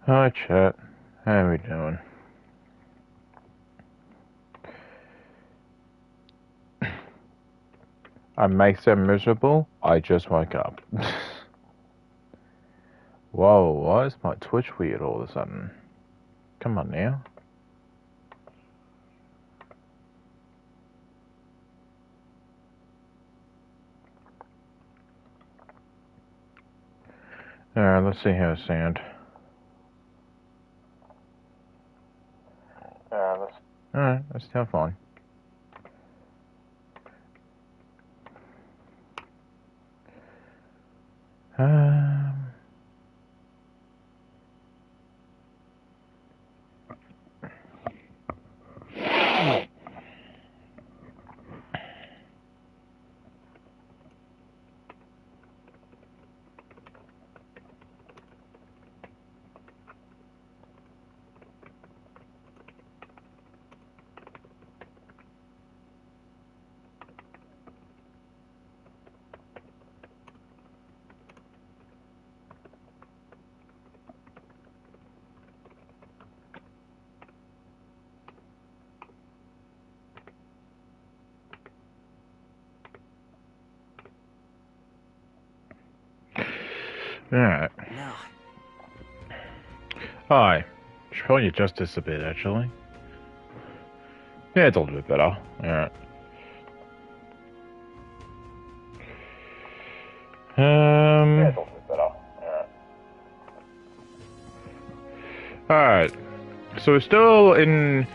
Hi, chat. How we doing? I may sound miserable. I just woke up. Whoa, why is my Twitch weird all of a sudden? Come on now. Alright, let's see how it sounds. Alright, that's still fine. Alright. Now. Hi. Should probably adjust this a bit, actually. Yeah, it's a little bit better. Alright. Yeah, it's a little bit better. Alright. So we're still in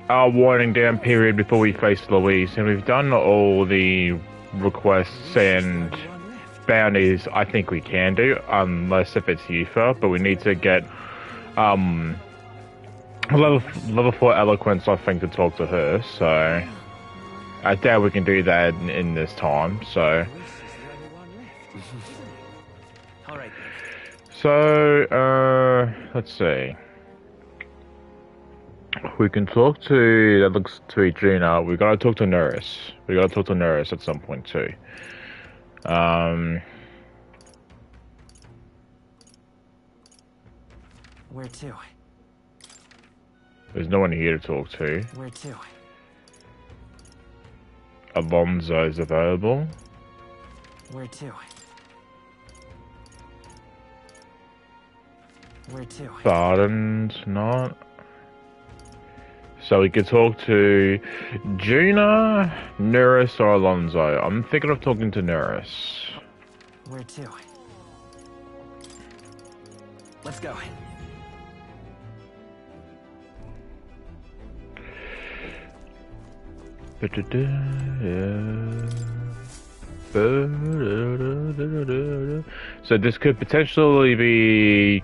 our winding down period before we face Louise, and we've done all the requests and bounties I think we can do, unless if it's Yufa, but we need to get level 4 eloquence, I think, to talk to her, so I doubt we can do that in this time, so let's see. We can talk to, that looks to be Gina. We gotta talk to Nurse. We gotta talk to Nurse at some point too. Where to? There's no one here to talk to. Where to? Alonso's available. Where to? Where to? Bardon's not. So we could talk to Gina, Nurse, or Alonso. I'm thinking of talking to Nurse. Where to? Let's go. So this could potentially be.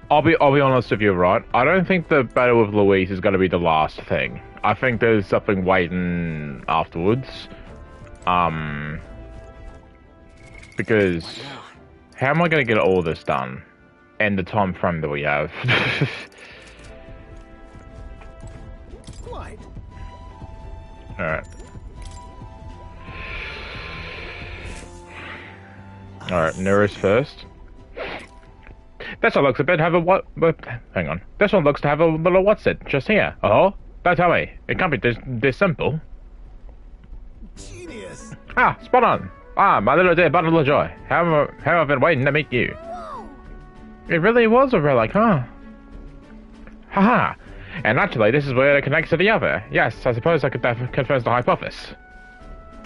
I'll be honest with you, right? I don't think the battle with Louise is going to be the last thing. I think there's something waiting afterwards. Because how am I going to get all this done? And the time frame that we have. Alright. Alright, Nurse first. This one looks a bit have a what? Hang on. This one looks to have a little what's it? Just here. Oh? Don't tell me. It can't be this simple. Genius. Ah, spot on. Ah, my little dear bundle of joy. How I've been waiting to meet you. Whoa. It really was a relic, huh? Haha. And actually, this is where it connects to the other. Yes, I suppose I could confirm the hypothesis.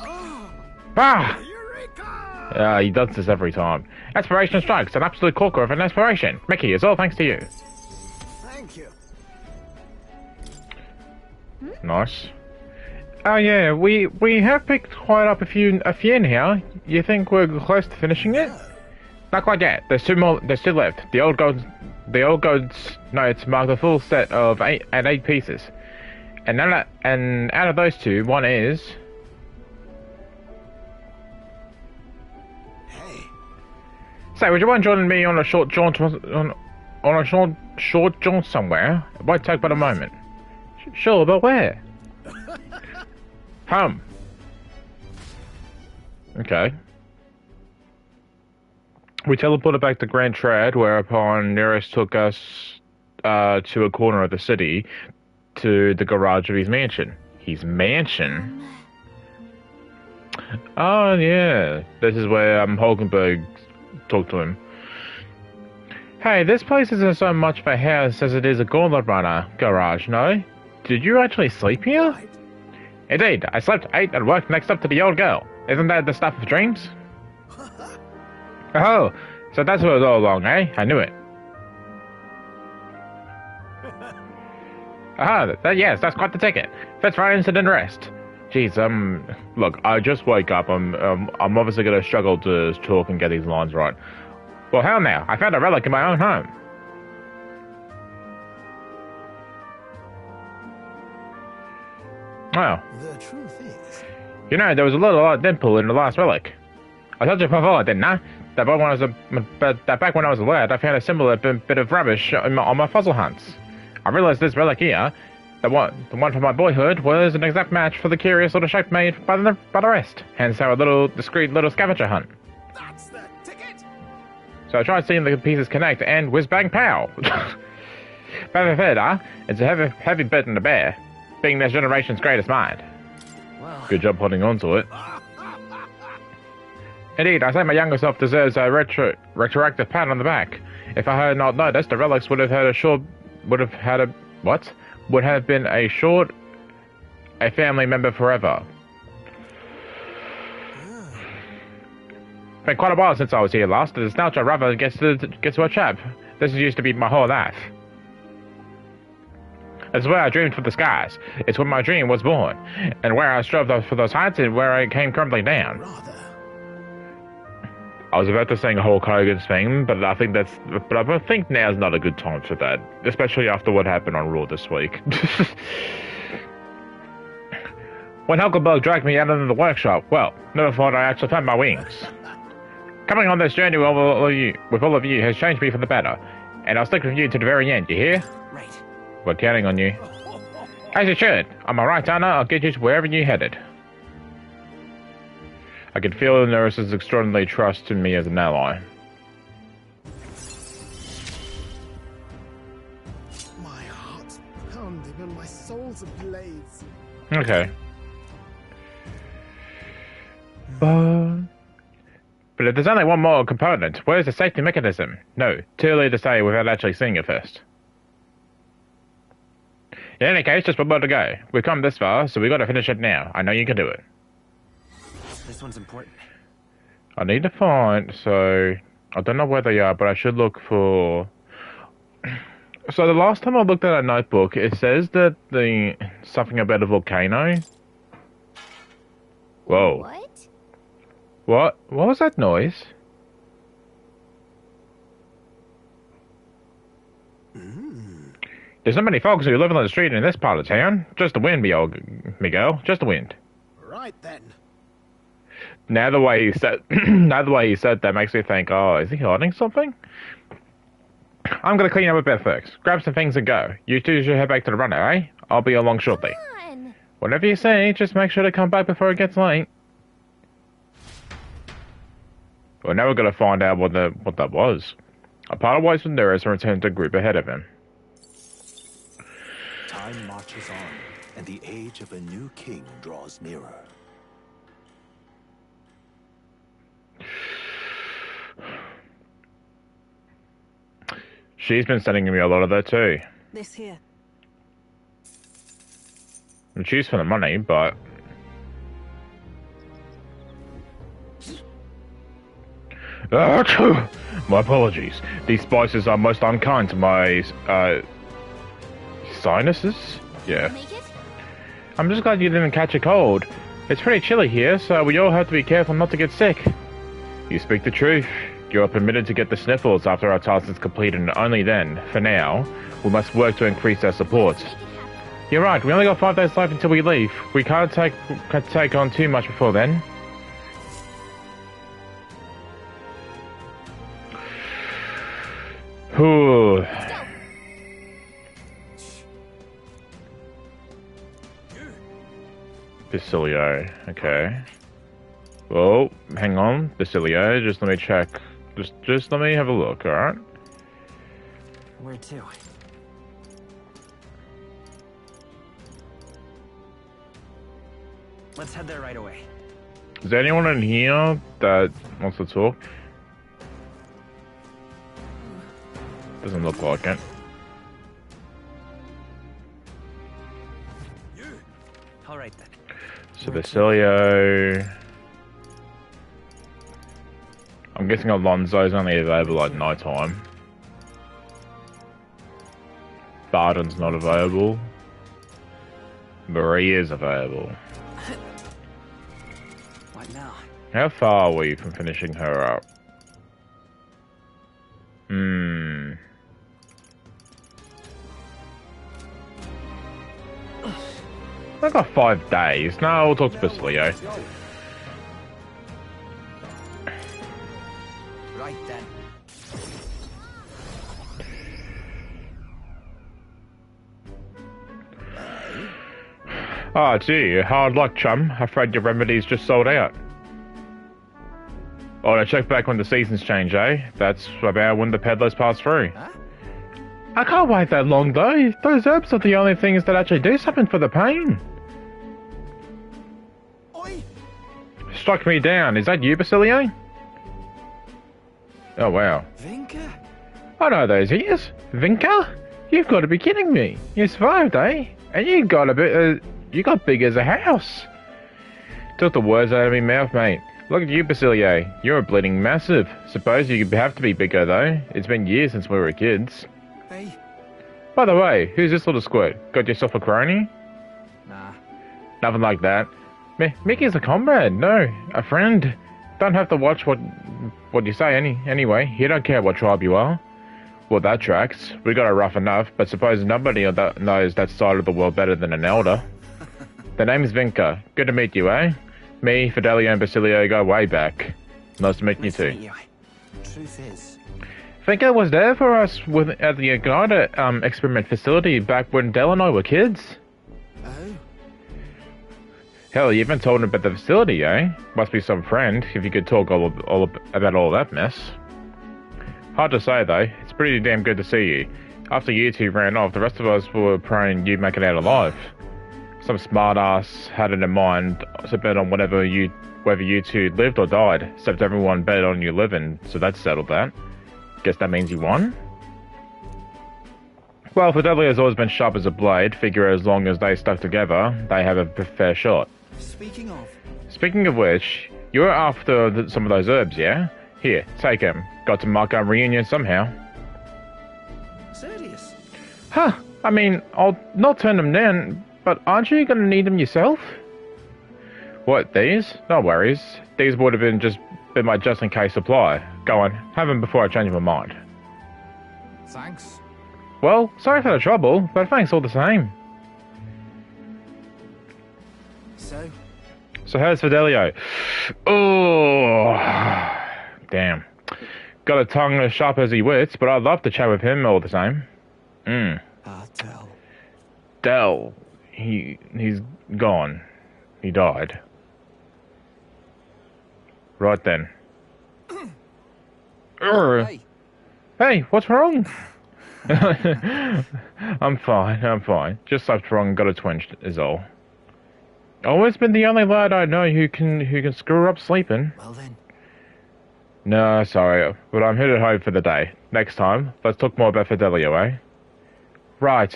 Oh. Ah! Eureka! He does this every time. Aspiration strikes, an absolute corker of an aspiration. Mickey, it's all thanks to you. Thank you. Nice. Oh yeah, we have picked quite up a few now. You think we're close to finishing it? Not quite yet. There's two left. The old gold's notes mark the full set of eight pieces. And out of those two, one is. Hey. Say, would you mind joining me on a short jaunt short jaunt somewhere? It won't take but a moment. Sure, but where? Okay. We teleported back to Grand Trad, whereupon Nearest took us to a corner of the city to the garage of his mansion. His mansion? Oh, yeah. This is where Hulkenberg talked to him. Hey, this place isn't so much of a house as it is a gauntlet runner garage, no? Did you actually sleep here? Right. Indeed, I slept, ate, and worked next up to the old girl. Isn't that the stuff of dreams? Oh, so that's what it was all along, eh? I knew it. Yes, that's quite the ticket. Fits right into the rest. Jeez, look, I just woke up. I'm obviously gonna struggle to talk and get these lines right. Well, hell now, I found a relic in my own home. Wow. The truth is, You know, there was a little odd dimple in the last relic. I told you before, didn't I? That back when I was a lad, I found a similar bit of rubbish on my fossil hunts. I realized this relic here, the one from my boyhood, was an exact match for the curious little shape made by the rest. Hence our discreet little scavenger hunt. that's the ticket. So I tried seeing the pieces connect, and whiz bang pow! Better fed, huh? It's a heavy bit in the bear, being this generation's greatest mind. Well, Good job holding on to it. Indeed, I say my younger self deserves a retroactive pat on the back. If I had not noticed, the relics would have been a family member forever. Been quite a while since I was here last. The nostalgia rather gets to a chap. This used to be my whole life. It's where I dreamed for the skies. It's where my dream was born, and where I strove for those heights, and where I came crumbling down. Rather. I was about to sing Hulk Hogan's thing, but I think now's not a good time for that, especially after what happened on Raw this week. When Hulkenberg dragged me out of the workshop, well, never thought I actually found my wings. Coming on this journey with all of you has changed me for the better, and I'll stick with you to the very end, you hear? right. We're counting on you. As you should. On my right, Anna, I'll get you to wherever you're headed. I can feel the nurse's extraordinary trust in me as an ally. My heart's pounding and my soul's ablaze. Okay. But if there's only one more component, where's the safety mechanism? No, too early to say without actually seeing it first. In any case, just one more to go. We've come this far, so we gotta finish it now. I know you can do it. This one's important. I need to find, so I don't know where they are, but I should look for. So the last time I looked at a notebook, it says that something about a volcano. Whoa. What? What was that noise? There's not many folks who live on the street in this part of town. Just the wind, Miguel. Just the wind. Right then. Now the way he said that makes me think, oh, is he hiding something? I'm gonna clean up a bit first. Grab some things and go. You two should head back to the runner, eh? I'll be along shortly. Come on. Whatever you say, just make sure to come back before it gets late. Well, now we're gonna find out what that was. A part of ways from there is to return to the group ahead of him. Time marches on, and the age of a new king draws nearer. She's been sending me a lot of that too. This here. And she's for the money, but... Achoo! My apologies. These spices are most unkind to my, sinuses? Yeah. Make it? I'm just glad you didn't catch a cold. It's pretty chilly here, so we all have to be careful not to get sick. You speak the truth. You are permitted to get the sniffles after our task is completed, and only then, for now, we must work to increase our support. You're right, we only got 5 days left until we leave. We can't take on too much before then. Whew. Basilio, okay. Well, hang on, Basilio, just let me check Just let me have a look, alright? Where to? Let's head there right away. Is there anyone in here that wants to talk? Doesn't look like it. All right then. So Basilio. I'm guessing Alonso's only available at night time. Bardon's not available. Maria's available. What now? How far are we from finishing her up? I got 5 days. No, we'll talk to Basilio. Right then. Ah, gee, hard luck, chum. Afraid your remedy's just sold out. Oh, no, check back when the seasons change, eh? That's about when the peddlers pass through. Huh? I can't wait that long, though. Those herbs are the only things that actually do something for the pain. Oi! Struck me down. Is that you, Basilio? Oh, wow. Vinka? I know those ears. Vinka? You've got to be kidding me. You survived, eh? And you got a bit, you got big as a house. Took the words out of my mouth, mate. Look at you, Basilio. You're bleeding massive. Suppose you have to be bigger, though. It's been years since we were kids. Hey. By the way, who's this little squirt? Got yourself a crony? Nah. Nothing like that. Mickey's a comrade. No, a friend. Don't have to watch what you say anyway. He don't care what tribe you are. Well, that tracks. We got it rough enough, but suppose nobody knows that side of the world better than an elder. The name's Vinka. Good to meet you, eh? Me, Fidelio, and Basilio go way back. Nice to meet you too. Truth is, Vinka was there for us at the Igniter experiment facility back when Del and I were kids. oh, Hell, you haven't told him about the facility, eh? Must be some friend, if you could talk all about all that mess. Hard to say, though. It's pretty damn good to see you. After you two ran off, the rest of us were praying you'd make it out alive. Some smart-ass had it in mind to bet on whether you two lived or died, except everyone bet on you living, so that settled that. Guess that means you won? Well, Fidelio's always been sharp as a blade. Figure as long as they stuck together, they have a fair shot. Speaking of which, you're after some of those herbs, yeah? Here, take them. Got to mark our reunion somehow. serious? Huh, I mean, I'll not turn them down, but aren't you gonna need them yourself? What, these? No worries. These would have been my just-in-case supply. Go on, have them before I change my mind. Thanks. Well, sorry for the trouble, but thanks all the same. So how's Fidelio? Oh, damn. Got a tongue as sharp as he wits, but I'd love to chat with him all the same. Del. He's gone. He died. Right then. Hey, what's wrong? I'm fine. Just slept wrong and got a twinge is all. Always been the only lad I know who can screw up sleeping. Well then. No, sorry, but I'm headed home for the day. Next time, let's talk more about Fidelio, eh? Right.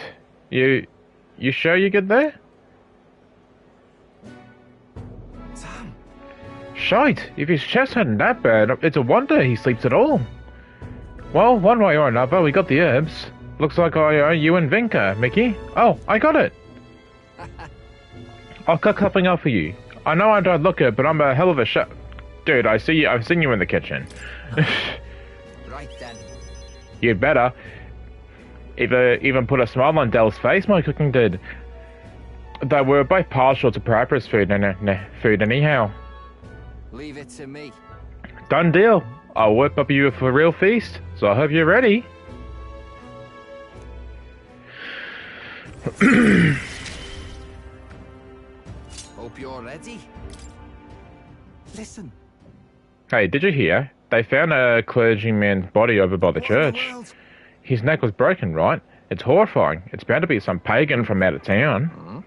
You sure you're good there? Sam. Shite, if his chest hadn't that bad, it's a wonder he sleeps at all. Well, one way or another, we got the herbs. Looks like I owe you and Vinka, Mickey. Oh, I got it. I'll cook something up for you. I know I don't look it, but I'm a hell of a chef. Dude, I've seen you in the kitchen. Right then. You'd better. Even put a smile on Del's face, my cooking did. Though we're both partial to Parappa's food anyhow. Leave it to me. Done deal. I'll whip up you for a real feast, so I hope you're ready. Hope you're ready. Listen. Hey, did you hear? They found a clergyman's body over by the church. His neck was broken, right? It's horrifying. It's bound to be some pagan from out of town.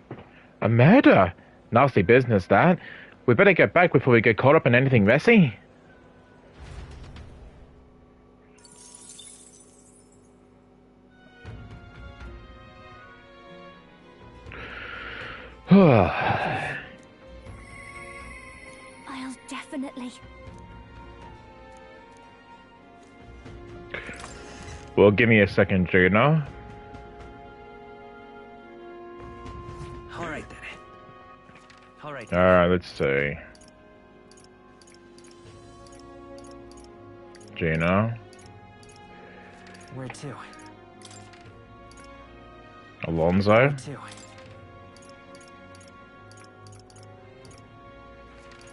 A murder? Nasty business, that. We better get back before we get caught up in anything messy. I'll definitely... Well, give me a second, Juno. Alright then. Alright. Alright, let's see. Juno. Where to? Alonso. Where to?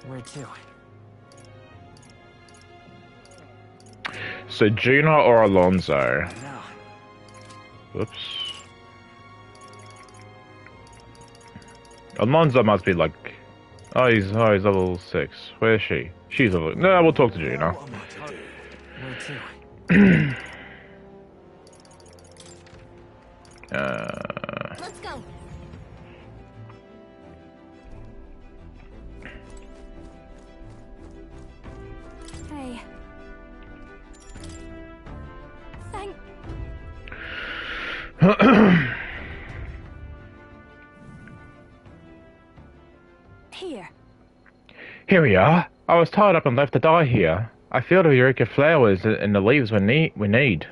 Where to? So Juno or Alonso? No. Whoops. Alonso must be like... Oh, he's level 6. Where is she? She's level... No, we'll talk to Juno. Where to? Let's go. Hey. Thank... Here. Here we are. I was tied up and left to die here. I feel the eureka flowers and the leaves we need.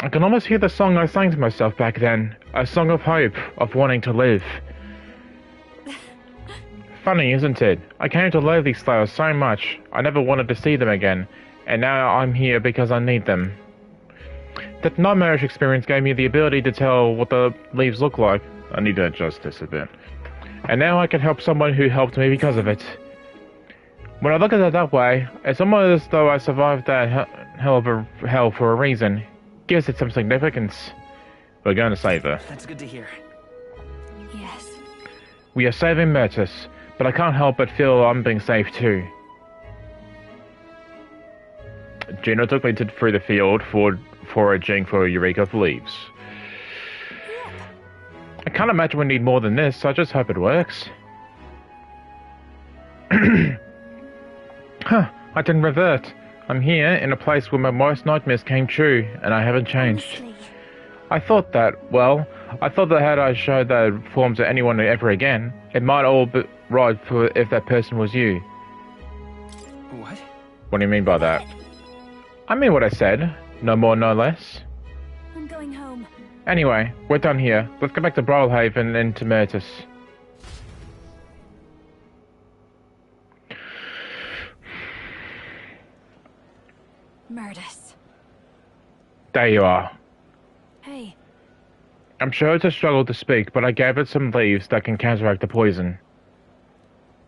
I can almost hear the song I sang to myself back then. A song of hope, of wanting to live. Funny, isn't it? I came to love these flowers so much. I never wanted to see them again. And now I'm here because I need them. That nightmarish experience gave me the ability to tell what the leaves look like. I need to adjust this a bit. And now I can help someone who helped me because of it. When I look at it that way, it's almost as though I survived that hell for a reason. Gives it some significance. We're going to save her. That's good to hear. Yes. We are saving Mertis, but I can't help but feel I'm being saved too. Juno took me through the field, foraging for Eureka leaves. I can't imagine we need more than this, so I just hope it works. Huh, I didn't revert. I'm here, in a place where my worst nightmares came true, and I haven't changed. Honestly. I thought that had I showed that form to anyone ever again, it might all be right for if that person was you. What? What do you mean by that? I mean what I said. No more, no less. I'm going home. Anyway, we're done here. Let's go back to Brawlhaven and to Mertis. Murtis. There you are. Hey. I'm sure it's a struggle to speak, but I gave it some leaves that can counteract the poison.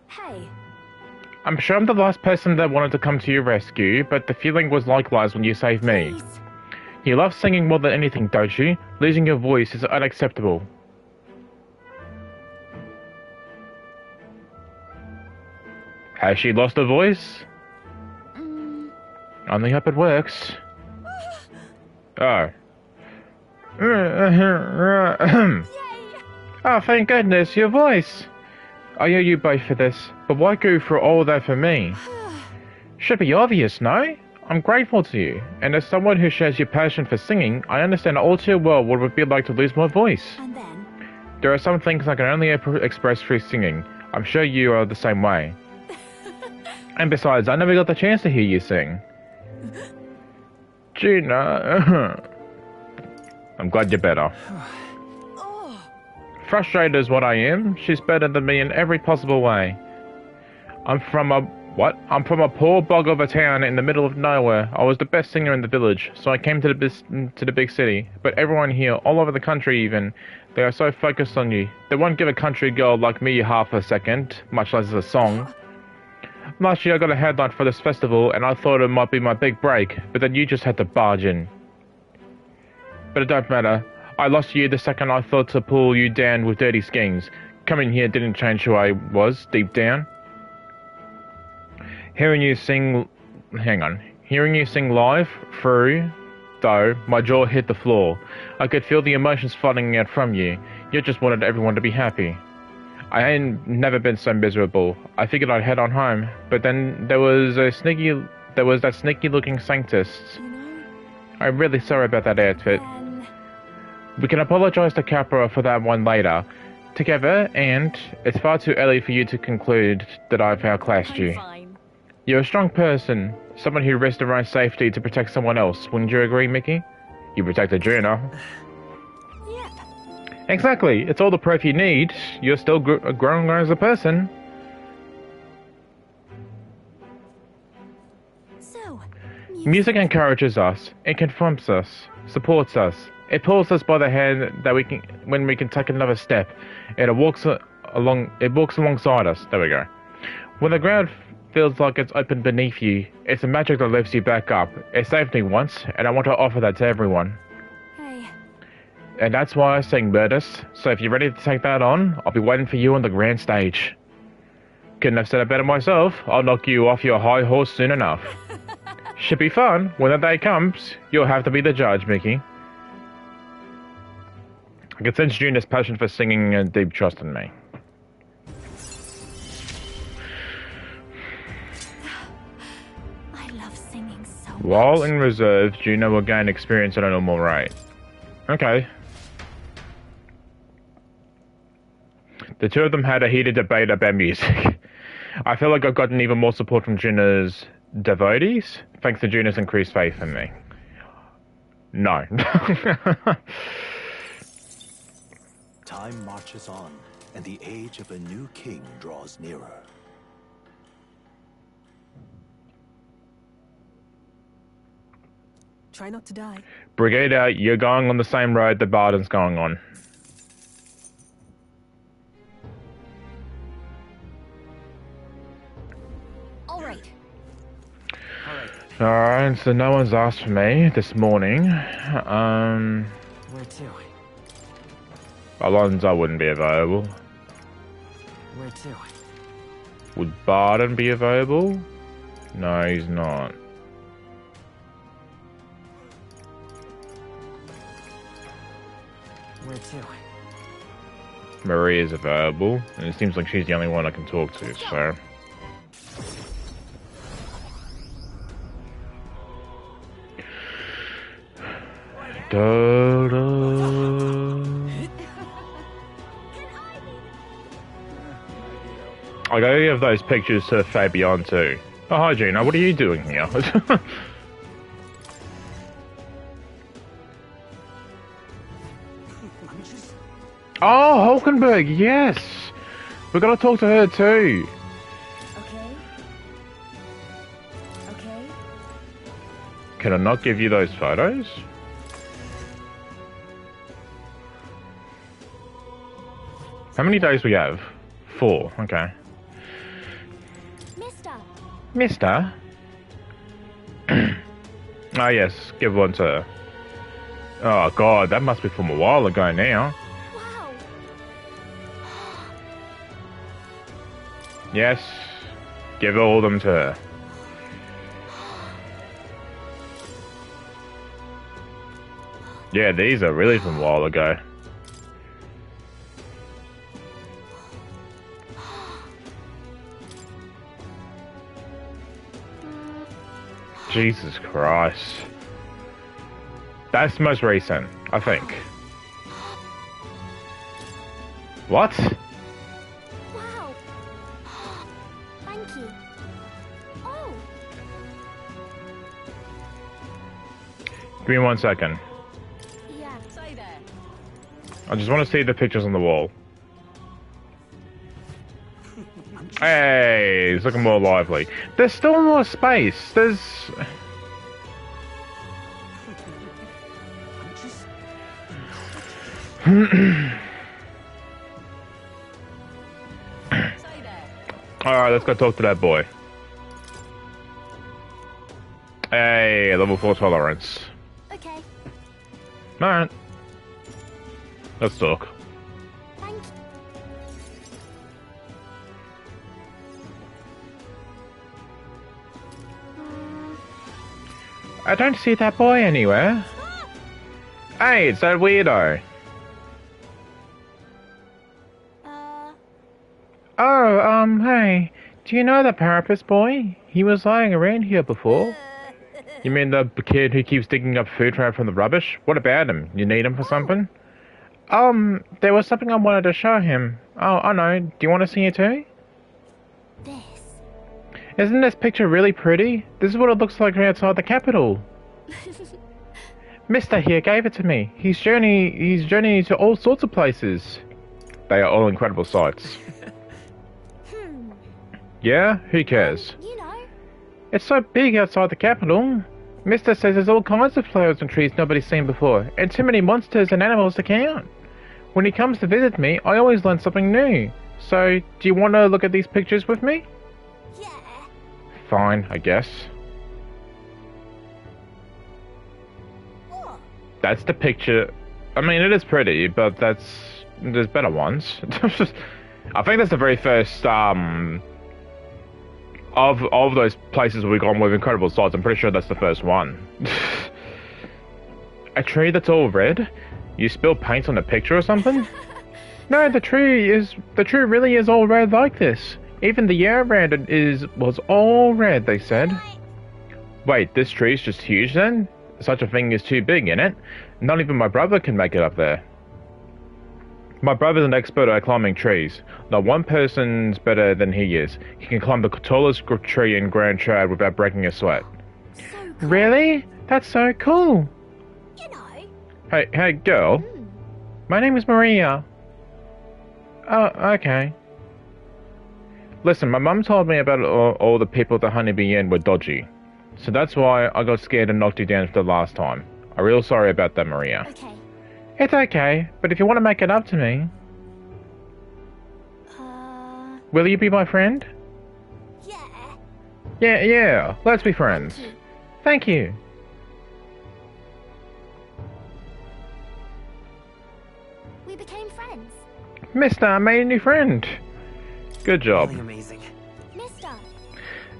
Hey. I'm sure I'm the last person that wanted to come to your rescue, but the feeling was likewise when you saved me. Please. You love singing more than anything, don't you? Losing your voice is unacceptable. Has she lost her voice? Only hope it works. Oh. Oh, thank goodness, your voice. I owe you both for this, but why go through all that for me? Should be obvious, no? I'm grateful to you, and as someone who shares your passion for singing, I understand all too well what it would be like to lose my voice. And then? There are some things I can only express through singing. I'm sure you are the same way. And besides, I never got the chance to hear you sing. Gina. I'm glad you're better. Oh. Frustrated is what I am. She's better than me in every possible way. I'm from a poor bog of a town in the middle of nowhere. I was the best singer in the village, so I came to the big city. But everyone here, all over the country even, they are so focused on you. They won't give a country girl like me half a second, much less a song. Last year I got a headline for this festival, and I thought it might be my big break, but then you just had to barge in. But it don't matter. I lost you the second I thought to pull you down with dirty schemes. Coming here didn't change who I was, deep down. Hearing you sing hang on. Hearing you sing live through, though, my jaw hit the floor. I could feel the emotions flooding out from you. You just wanted everyone to be happy. I ain't never been so miserable. I figured I'd head on home, but then there was that sneaky-looking sanctist. You know, I'm really sorry about that outfit. then... We can apologize to Capra for that one later, together, and it's far too early for you to conclude that I've outclassed you. I'm fine. You're a strong person, someone who risks their own safety to protect someone else. Wouldn't you agree, Mickey? You protected Juno. Yep. Exactly. It's all the proof you need. You're still growing as a person. So, Music encourages us. It confronts us, supports us. It pulls us by the hand that when we can take another step. It walks alongside us. There we go. When the ground feels like it's open beneath you, it's the magic that lifts you back up. It saved me once, and I want to offer that to everyone. hey, And that's why I sing, Murdus. So if you're ready to take that on, I'll be waiting for you on the grand stage. Couldn't have said it better myself. I'll knock you off your high horse soon enough. Should be fun. When that day comes, you'll have to be the judge, Mickey. I can sense Juno's passion for singing and deep trust in me. I love singing so much. While in reserve, Juno will gain experience at a normal rate. Okay. The two of them had a heated debate about music. I feel like I've gotten even more support from Juno's devotees, thanks to Juno's increased faith in me. No. Time marches on, and the age of a new king draws nearer. Try not to die. Brigade out, you're going on the same road that Bardon's going on. All right. Alright, so no one's asked for me this morning. Where to? Alonzo wouldn't be available. Where to? Would Bardon be available? No, he's not. Where to? Maria's available, and it seems like she's the only one I can talk to, so... Da, da. I gotta give those pictures to Fabian too. Oh, hi Gina, what are you doing here? Oh, Hulkenberg, yes! We gotta talk to her too. Okay. Okay. Can I not give you those photos? How many days we have? 4, okay. Mister. Mister? Ah yes, give one to her. Oh god, that must be from a while ago now. Wow. Yes, give all of them to her. Yeah, these are really from a while ago. Jesus Christ. That's most recent, I think. What? Wow. Thank you. Oh. Give me 1 second. Yeah. Stay there. I just want to see the pictures on the wall. Hey, it's looking more lively. There's still more space. There's... Alright, let's go talk to that boy. Hey, level 4 tolerance. Okay. Alright. Let's talk. Thank you. I don't see that boy anywhere. Hey, it's that weirdo. Oh, hey. Do you know the Parapus boy? He was lying around here before. You mean the kid who keeps digging up food from the rubbish? What about him? You need him for something? There was something I wanted to show him. Oh, I know. Do you want to see it too? This. Isn't this picture really pretty? This is what it looks like outside the capital. Mister here gave it to me. He's journeying to all sorts of places. They are all incredible sights. Yeah? Who cares? You know. It's so big outside the capital. Mister says there's all kinds of flowers and trees nobody's seen before, and too many monsters and animals to count. When he comes to visit me, I always learn something new. So, do you want to look at these pictures with me? Yeah. Fine, I guess. What? That's the picture. I mean, it is pretty, but there's better ones. I think that's the very first, of those places we've gone with incredible sights. I'm pretty sure that's the first one. A tree that's all red? You spilled paint on the picture or something? No, the tree really is all red like this. Even the air around it was all red, they said. Wait, this tree's just huge then? Such a thing is too big, innit? Not even my brother can make it up there. My brother's an expert at climbing trees. Not one person's better than he is. He can climb the tallest tree in Grand Trad without breaking a sweat. So cool. Really? That's so cool. You know. Hey, girl. My name is Maria. Oh, okay. Listen, my mum told me about all the people at the Honeybee Inn were dodgy. So that's why I got scared and knocked you down for the last time. I'm real sorry about that, Maria. Okay. It's okay, but if you want to make it up to me... Will you be my friend? Yeah. Yeah, let's be friends. Thank you. We became friends. Mister, I made a new friend. Good job. Really amazing. Mister.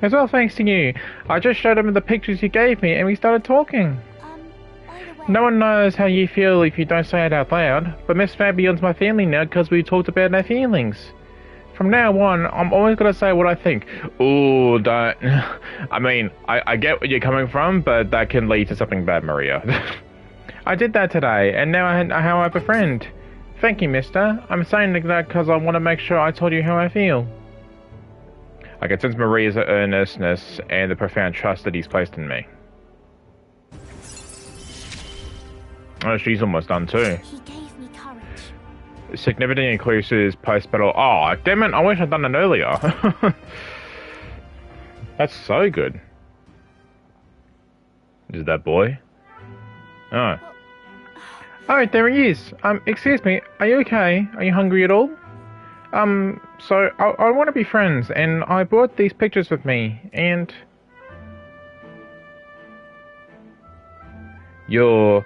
As well, thanks to you. I just showed him the pictures you gave me and we started talking. By the way. No one knows how you feel if you don't say it out loud, but Miss Fabion's my family now because we talked about our feelings. From now on, I'm always going to say what I think. Ooh, don't... I mean, I get where you're coming from, but that can lead to something bad, Maria. I did that today, and now I have a friend. Thank you, mister. I'm saying that because I want to make sure I told you how I feel. I can sense Maria's earnestness and the profound trust that he's placed in me. Oh, she's almost done too. He gave me courage. Significantly increases post-battle... Oh, damn it, I wish I'd done it earlier. That's so good. Is that boy? Oh. Oh, there he is. Excuse me, are you okay? Are you hungry at all? So, I want to be friends, and I brought these pictures with me, and... You're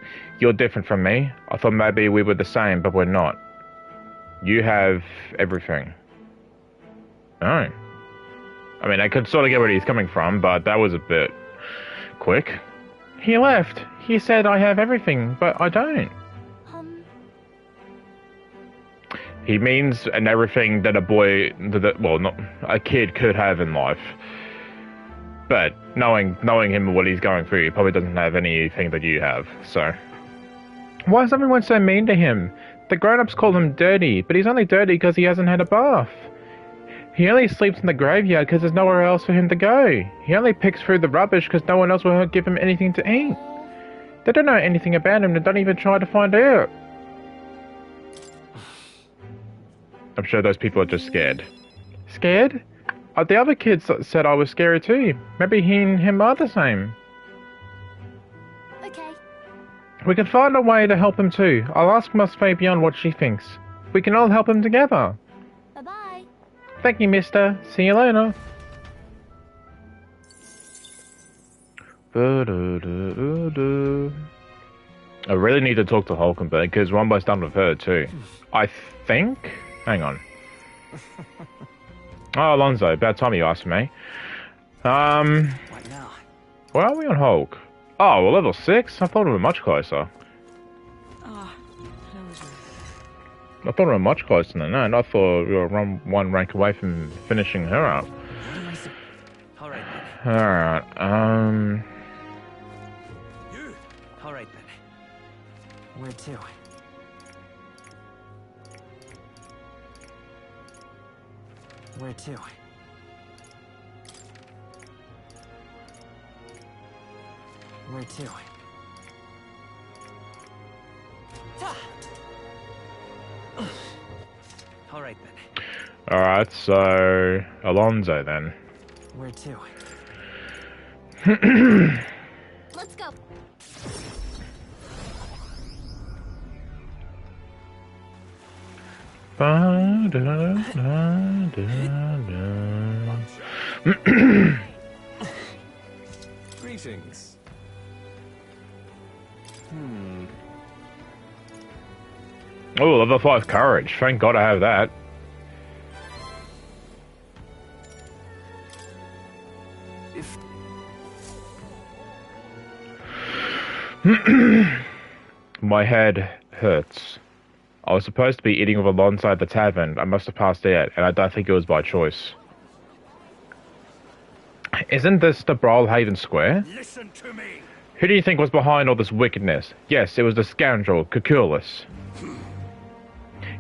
different from me. I thought maybe we were the same, but we're not. You have everything. Oh. I mean, I could sort of get where he's coming from, but that was a bit quick. He left. He said I have everything, but I don't. He means an everything that a boy, well, not a kid could have in life. But knowing him and what he's going through, he probably doesn't have anything that you have, so... Why is everyone so mean to him? The grown-ups call him dirty, but he's only dirty because he hasn't had a bath. He only sleeps in the graveyard because there's nowhere else for him to go. He only picks through the rubbish because no one else will give him anything to eat. They don't know anything about him and don't even try to find out. I'm sure those people are just scared. Scared? The other kids said I was scary too. Maybe he and him are the same. Okay. We can find a way to help him too. I'll ask Miss Fabian what she thinks. We can all help him together. Bye-bye. Thank you, mister. See you later. I really need to talk to Hulkenberg because Rumbo's done with her too. I think... Hang on. Oh, Alonso, about time you asked me. What now? Where are we on Hulk? Oh, well, level 6? I thought we were much closer. Ah, closure. I thought we were much closer than that. I thought we were one rank away from finishing her up. What am I sup- Alright then. Alright, You! Alright then. Where to? Where to? Where to? Alright then. Alright, so Alonso then. Where to? Let's go. Greetings. Oh, level 5 courage. Thank God I have that. If My head hurts. I was supposed to be eating with Alonso at the tavern. I must have passed out, and I don't think it was by choice. Isn't this the Brawlhaven Square? listen to me. Who do you think was behind all this wickedness? Yes, it was the scoundrel, Cuculus.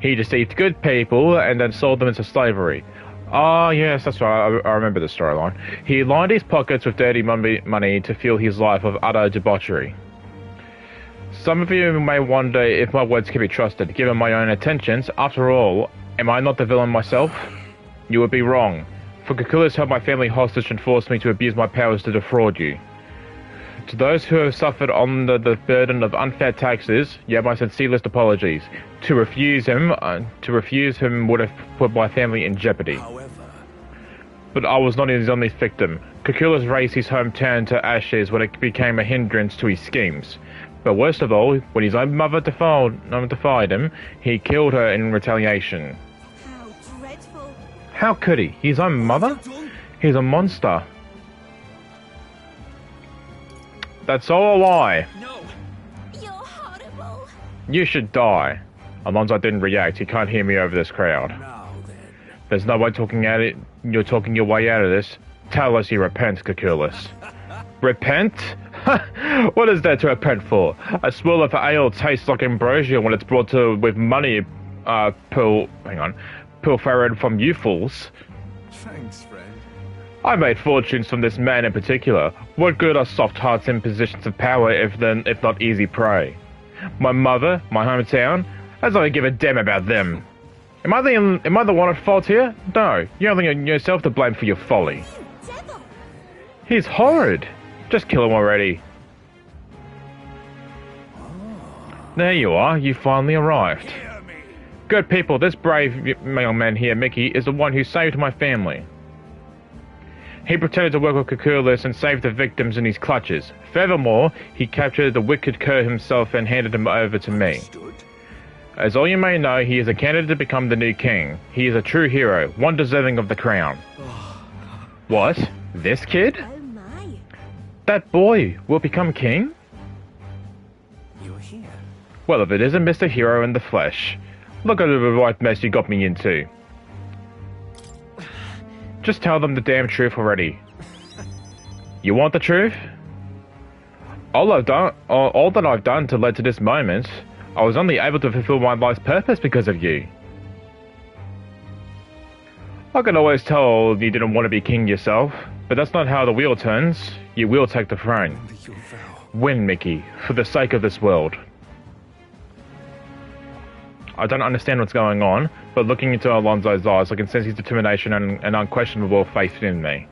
He deceived good people and then sold them into slavery. Ah, yes, that's right, I remember the storyline. He lined his pockets with dirty money to fuel his life of utter debauchery. Some of you may wonder if my words can be trusted, given my own intentions. After all, am I not the villain myself? You would be wrong, for Cuculus held my family hostage and forced me to abuse my powers to defraud you. To those who have suffered under the burden of unfair taxes, you have my sincerest apologies. To refuse him would have put my family in jeopardy. However, But I was not his only victim. Cuculus raised his hometown to ashes when it became a hindrance to his schemes. But worst of all, when his own mother defied him, he killed her in retaliation. How dreadful. How could he? His own mother? He's a monster. That's all a lie. No! You're horrible. You should die. Alonso didn't react. He can't hear me over this crowd. now then. There's no way talking at it. You're talking your way out of this. Tell us you repent, Cuculus. Repent? What is there to repent for? A swill of ale tastes like ambrosia when it's brought to with money, pilfered from you fools. Thanks, friend. I made fortunes from this man in particular. What good are soft hearts in positions of power if not easy prey? My mother, my hometown, I don't give a damn about them. Am I the one at fault here? No, you're only yourself to blame for your folly. You devil. He's horrid. Just kill him already. There you are. You finally arrived. Hear me. Good people, this brave young man here, Mickey, is the one who saved my family. He pretended to work with Cuculus and saved the victims in his clutches. Furthermore, he captured the wicked cur himself and handed him over to me. Stood. As all you may know, he is a candidate to become the new king. He is a true hero, one deserving of the crown. What? This kid? Oh my. That boy will become king? You're here. Well, if it isn't Mr. Hero in the flesh. Look at the right mess you got me into. Just tell them the damn truth already. You want the truth? All that I've done to lead to this moment, I was only able to fulfill my life's purpose because of you. I could always tell you didn't want to be king yourself, but that's not how the wheel turns. You will take the throne. Only your vow. Win, Mickey, for the sake of this world. I don't understand what's going on, but looking into Alonso's eyes, I can sense his determination and unquestionable faith in me.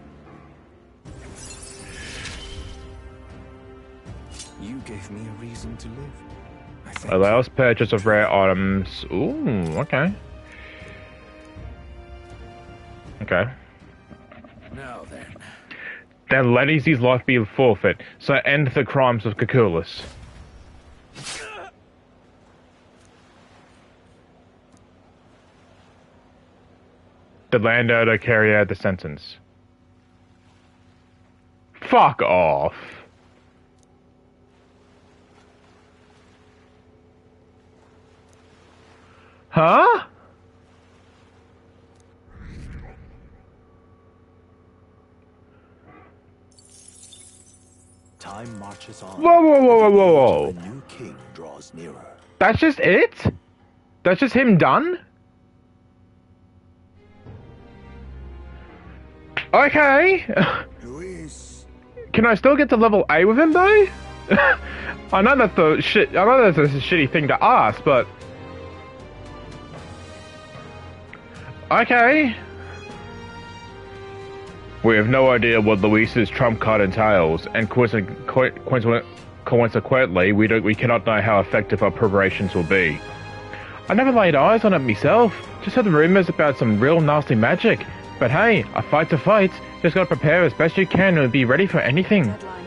You gave me a reason to live. I thank Allows purchase of rare items. Ooh, okay. Okay. you. Now then. Then let his life be forfeit, so end the crimes of Cuculus. The landowner carry out the sentence. Fuck off. Huh? Time marches on. Whoa, whoa, whoa, whoa, and the whoa, age of whoa. a new king draws nearer. That's just it? That's just him done? Okay. Luis. Can I still get to level A with him though? I know that's a shit. I know that's a shitty thing to ask, but okay. We have no idea what Luis's trump card entails, and consequently, we cannot know how effective our preparations will be. I never laid eyes on it myself. Just heard the rumors about some real nasty magic. But hey, a fight's a fight. Just gotta prepare as best you can and be ready for anything. Deadline.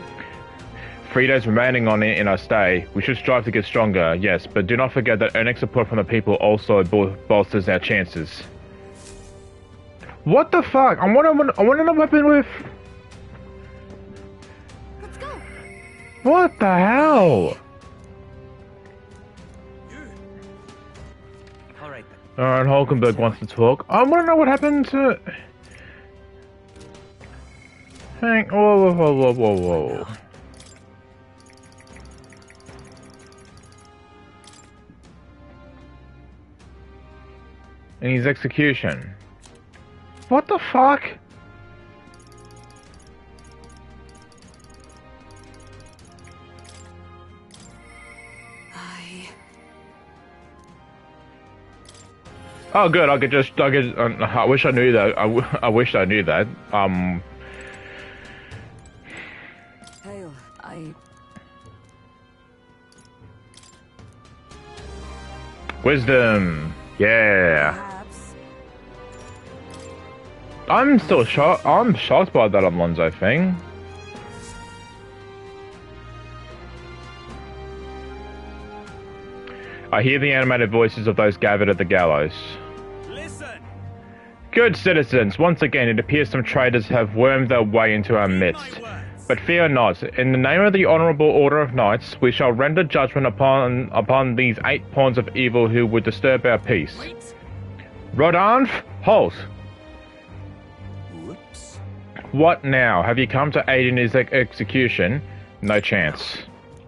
3 days remaining on it in our stay. We should strive to get stronger, yes, but do not forget that earning support from the people also bolsters our chances. What the fuck? I want a weapon with... Let's go. What the hell? All right then. Alright, Hulkenberg wants to talk. I want to know what happened to... Hang... Whoa, whoa, whoa, whoa, whoa. And his execution. What the fuck? Oh, good. I wish I knew that. I wish I knew that. Hale, Wisdom. Yeah. perhaps. I'm still shocked. I'm shocked by that Alonso thing. I hear the animated voices of those gathered at the gallows. Listen! Good citizens, once again it appears some traitors have wormed their way into our midst. But fear not, in the name of the Honourable Order of Knights, we shall render judgment upon these 8 pawns of evil who would disturb our peace. Rodolphe, halt! Whoops. What now? Have you come to aid in his execution? No chance.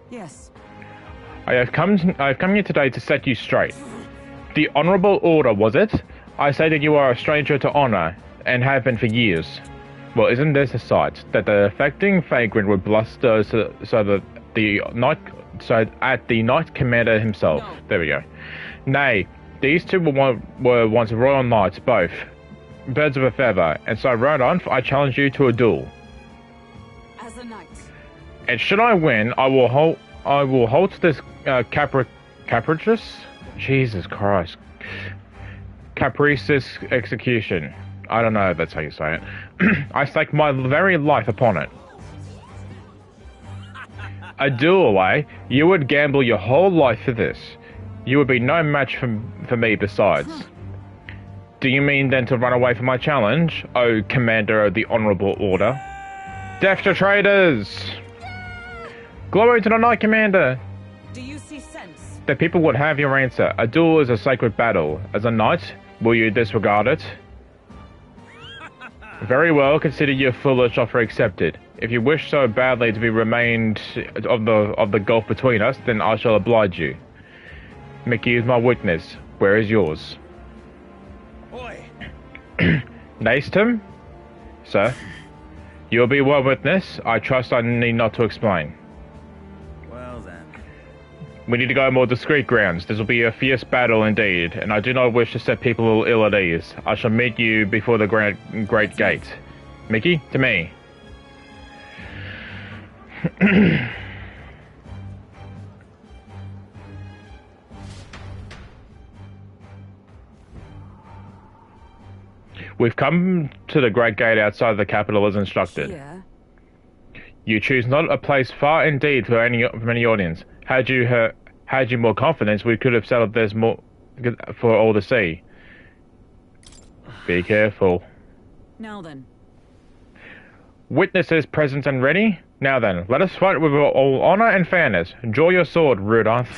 Yes. I have come here today to set you straight. The Honourable Order, was it? I say that you are a stranger to honour, and have been for years. Well, isn't this a sight that the affecting vagrant would bluster so at the Knight Commander himself? No. There we go. Nay, these two were once royal knights, both birds of a feather, and so Rodolphe, I challenge you to a duel. As a knight. And should I win, I will halt this capricious, Jesus Christ, capricious execution. I don't know if that's how you say it. I stake my very life upon it. A duel, eh? You would gamble your whole life for this. You would be no match for me besides. Do you mean then to run away from my challenge, O Commander of the Honourable Order? Death to traitors! Glory to the Knight Commander! Do you see sense? The people would have your answer. A duel is a sacred battle. As a knight, will you disregard it? Very well, consider your foolish offer accepted. If you wish so badly to be remained of the gulf between us, then I shall oblige you. Mickey is my witness. Where is yours? Oi! Naistum? Sir? You'll be one witness. I trust I need not to explain. Well then. We need to go on more discreet grounds. This will be a fierce battle indeed, and I do not wish to set people ill at ease. I shall meet you before the great gate. Mickey, to me. We've come to the great gate outside the capital as instructed. Yeah. You choose not a place far indeed for any audience. Had you more confidence, we could have settled this more for all to see. Be careful. Now then. Witnesses present and ready. Now then, let us fight with all honor and fairness. Draw your sword, Rudolph.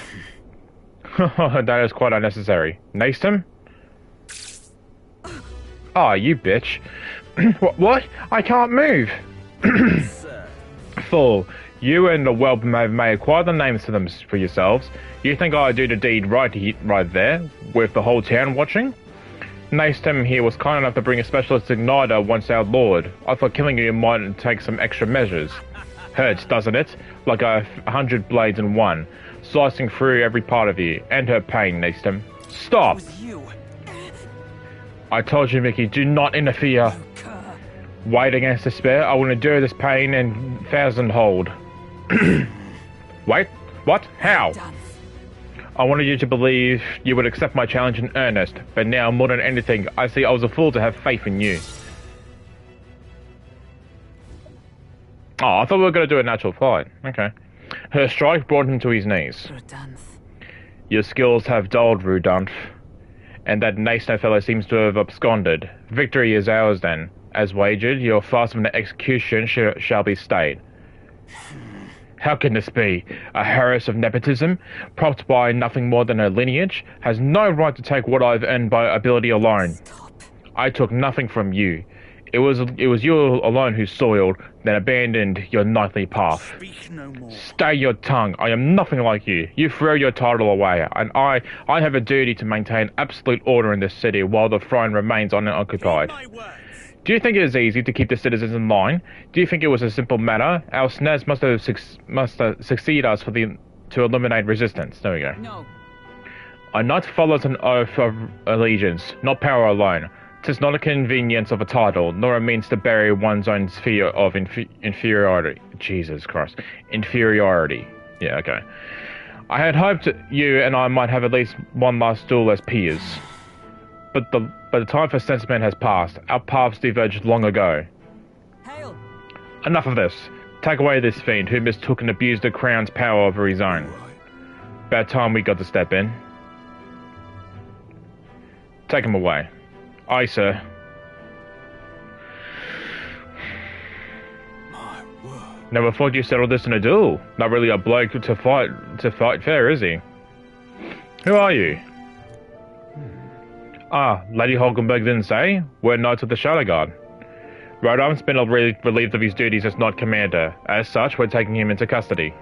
That is quite unnecessary. Naced him? Oh, you bitch. What? I can't move! Fool, you and the whelp have made quite the names for yourselves. You think I'd do the deed right there, with the whole town watching? Naced here was kind enough to bring a specialist igniter once outlawed. I thought killing you might take some extra measures. Hurts, doesn't it? Like 100 blades in one, slicing through every part of you, and her pain, Naced. Stop! It was you. I told you, Mickey, do not interfere. Wait against despair, I will endure this pain and thousandfold. Wait, what? How? I wanted you to believe you would accept my challenge in earnest, but now, more than anything, I see I was a fool to have faith in you. Oh, I thought we were going to do a natural fight. Okay. Her strike brought him to his knees. Your skills have dulled, Rudolph, and that Nace fellow seems to have absconded. Victory is ours then. As wagered, your fast from the execution shall be stayed. How can this be? A heiress of nepotism, propped by nothing more than her lineage, has no right to take what I've earned by ability alone. I took nothing from you. It was you alone who soiled, then abandoned your knightly path. Stay your tongue. I am nothing like you. You throw your title away, and I have a duty to maintain absolute order in this city while the throne remains unoccupied. Do you think it is easy to keep the citizens in line? Do you think it was a simple matter? Our snares must succeed us to eliminate resistance. There we go. No. A knight follows an oath of allegiance, not power alone. 'Tis not a convenience of a title, nor a means to bury one's own sphere of inferiority. Jesus Christ. Inferiority. Yeah, okay. I had hoped you and I might have at least one last duel as peers. But the time for sentiment has passed. Our paths diverged long ago. Hail. Enough of this. Take away this fiend who mistook and abused the crown's power over his own. About time we got to step in. Take him away. Aye, sir. My word. Never thought you settled this in a duel. Not really a bloke to fight fair, is he? Who are you? Ah, Lady Hulkenberg didn't say? We're Knights of the Shadow Guard. Rodarm's been relieved of his duties as Knight Commander. As such, we're taking him into custody.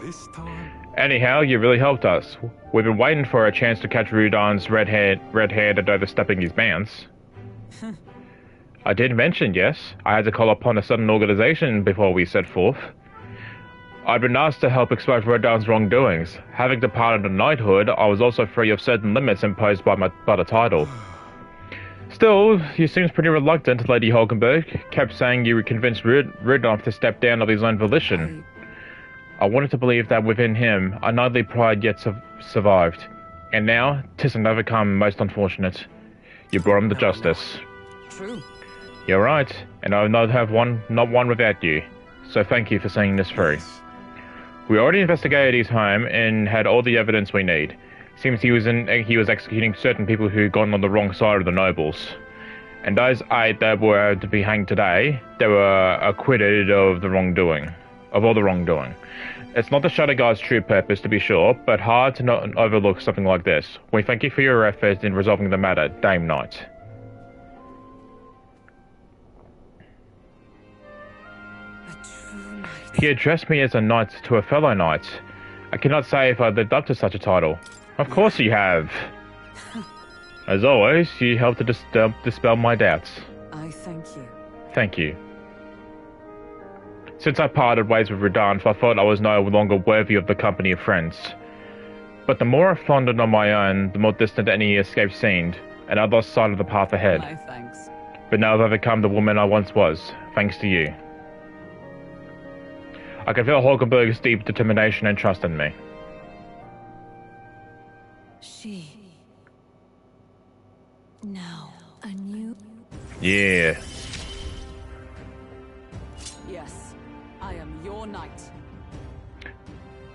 This time? Anyhow, you really helped us. We've been waiting for a chance to catch Rudon's red-handed overstepping his bounds. I did mention, yes. I had to call upon a sudden organization before we set forth. I'd been asked to help expose Rudon's wrongdoings. Having departed the knighthood, I was also free of certain limits imposed by the title. Still, you seemed pretty reluctant, Lady Hulkenberg. Kept saying you would convince Rudolph to step down of his own volition. I wanted to believe that within him, a knightly pride yet survived. And now, 'tis an overcome most unfortunate. You brought him to justice. True. You're right, and I would not have not one without you. So thank you for seeing this through. We already investigated his home and had all the evidence we need. Seems he was executing certain people who'd gone on the wrong side of the nobles. And those 8 that were to be hanged today, they were acquitted of all the wrongdoing. It's not the Shadow Guard's true purpose, to be sure, but hard to not overlook something like this. We thank you for your efforts in resolving the matter, Dame Knight. He addressed me as a knight to a fellow knight. I cannot say if I lived up to such a title. Of course you have. As always, you helped to dispel my doubts. I thank you. Thank you. Since I parted ways with Rudolph, I thought I was no longer worthy of the company of friends. But the more I floundered on my own, the more distant any escape seemed, and I lost sight of the path ahead. My thanks. But now I've overcome the woman I once was, thanks to you. I can feel Hulkenberg's deep determination and trust in me. She. Now, a new. Yeah. Yes, I am your knight.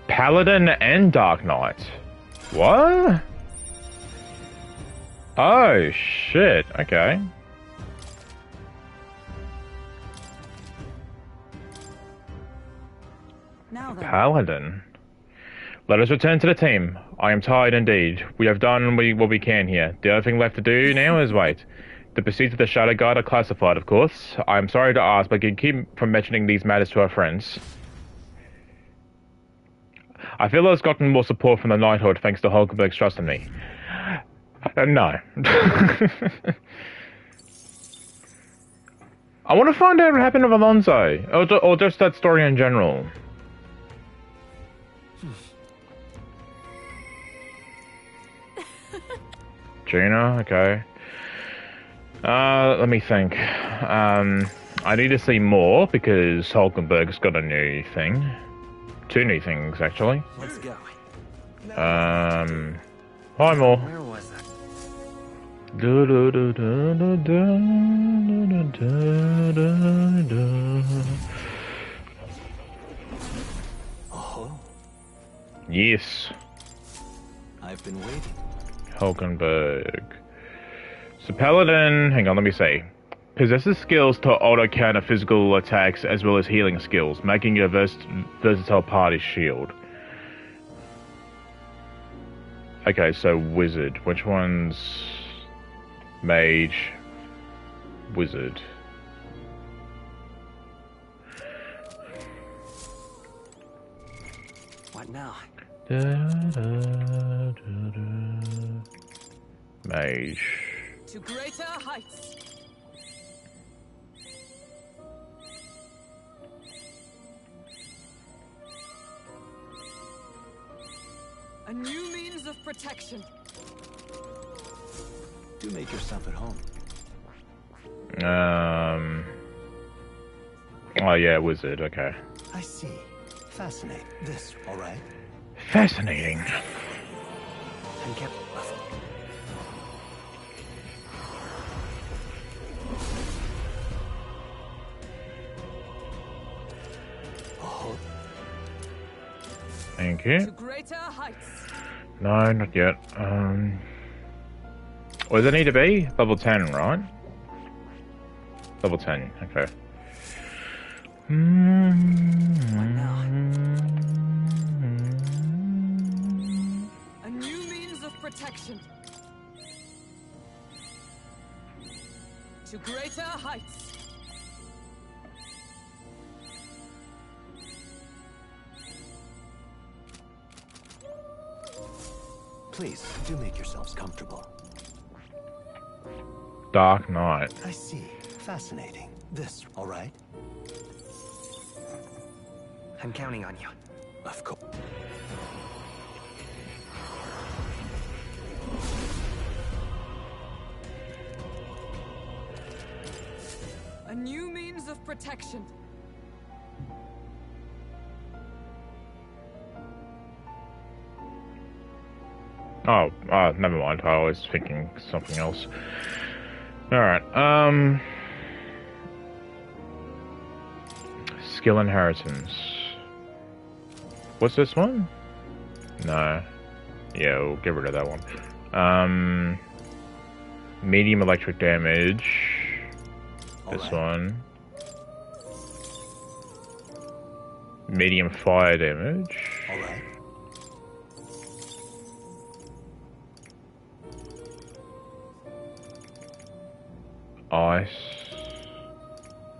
Paladin and Dark Knight. What? Oh, shit. Okay. Now then. Paladin. Let us return to the team. I am tired indeed. We have done what we can here. The only thing left to do now is wait. The pursuits of the Shadow Guard are classified, of course. I am sorry to ask, but can you keep from mentioning these matters to our friends? I feel I've gotten more support from the Knighthood thanks to Hulkenberg's trust in me. No. I want to find out what happened with Alonso, or just that story in general. Gina, okay. Let me think. I need to see more because Hulkenberg's got a new thing. 2 new things, actually. Let's go. Hi, more. Where was that? Oh, Yes, I've been waiting. Hulkenberg. So Paladin, hang on, let me see. Possesses skills to auto-counter physical attacks as well as healing skills, making a versatile party shield. Okay, so Wizard. Which one's... Mage... Wizard. What now? Mage. To greater heights. A new means of protection. Do make yourself at home. Oh yeah, Wizard, okay. I see. Fascinating. This, all right? Fascinating. And kept. Oh, Thank you. To greater heights. No, not yet. What does it need to be? Level 10, right? Level 10, okay. What now? A new means of protection. To greater heights. please, do make yourselves comfortable. Dark Knight. I see. Fascinating. This, all right? I'm counting on you. Of course. A new means of protection. Oh, never mind. I was thinking something else. Alright, skill inheritance. What's this one? No. Yeah, we'll get rid of that one. Medium electric damage. This one. Medium fire damage. All right. Ice.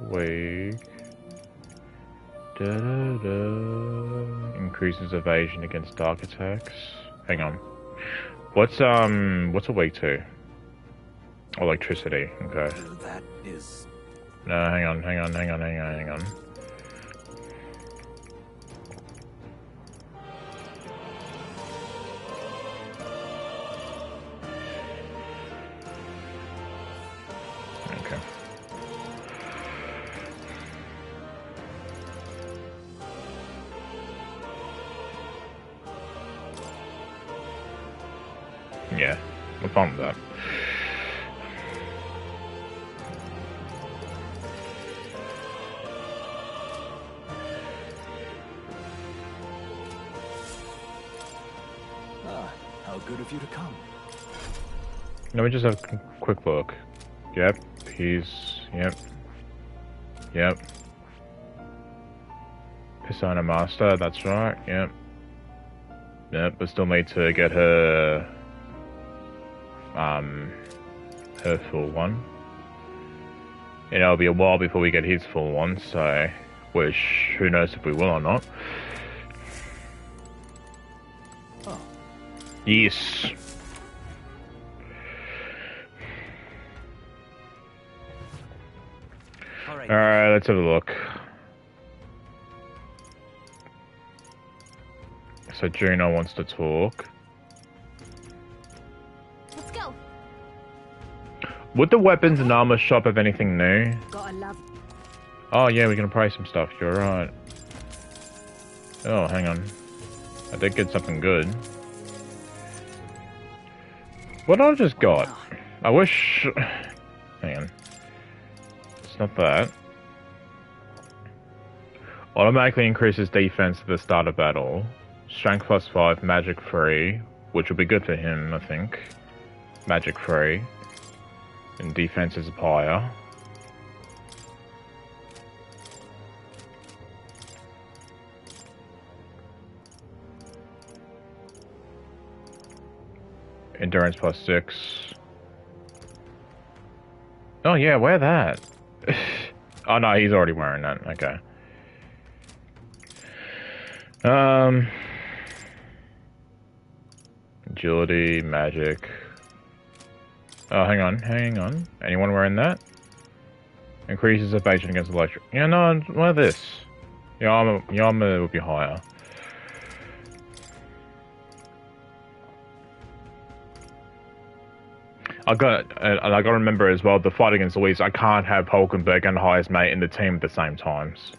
Weak. Increases evasion against dark attacks. Hang on. What's a weak to? Electricity. Okay. That is... No, hang on. Okay. Yeah, I'm fine with that. How good of you to come. Let me just have a quick look. Yep, Yep. Persona Master, that's right, yep. Yep, we still need to get her her full one. And it'll be a while before we get his full one, so which who knows if we will or not. Oh. Yes. Alright, let's have a look. So Juno wants to talk. Let's go. Would the weapons and armor shop have anything new? Gotta love. Oh yeah, we can price some stuff, you're right. Oh, hang on. I did get something good. What I just got? I wish... Hang on. It's not that. Automatically increases defense at the start of battle. Strength +5, magic free, which will be good for him, I think. Magic free. And defense is higher. Endurance +6. Oh yeah, wear that. Oh no, he's already wearing that. Okay. Agility, magic. Oh, hang on. Anyone wearing that? Increases evasion against electric. Yeah, no, wear this. Your armor will be higher. I got to remember as well, the fight against Luis, I can't have Hulkenberg and highest mate in the team at the same times.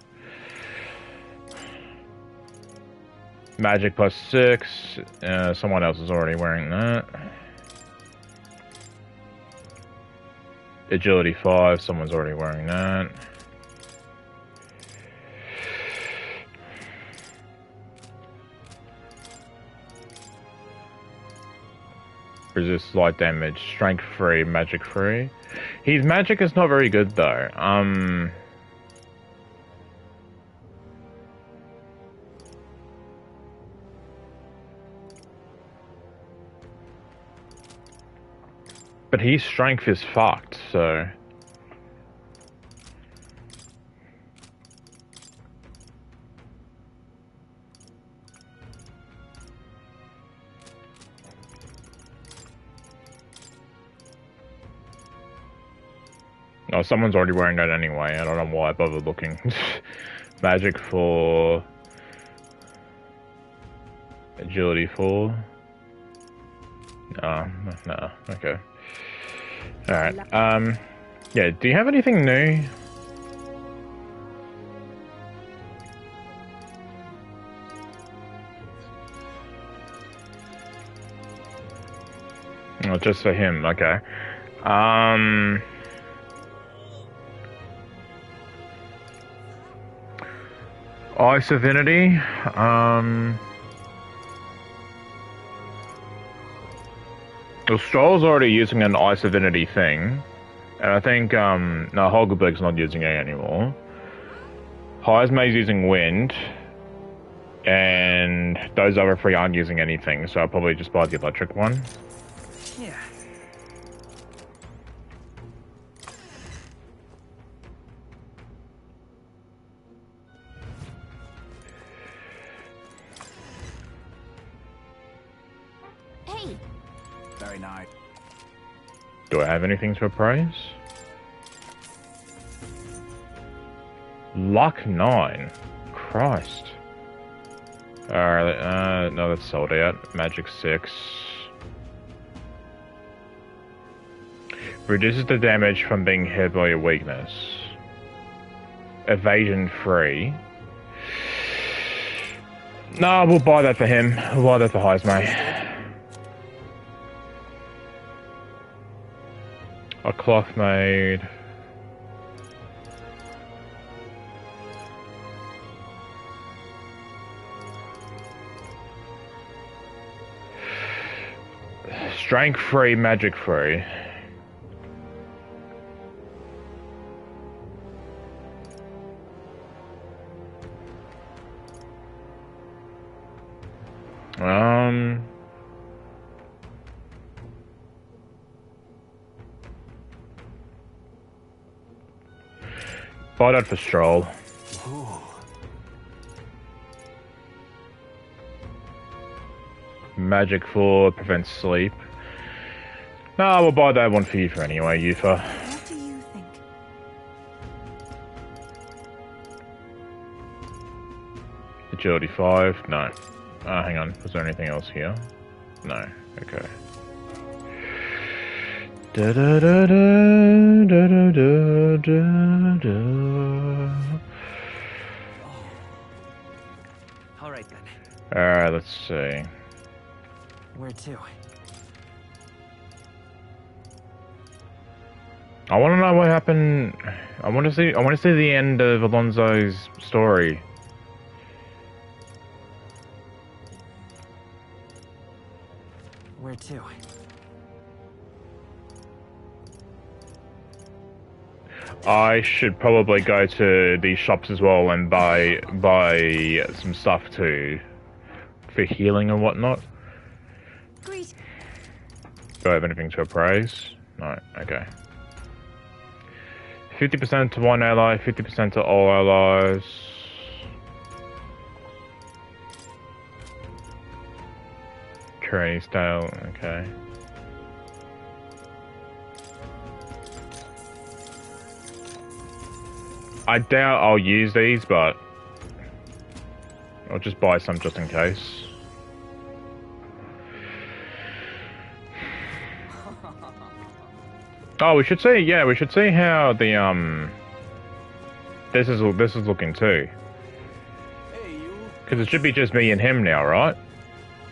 Magic +6. Someone else is already wearing that. Agility 5. Someone's already wearing that. Resist light damage. Strength free. Magic free. His magic is not very good though. But his strength is fucked, so... Oh, someone's already wearing that anyway. I don't know why I bothered looking. Magic 4... Agility 4... No, okay. Alright, yeah, do you have anything new? Oh, just for him, okay. Ice Affinity, well, Stroll's already using an Ice Affinity thing, and I think, no, Holgerberg's not using it anymore. Heismay's using Wind, and those other three aren't using anything, so I'll probably just buy the electric one. Yeah. Hey. Very nice. Do I have anything to appraise? Luck 9. Christ. Alright, no, that's sold out. Magic 6. Reduces the damage from being hit by your weakness. Evasion 3. No, we'll buy that for him. We'll buy that for Heismay. A cloth made. Strength free, magic free. Buy that for Stroll. Ooh. Magic 4 prevents sleep. No, we'll buy that one for you for anyway, Yufa. What do you think? Agility 5? No. Hang on. Was there anything else here? No. Okay. Da da da da da da da da. All right then. Alright, let's see. Where to? I want to know what happened. I want to see the end of Alonso's story. Where to? I should probably go to these shops as well and buy some stuff too for healing and whatnot. Great. Do I have anything to appraise? No. Okay. 50% to one ally, 50% to all allies. Training style. Okay. I doubt I'll use these, but I'll just buy some just in case. Oh, we should see. Yeah, we should see how the this is looking too. Hey, you. Because it should be just me and him now, right?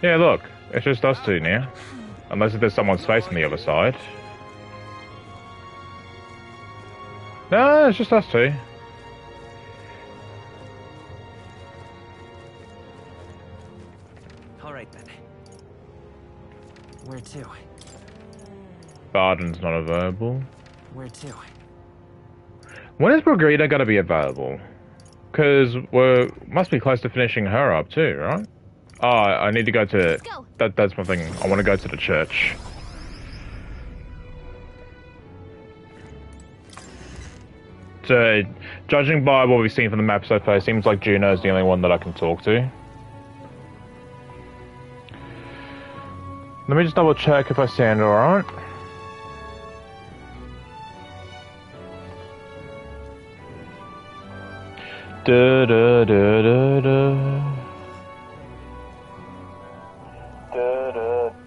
Yeah, look, it's just us two now. Unless there's someone's face on the other side. No, it's just us two. All right then. Where to? Bardon's not available. Where to? When is Brigida gonna be available? Because we're must be close to finishing her up too, right? Oh, I need to go to... Go. That's my thing. I want to go to the church. So, judging by what we've seen from the map so far, it seems like Juno's the only one that I can talk to. Let me just double check if I sound alright. Da da da da da.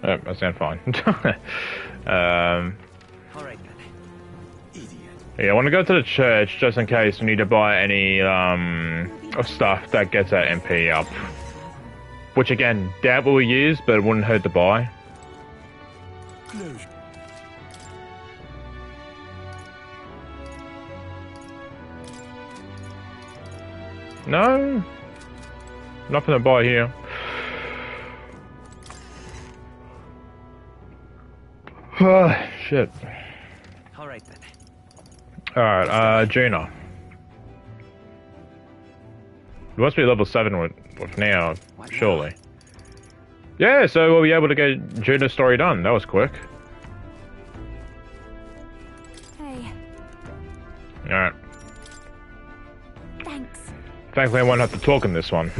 Oh, I sound fine. All right then. Idiot. Yeah, I want to go to the church just in case we need to buy any of stuff that gets that MP up. Which again, doubt what we use, but it wouldn't hurt to buy. Close. No, nothing to buy here. Shit. All right then. Alright, Juno. You must be level 7 with now, surely. Yeah, so we'll be able to get Juno's story done. That was quick. Hey, Alright. thanks. Thankfully I won't have to talk in this one.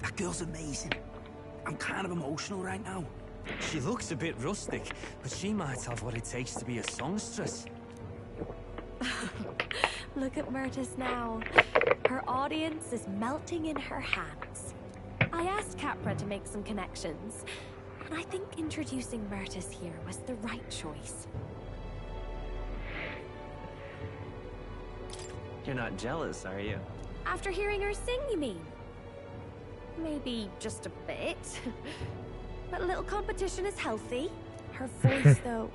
That girl's amazing. I'm kind of emotional right now. She looks a bit rustic, but she might have what it takes to be a songstress. Look at Myrtis now. Her audience is melting in her hands. I asked Capra to make some connections, and I think introducing Myrtis here was the right choice. You're not jealous, are you? After hearing her sing, you mean? Maybe just a bit. But a little competition is healthy. Her voice, though,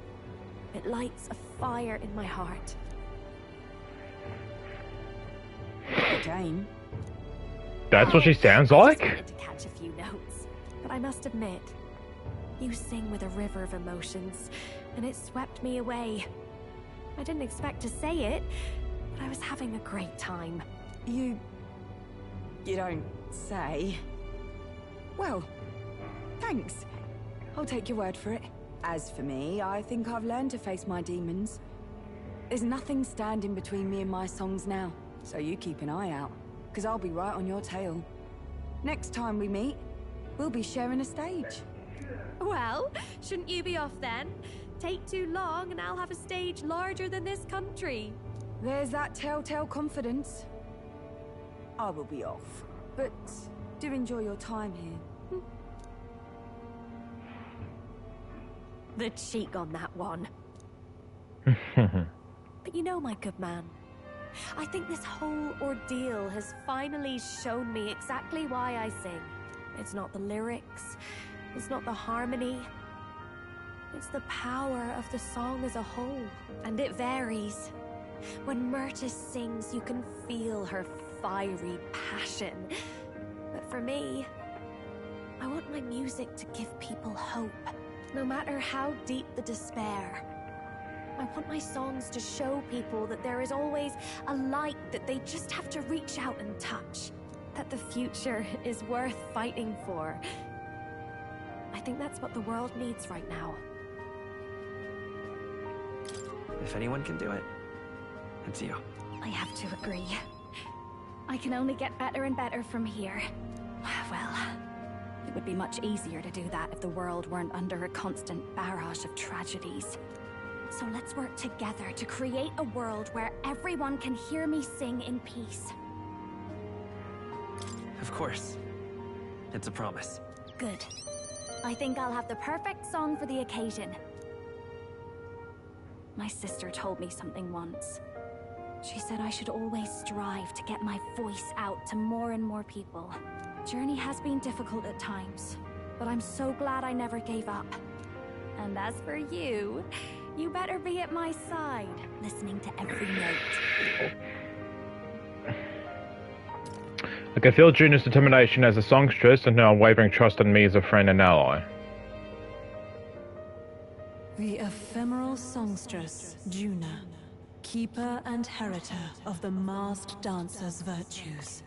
it lights a fire in my heart. Again. That's what she sounds I just like? wanted to catch a few notes, but I must admit, you sing with a river of emotions, and it swept me away. I didn't expect to say it, but I was having a great time. You don't say. Well, thanks. I'll take your word for it. As for me, I think I've learned to face my demons. There's nothing standing between me and my songs now, so you keep an eye out, because I'll be right on your tail. Next time we meet, we'll be sharing a stage. Well, shouldn't you be off then? Take too long and I'll have a stage larger than this country. There's that telltale confidence. I will be off, but do enjoy your time here. The cheek on that one. But you know, my good man, I think this whole ordeal has finally shown me exactly why I sing. It's not the lyrics, it's not the harmony, it's the power of the song as a whole. And it varies. When Myrtis sings, you can feel her fiery passion. But for me, I want my music to give people hope, no matter how deep the despair. I want my songs to show people that there is always a light that they just have to reach out and touch. That the future is worth fighting for. I think that's what the world needs right now. If anyone can do it, it's you. I have to agree. I can only get better and better from here. Well, it would be much easier to do that if the world weren't under a constant barrage of tragedies. So let's work together to create a world where everyone can hear me sing in peace. Of course. It's a promise. Good. I think I'll have the perfect song for the occasion. My sister told me something once. She said I should always strive to get my voice out to more and more people. Journey has been difficult at times, but I'm so glad I never gave up. And as for you, you better be at my side, listening to every note. I can feel Juna's determination as a songstress and her unwavering trust in me as a friend and ally. The ephemeral songstress, Juna, keeper and heritor of the masked dancer's virtues.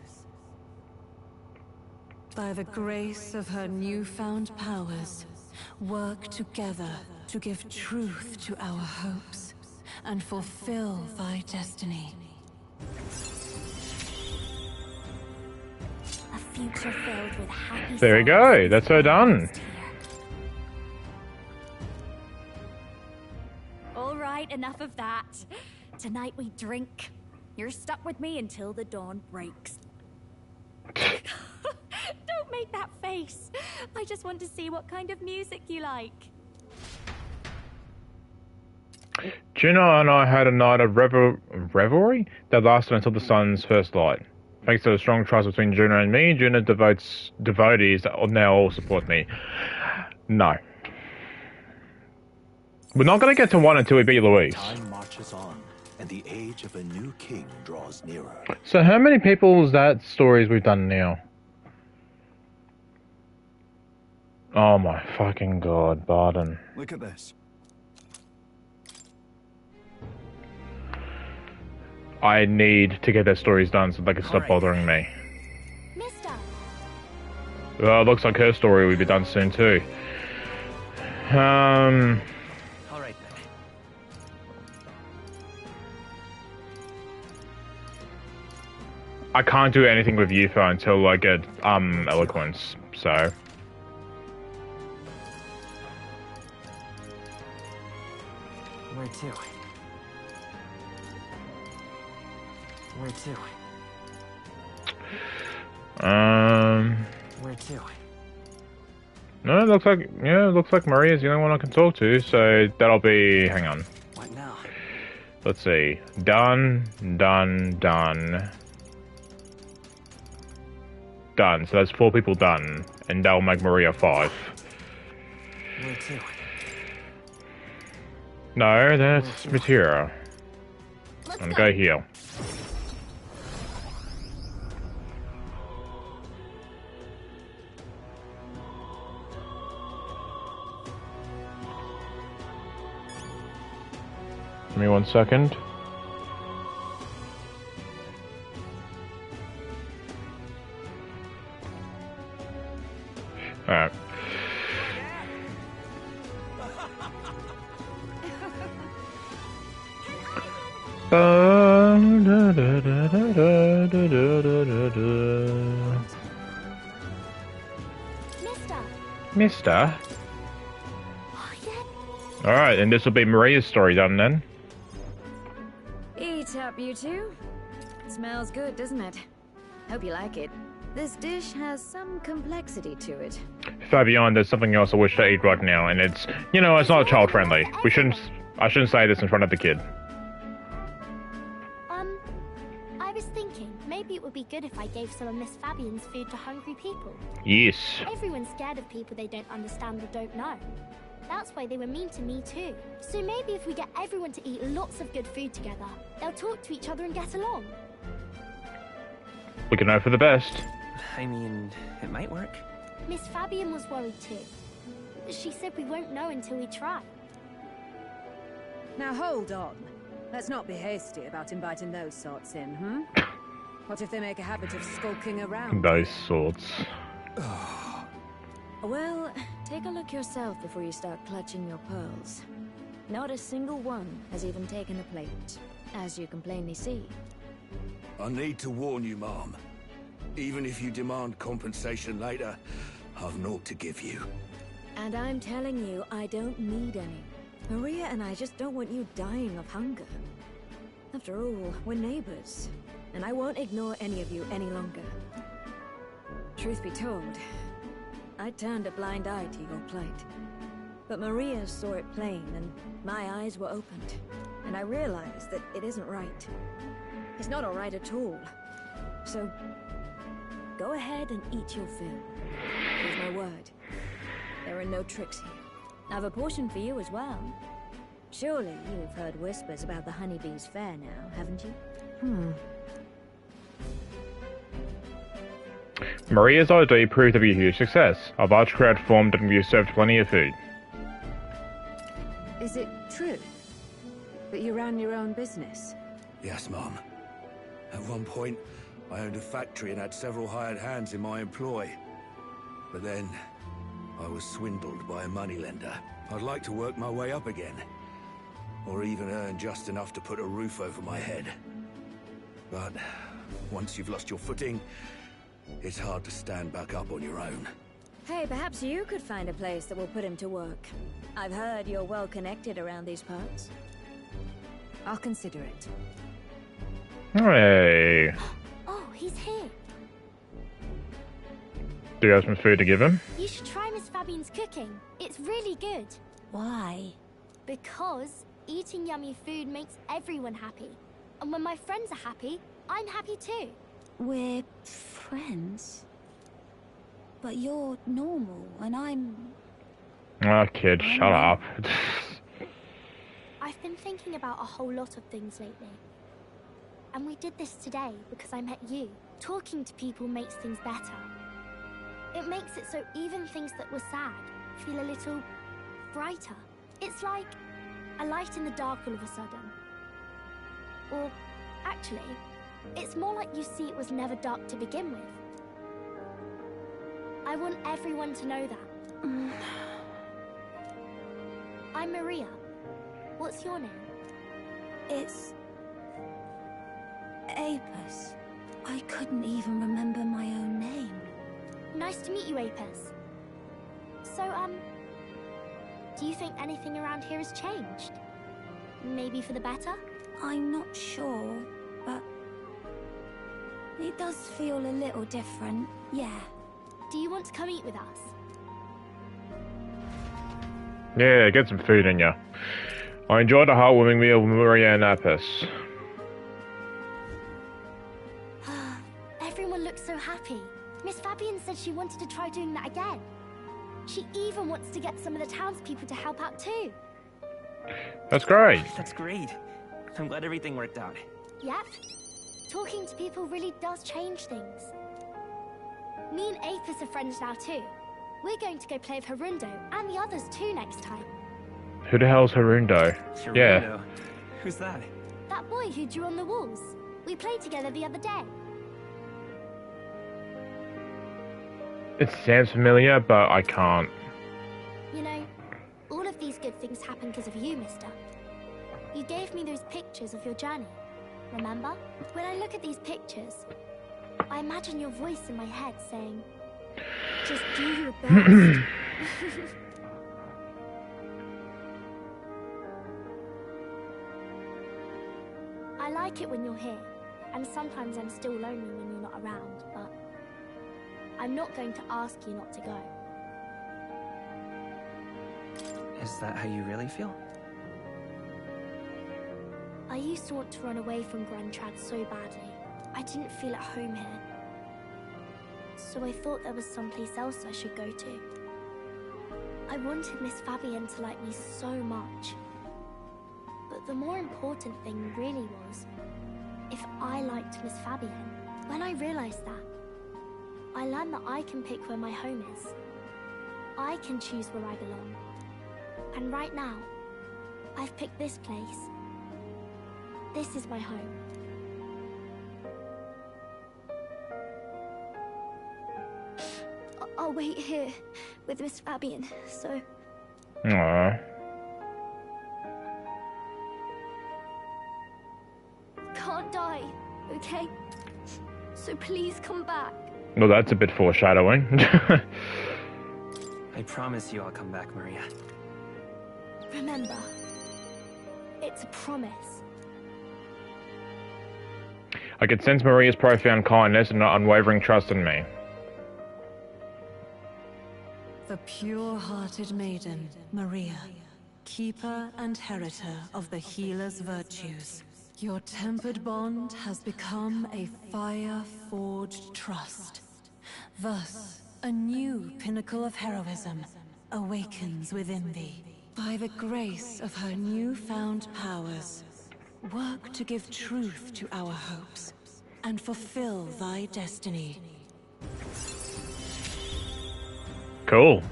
By the grace of her newfound powers, work together to give truth to our hopes and fulfill thy destiny. A future filled with happy There we go, that's her done. All right, enough of that. Tonight we drink. You're stuck with me until the dawn breaks. Don't make that face. I just want to see what kind of music you like. Juna and I had a night of revelry that lasted until the sun's first light. Thanks to the strong trust between Juna and me, Juna's devotees now all support me. No. We're not going to get to one until we beat Louise. Time marches on, and the age of a new king draws nearer. So how many people's that stories we've done now? Oh my fucking god, Bardon. Look at this. I need to get their stories done so they can stop bothering me. Mister. Well, it looks like her story will be done soon too. All right then. I can't do anything with Yufa until I get eloquence, so. Where to? Where to? Where to? No, it looks like Maria's the only one I can talk to, so that'll be, hang on. What now? Let's see. Done. Done. So that's 4 people done, and that'll make Maria 5. Where to? No, that's Material. And go here. Give me 1 second. Alright. Mister? Alright, and this will be Maria's story done then. Eat up, you two. Smells good, doesn't it? Hope you like it. This dish has some complexity to it. Fabian, there's something else I wish to eat right now, and it's, you know, it's not child friendly. I shouldn't say this in front of the kid. I was thinking maybe it would be good if I gave some of Miss Fabian's food to hungry people. Yes. Everyone's scared of people they don't understand or don't know. That's why they were mean to me too. So maybe if we get everyone to eat lots of good food together, they'll talk to each other and get along. We can hope for the best. I mean, it might work. Miss Fabian was worried too. She said we won't know until we try. Now hold on. Let's not be hasty about inviting those sorts in, What if they make a habit of skulking around? Those sorts. Well, take a look yourself before you start clutching your pearls. Not a single one has even taken a plate, as you can plainly see. I need to warn you, Mom. Even if you demand compensation later, I've naught to give you. And I'm telling you, I don't need any. Maria and I just don't want you dying of hunger. After all, we're neighbors, and I won't ignore any of you any longer. Truth be told, I turned a blind eye to your plight. But Maria saw it plain, and my eyes were opened. And I realized that it isn't right. It's not all right at all. So, go ahead and eat your fill. Here's my word. There are no tricks here. I've a portion for you as well. Surely you've heard whispers about the honeybees fair now, haven't you? Maria's idea proved to be a huge success. A large crowd formed and we served plenty of food. Is it true that you ran your own business? Yes, Mom. At one point, I owned a factory and had several hired hands in my employ. But then, I was swindled by a moneylender. I'd like to work my way up again. Or even earn just enough to put a roof over my head. But once you've lost your footing, it's hard to stand back up on your own. Hey, perhaps you could find a place that will put him to work. I've heard you're well connected around these parts. I'll consider it. Hey. Oh, he's here. Do you have some food to give him? You should try Miss Fabian's cooking. It's really good. Why? Because eating yummy food makes everyone happy. And when my friends are happy, I'm happy too. We're friends? But you're normal, and I'm... Oh, kid, shut up. I've been thinking about a whole lot of things lately. And we did this today because I met you. Talking to people makes things better. It makes it so even things that were sad feel a little brighter. It's like a light in the dark all of a sudden. Or, actually, it's more like you see it was never dark to begin with. I want everyone to know that. I'm Maria. What's your name? It's... Apis. I couldn't even remember my own name. Nice to meet you, Apis. So, do you think anything around here has changed? Maybe for the better? I'm not sure, but... it does feel a little different, yeah. Do you want to come eat with us? Yeah, get some food in ya. I enjoyed the heartwarming meal with Maria and Apis. Everyone looks so happy. Miss Fabian said she wanted to try doing that again. She even wants to get some of the townspeople to help out too. That's great. That's great. I'm glad everything worked out. Yep. Talking to people really does change things. Me and Apis are friends now too. We're going to go play with Harundo and the others too next time. Who the hell's Harundo? Yeah. Who's that? That boy who drew on the walls. We played together the other day. It sounds familiar, but I can't. You know, all of these good things happen because of you, mister. You gave me those pictures of your journey, remember? When I look at these pictures, I imagine your voice in my head saying, just do your best. I like it when you're here, and sometimes I'm still lonely when you're not around, but I'm not going to ask you not to go. Is that how you really feel? I used to want to run away from Gruntrad so badly. I didn't feel at home here. So I thought there was someplace else I should go to. I wanted Miss Fabienne to like me so much. But the more important thing really was if I liked Miss Fabienne. When I realized that, I learned that I can pick where my home is. I can choose where I belong. And right now, I've picked this place. This is my home. I'll wait here with Miss Fabienne, so... Aww. Can't die, okay? So please come back. Well, that's a bit foreshadowing. I promise you I'll come back, Maria. Remember, it's a promise. I could sense Maria's profound kindness and unwavering trust in me. The pure-hearted maiden, Maria, keeper and heritor of the healer's virtues. Your tempered bond has become a fire-forged trust. Thus, a new pinnacle of heroism awakens within thee. By the grace of her newfound powers, work to give truth to our hopes and fulfill thy destiny. Cool.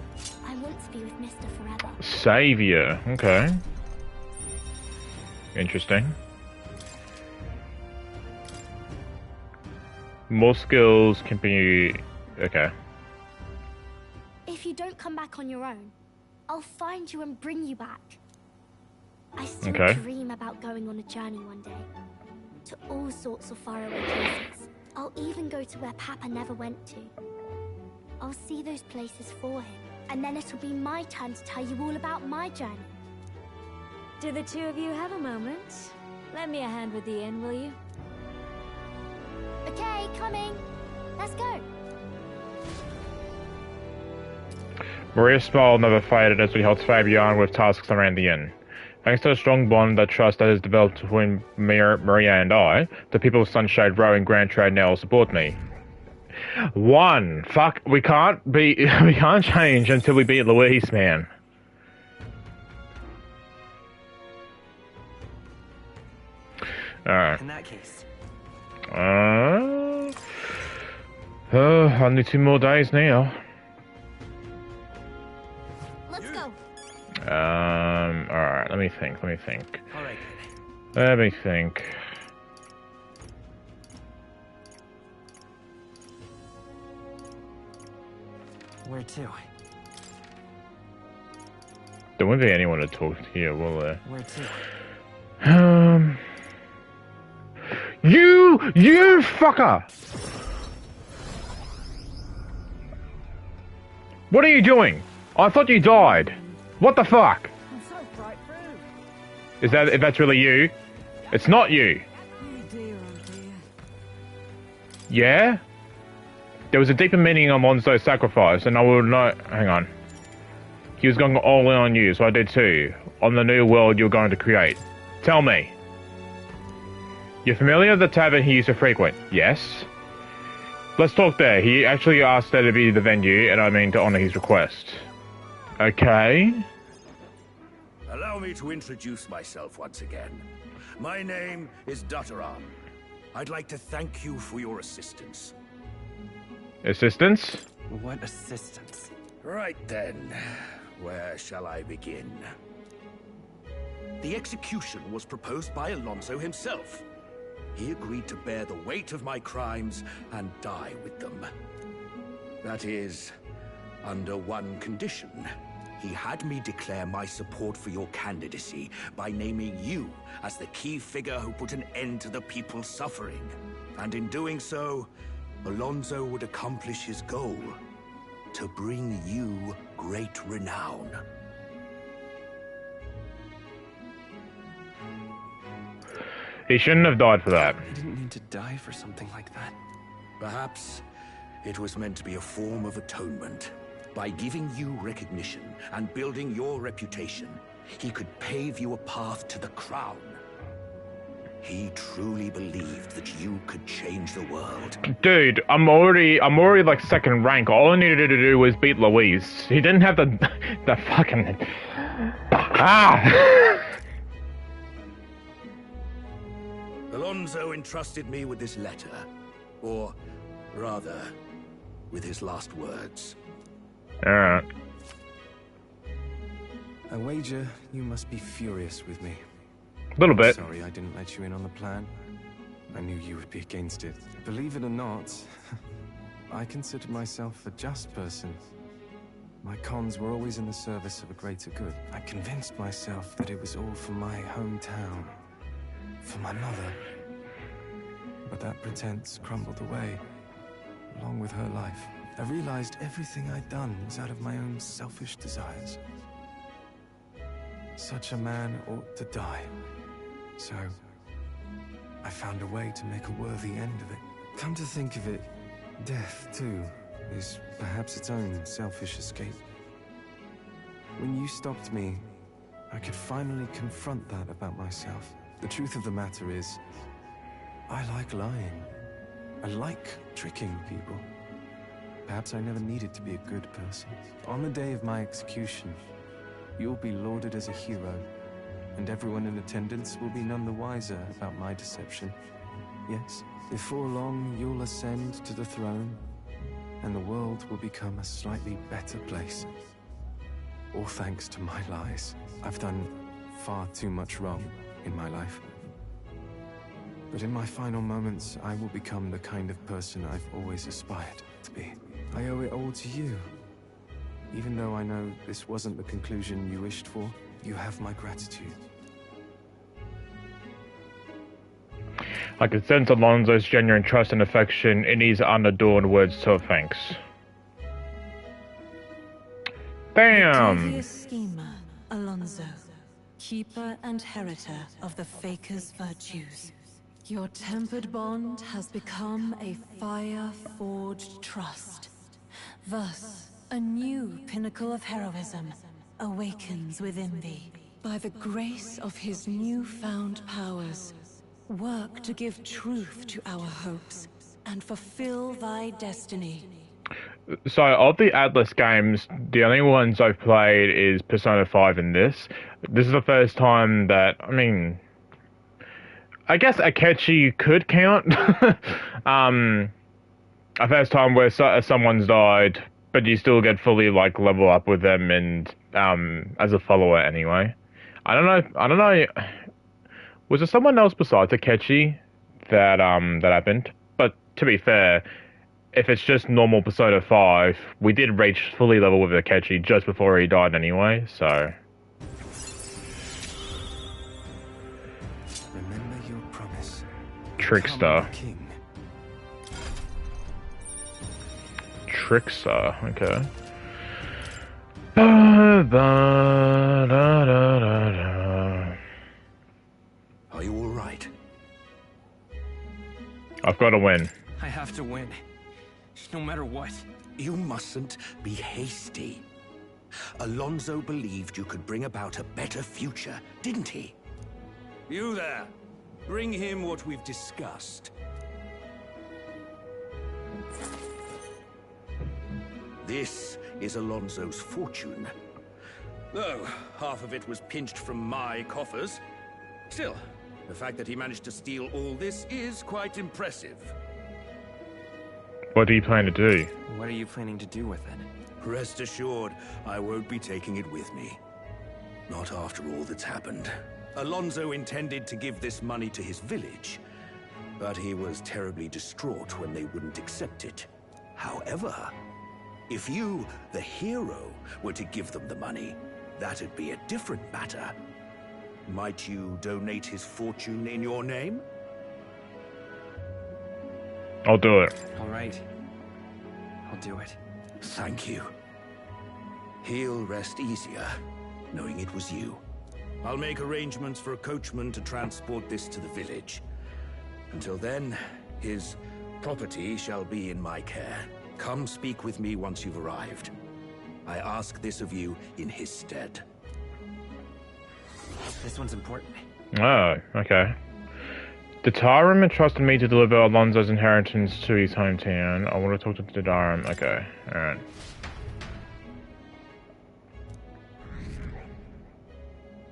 I want to be with Mister forever. Savior. Okay. Interesting. More skills can be... Okay. If you don't come back on your own, I'll find you and bring you back. I still dream about going on a journey one day. To all sorts of faraway places. I'll even go to where Papa never went to. I'll see those places for him. And then it'll be my turn to tell you all about my journey. Do the two of you have a moment? Lend me a hand with the inn, will you? Okay, coming. Let's go. Maria's smile never faded as we helped Fabienne with tasks around the inn. Thanks to the strong bond that trust that has developed between Maria and I, the people of Sunshade Row and Grand Trade now will support me. Fuck, we can't change until we beat Louise, man. Alright. In that case. Only 2 more days now. Let's go. Alright, let me think. Alright. Let me think. Where to? There won't be anyone to talk to here, will there? Where to? You fucker! What are you doing? I thought you died. What the fuck? I'm so bright through. Is that, if that's really you? It's not you. Oh dear, oh dear. Yeah? There was a deeper meaning on Monzo's sacrifice, and I would not... Hang on. He was going all in on you, so I did too. On the new world you're going to create. Tell me. You're familiar with the tavern he used to frequent? Yes. Let's talk there. He actually asked there to be the venue, and I mean to honor his request. Okay. Allow me to introduce myself once again. My name is Dutteron. I'd like to thank you for your assistance. Assistance? What assistance? Right then, where shall I begin? The execution was proposed by Alonso himself. He agreed to bear the weight of my crimes and die with them. That is, under one condition. He had me declare my support for your candidacy by naming you as the key figure who put an end to the people's suffering. And in doing so, Alonso would accomplish his goal, to bring you great renown. He shouldn't have died for that. He didn't need to die for something like that. Perhaps it was meant to be a form of atonement. By giving you recognition and building your reputation, he could pave you a path to the crown. He truly believed that you could change the world. Dude, I'm already like second rank. All I needed to do was beat Louise. He didn't have the fucking Alonso entrusted me with this letter, or rather, with his last words. Alright. I wager you must be furious with me. A little bit. Sorry I didn't let you in on the plan. I knew you would be against it. Believe it or not, I consider myself a just person. My cons were always in the service of a greater good. I convinced myself that it was all for my hometown, for my mother. But that pretense crumbled away, along with her life. I realized everything I'd done was out of my own selfish desires. Such a man ought to die. So, I found a way to make a worthy end of it. Come to think of it, death, too, is perhaps its own selfish escape. When you stopped me, I could finally confront that about myself. The truth of the matter is, I like lying. I like tricking people. Perhaps I never needed to be a good person. On the day of my execution, you'll be lauded as a hero, and everyone in attendance will be none the wiser about my deception. Yes, before long you'll ascend to the throne, and the world will become a slightly better place. All thanks to my lies. I've done far too much wrong in my life. But in my final moments, I will become the kind of person I've always aspired to be. I owe it all to you. Even though I know this wasn't the conclusion you wished for, you have my gratitude. I could sense Alonso's genuine trust and affection in his unadorned words, so thanks. Damn! Devious schemer, Alonso, keeper and heritor of the Faker's virtues. Your tempered bond has become a fire-forged trust. Thus, a new pinnacle of heroism awakens within thee. By the grace of his newfound powers, work to give truth to our hopes and fulfill thy destiny. So, of the Atlas games, the only ones I've played is Persona 5 and this. This is the first time that, I mean, I guess Akechi could count. A first time where someone's died, but you still get fully, like, level up with them and, as a follower anyway. I don't know, was there someone else besides Akechi that happened? But, to be fair, if it's just normal Persona 5, we did reach fully level with Akechi just before he died anyway, so... Remember your promise. Trickster. Trickster, okay. Are you all right? I've got to win. I have to win. No matter what. You mustn't be hasty. Alonso believed you could bring about a better future, didn't he? You there. Bring him what we've discussed. This is Alonso's fortune. Though half of it was pinched from my coffers. Still, the fact that he managed to steal all this is quite impressive. What do you plan to do? What are you planning to do with it? Rest assured, I won't be taking it with me. Not after all that's happened. Alonso intended to give this money to his village, but he was terribly distraught when they wouldn't accept it. However, If you, the hero, were to give them the money, that'd be a different matter. Might you donate his fortune in your name? I'll do it. All right. I'll do it. Thank you. He'll rest easier, knowing it was you. I'll make arrangements for a coachman to transport this to the village. Until then, his property shall be in my care. Come speak with me once you've arrived. I ask this of you in his stead. This one's important. Oh, okay. The Tarim entrusted me to deliver Alonso's inheritance to his hometown. I want to talk to the Tarim. Okay, alright.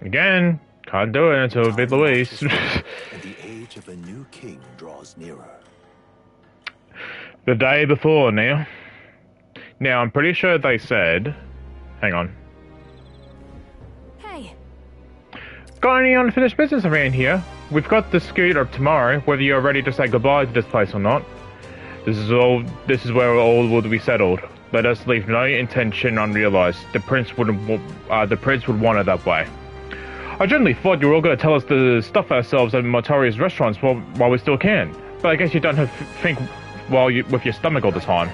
Again, can't do it until we beat Luis. And the age of a new king draws nearer. The day before now. Now, I'm pretty sure they said... Hang on. Hey. Got any unfinished business around here? We've got the scooter tomorrow, whether you're ready to say goodbye to this place or not. This is where all will be settled. Let us leave no intention unrealized. The prince would want it that way. I generally thought you were all going to tell us to stuff ourselves at Mortaria's restaurants while we still can. But I guess you don't have to think with your stomach all the time.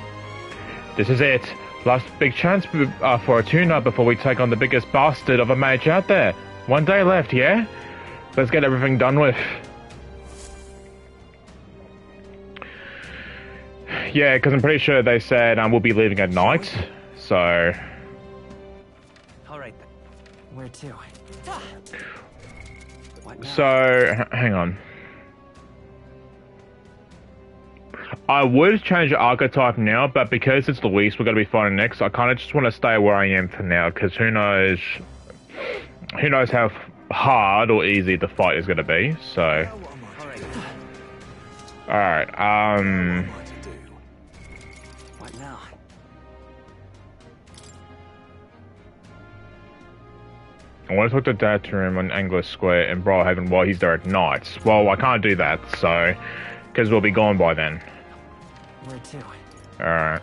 This is it. Last big chance for a tune-up before we take on the biggest bastard of a mage out there. 1 day left, yeah? Let's get everything done with. Yeah, because I'm pretty sure they said we'll be leaving at night, so... Alright then. Where to? So, hang on. I would change the archetype now, but because it's Luis we're going to be fighting next, I kind of just want to stay where I am for now, because who knows how hard or easy the fight is going to be, so... Alright, What now? I want to talk to Dad to him on Angler Square in Briarhaven while he's there at night. Well, I can't do that, so... Because we'll be gone by then. Where to? Alright.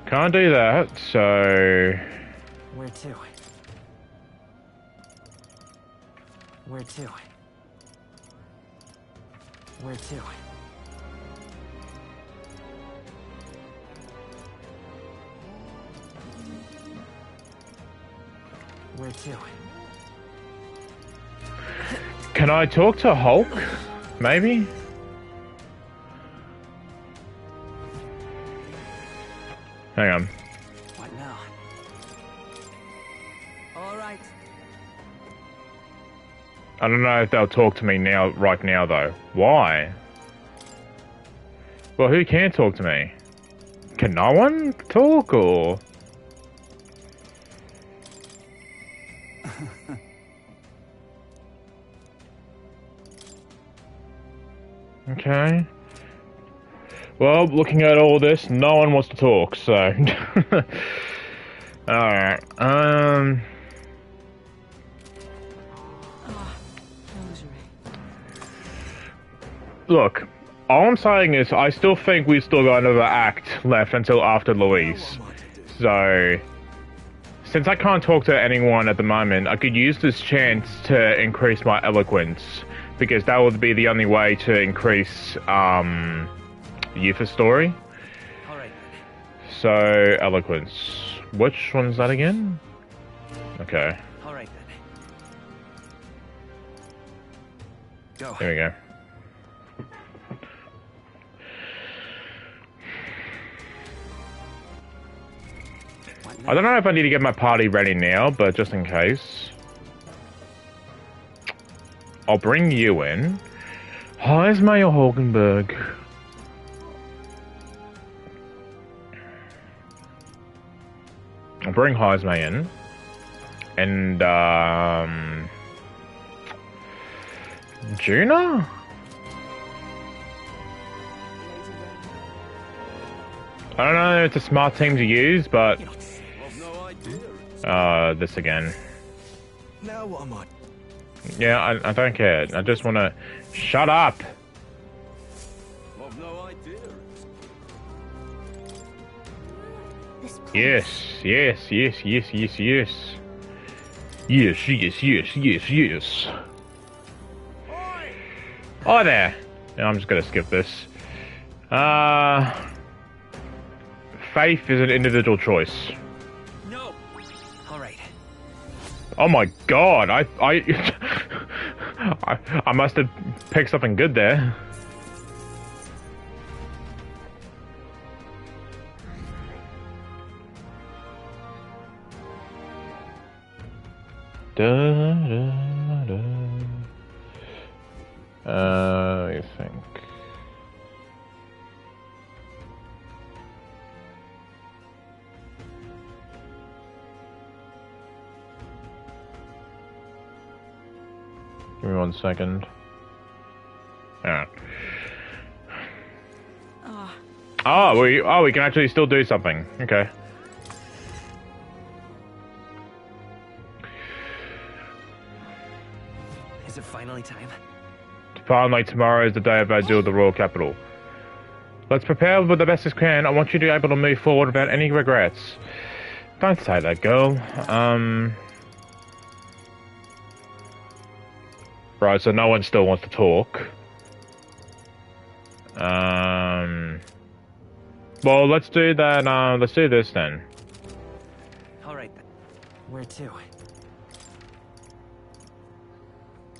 Can't do that, so... Where to? Where to? Where to? Where to? Can I talk to Hulk? Maybe? Hang on. What now? All right. I don't know if they'll talk to me now, right now, though. Why? Well, who can talk to me? Can no one talk, or...? Okay. Well, looking at all this, no one wants to talk, so... Alright, Look, all I'm saying is I still think we've still got another act left until after Luis. So... Since I can't talk to anyone at the moment, I could use this chance to increase my eloquence. Because that would be the only way to increase, Yuffie's story. Alright. So, eloquence. Which one's that again? Okay. Alright then. Go. There we go. I don't know if I need to get my party ready now, but just in case. I'll bring you in. Hi, it's Mayor Hulkenberg. I'll bring Heismay in. And, Juna? I don't know if it's a smart team to use, but... this again. Now what am I? Yeah, I don't care. I just want to... Shut up! I've no idea. this place. Yes, yes, yes, yes, yes, yes. Yes, yes, yes, yes, yes. Oh, there. I'm just gonna skip this. Faith is an individual choice. No. All right. Oh my god, I must have picked something good there. Let me think. Give me 1 second. Yeah. Oh, we can actually still do something. Okay. Is it finally time? Finally, tomorrow is the day of our deal with the royal capital. Let's prepare with the best as can. I want you to be able to move forward without any regrets. Don't say that, girl. Right, so no one still wants to talk. Well, let's do that, let's do this then. Alright then. Where to?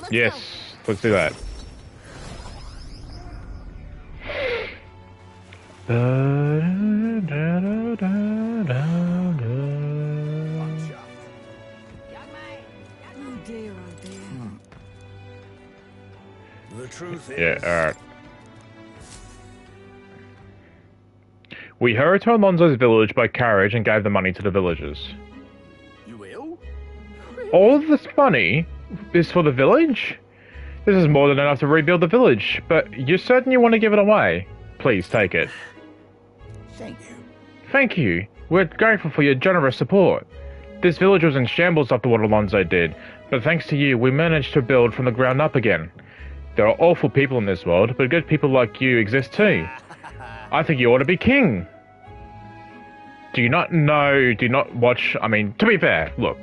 Yes, let's do that. The truth is... Yeah, alright. We hurried to Alonso's village by carriage and gave the money to the villagers. You will? All of this money is for the village? This is more than enough to rebuild the village, but you're certain you want to give it away? Please take it. Thank you. Thank you. We're grateful for your generous support. This village was in shambles after what Alonso did, but thanks to you, we managed to build from the ground up again. There are awful people in this world, but good people like you exist too. I think you ought to be king. Do you not watch, I mean, to be fair, look,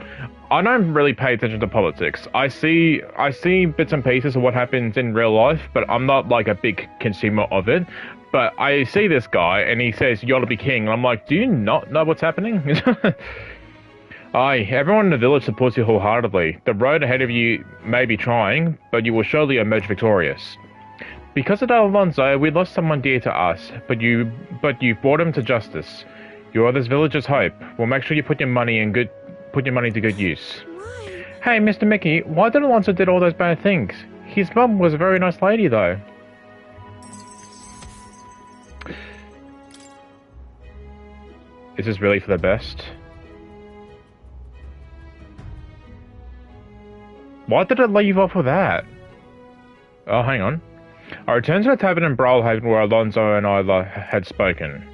I don't really pay attention to politics. I see bits and pieces of what happens in real life, but I'm not like a big consumer of it. But I see this guy, and he says, you ought to be king, and I'm like, do you not know what's happening? Aye, everyone in the village supports you wholeheartedly. The road ahead of you may be trying, but you will surely emerge victorious. Because of Alonso, we lost someone dear to us, but you've brought him to justice. You are this village's hope. We'll make sure you put your money to good use. Hey, Mr. Mickey, why did Alonso did all those bad things? His mum was a very nice lady, though. Is this really for the best? Why did it leave off with that? Oh, hang on. I returned to the tavern in Brawlhaven where Alonso and I had spoken.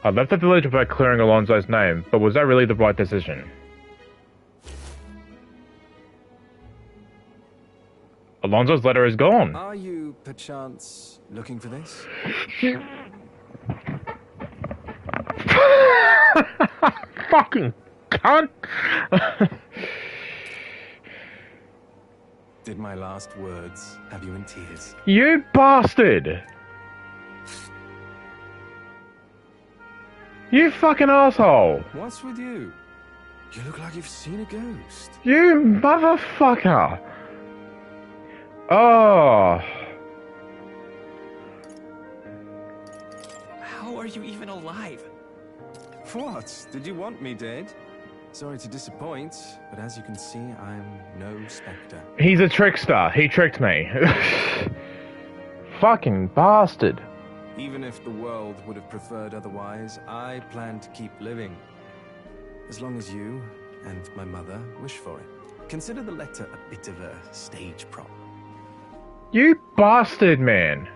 I left the village without clearing Alonso's name, but was that really the right decision? Alonso's letter is gone. Are you, perchance, looking for this? Fucking cunt! Did my last words have you in tears? You bastard! You fucking asshole! What's with you? You look like you've seen a ghost. You motherfucker! Oh. How are you even alive? What? Did you want me dead? Sorry to disappoint, but as you can see, I'm no spectre. He's a trickster. He tricked me. Fucking bastard. Even if the world would have preferred otherwise, I plan to keep living. As long as you and my mother wish for it. Consider the letter a bit of a stage prop. You bastard, man.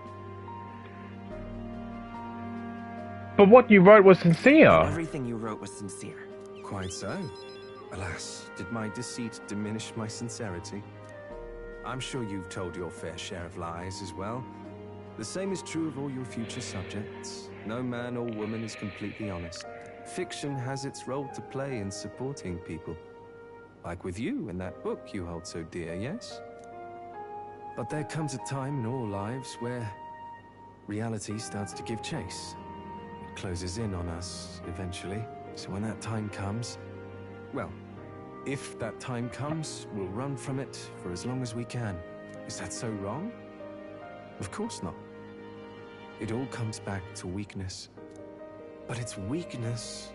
But what you wrote was sincere. Everything you wrote was sincere. Quite so. Alas, did my deceit diminish my sincerity? I'm sure you've told your fair share of lies as well. The same is true of all your future subjects. No man or woman is completely honest. fiction has its role to play in supporting people. Like with you in that book you hold so dear, yes? But there comes a time in all lives where reality starts to give chase. It closes in on us eventually. So when that time comes, well, if that time comes, we'll run from it for as long as we can. Is that so wrong? Of course not. It all comes back to weakness. But it's weakness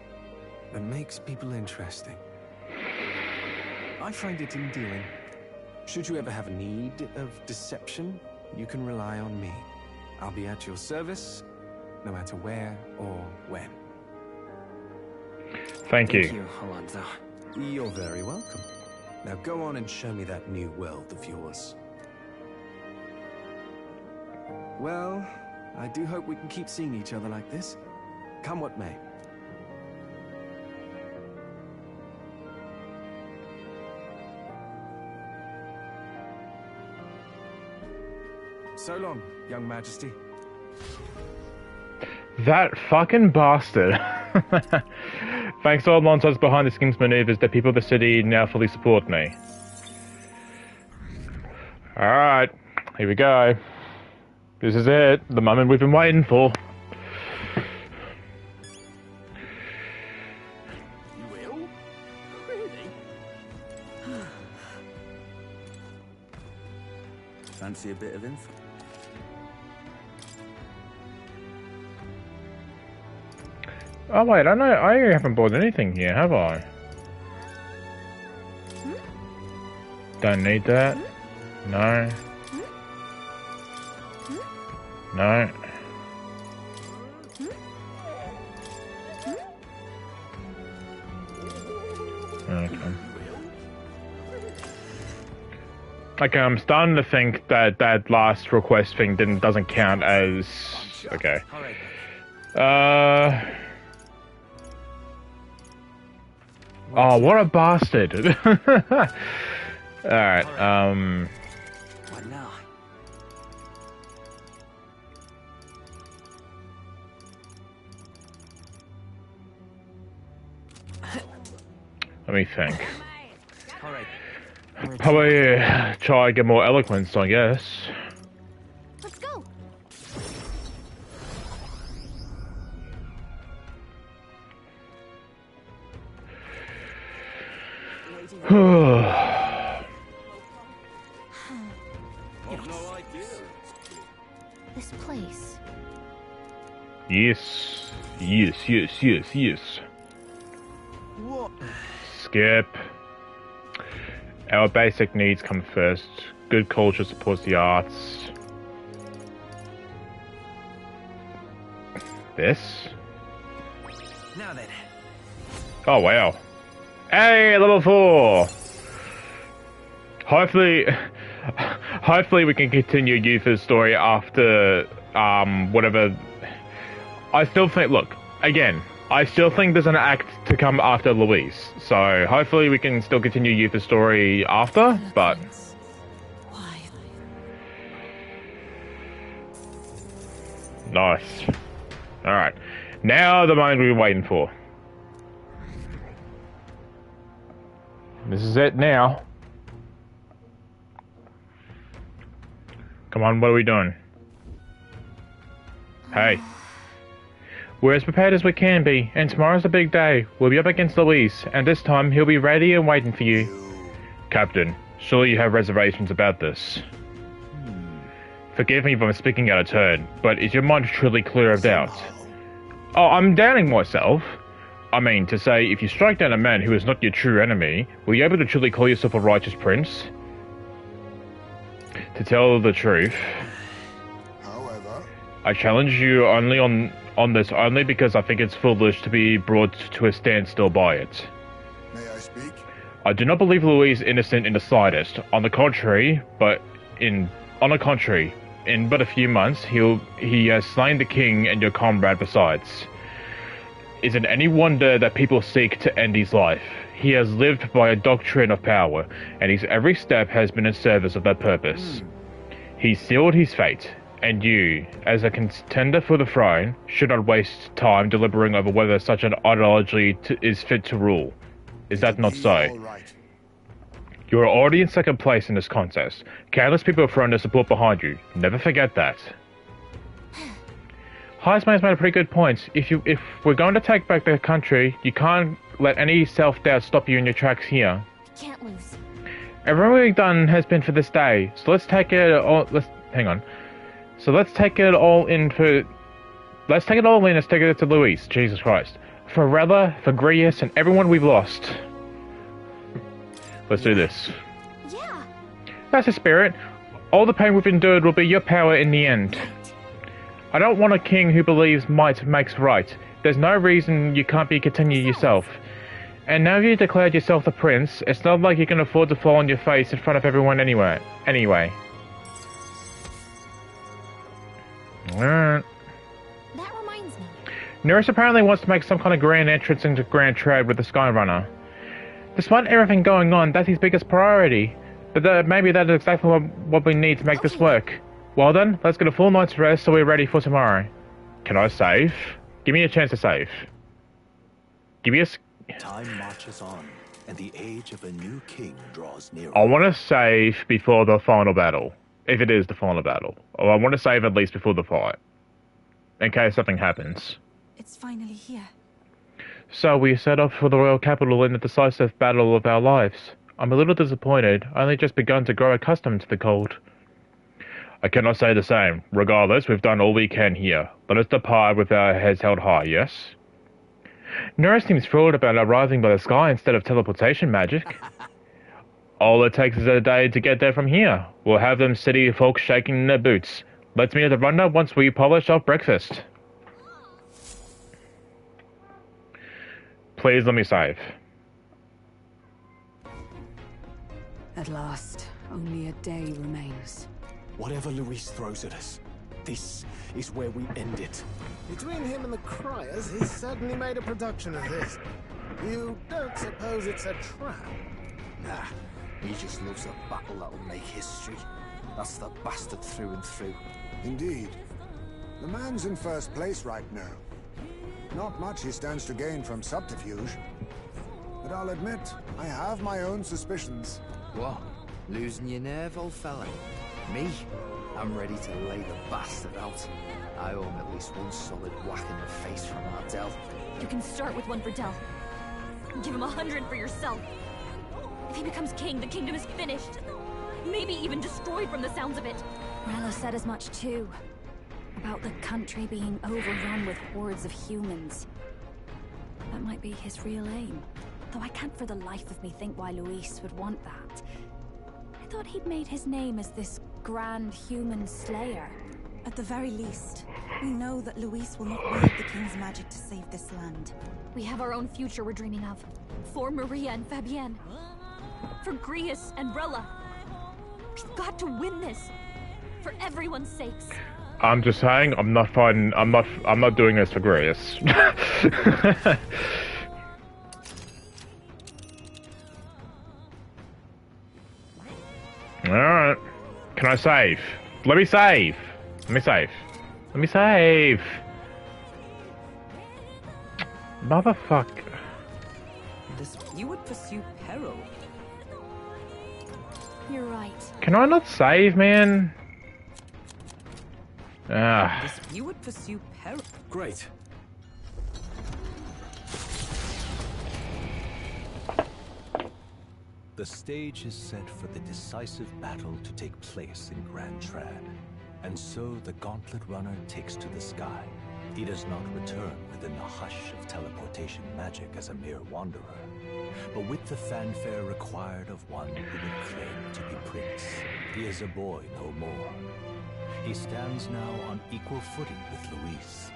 that makes people interesting. I find it endearing. Should you ever have a need of deception, you can rely on me. I'll be at your service, no matter where or when. Thank you. Thank you, Alonso. You're very welcome. Now go on and show me that new world of yours. Well, I do hope we can keep seeing each other like this. Come what may. So long, young majesty. That fucking bastard. Thanks to Alonso's behind-the-scenes maneuvers, the people of the city now fully support me. Alright, here we go. This is it, the moment we've been waiting for. You will? Really? Fancy a bit of info? Oh wait, I haven't bought anything here, have I? Don't need that. No. No. Okay. Okay, I'm starting to think that that last request thing doesn't count as... Okay. Oh, what a bastard! Alright, What now? let me think. Alright. Probably try to get more eloquence, I guess. Let's go. This place. Yes. Yes, yes, yes, yes. What? Skip. Our basic needs come first. Good culture supports the arts. This? Now then. Oh, wow. Hey, level 4! Hopefully we can continue Yufa's story after, whatever... I still think, look, again, I still think there's an act to come after Louise, so hopefully we can still continue Yufa's story after, but... Nice. Alright. Now the moment we've been waiting for. This is it now. Come on, what are we doing? Hey. We're as prepared as we can be, and tomorrow's a big day. We'll be up against Louise, and this time he'll be ready and waiting for you. Captain, surely you have reservations about this. Forgive me if I'm speaking out of turn, but is your mind truly clear of doubt? Oh, I'm doubting myself. I mean, to say, if you strike down a man who is not your true enemy, will you be able to truly call yourself a righteous prince? To tell the truth, However, I challenge you only on this only because I think it's foolish to be brought to a standstill by it. may I speak? I do not believe Louis is innocent in the slightest. On the contrary, in but a few months, he has slain the king and your comrade besides. Is it any wonder that people seek to end his life? He has lived by a doctrine of power, and his every step has been in service of that purpose. He sealed his fate, And you, as a contender for the throne, should not waste time deliberating over whether such an ideology is fit to rule. Is that not so? You are already in second place in this contest. Countless people have thrown their support behind you. Never forget that. Heisman's made a pretty good point. If we're going to take back the country, you can't let any self-doubt stop you in your tracks here. Can't lose. Everything we've done has been for this day, so let's take it all. Hang on. So let's take it all in for. Let's take it all in. Let's take it to Luis. Jesus Christ. For Rella, for Grius, and everyone we've lost. Let's do this. Yeah. That's the spirit. All the pain we've endured will be your power in the end. I don't want a king who believes might makes right. There's no reason you can't continue yourself. And now you declared yourself the prince, it's not like you can afford to fall on your face in front of everyone anyway. Alright. That reminds me. Nerys apparently wants to make some kind of grand entrance into Grand Trade with the Skyrunner. Despite everything going on, that's his biggest priority. But maybe that is exactly what we need to make this work. Well then, let's get a full night's rest so we're ready for tomorrow. Can I save? Give me a chance to save. Give me a... Time marches on, and the age of a new king draws nearer. I want to save before the final battle. If it is the final battle. Or I want to save at least before the fight. In case something happens. It's finally here. So we set off for the royal capital in the decisive battle of our lives. I'm a little disappointed. I only just begun to grow accustomed to the cold. I cannot say the same. Regardless, we've done all we can here. Let us depart with our heads held high, yes? Nerys seems thrilled about arriving by the sky instead of teleportation magic. All it takes is a day to get there from here. We'll have them city folk shaking their boots. Let's meet at the runner once we polish off breakfast. Please let me save. At last, only a day remains. Whatever Luis throws at us, this is where we end it. Between him and the Criers, he's certainly made a production of this. You don't suppose it's a trap? Nah, he just loves a battle that'll make history. That's the bastard through and through. Indeed. The man's in first place right now. Not much he stands to gain from subterfuge. But I'll admit, I have my own suspicions. What? Losing your nerve, old fella? Me? I'm ready to lay the bastard out. I owe him at least one solid whack in the face from Ardell. You can start with one for Del. Give him 100 for yourself. If he becomes king, the kingdom is finished. Maybe even destroyed from the sounds of it. Rella said as much too. About the country being overrun with hordes of humans. That might be his real aim. Though I can't for the life of me think why Luis would want that. I thought he'd made his name as this grand human slayer. At the very least, we know that Luis will not wield the king's magic to save this land. We have our own future we're dreaming of. For Maria and Fabienne. For Grius and Rella. We've got to win this. For everyone's sakes. I'm just saying, I'm not fighting. I'm not doing this for Grius. Alright. Can I save? Let me save! Let me save. Let me save! Motherfucker. You would pursue peril. You're right. Can I not save, man? Ah. You would pursue peril. Great. The stage is set for the decisive battle to take place in Grand Trad. And so the Gauntlet Runner takes to the sky. He does not return within the hush of teleportation magic as a mere wanderer, but with the fanfare required of one who would claim to be prince. He is a boy no more. He stands now on equal footing with Luis,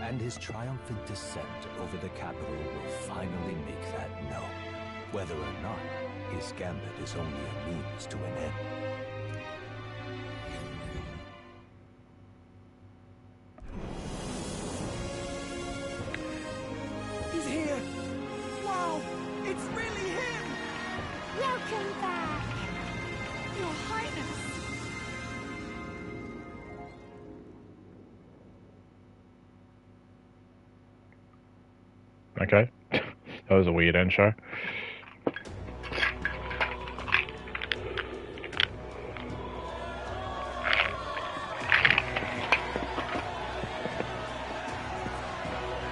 and his triumphant descent over the capital will finally make that known, whether or not his gambit is only a means to an end. He's here! Wow! It's really him! Welcome back! Your Highness! Okay. That was a weird intro.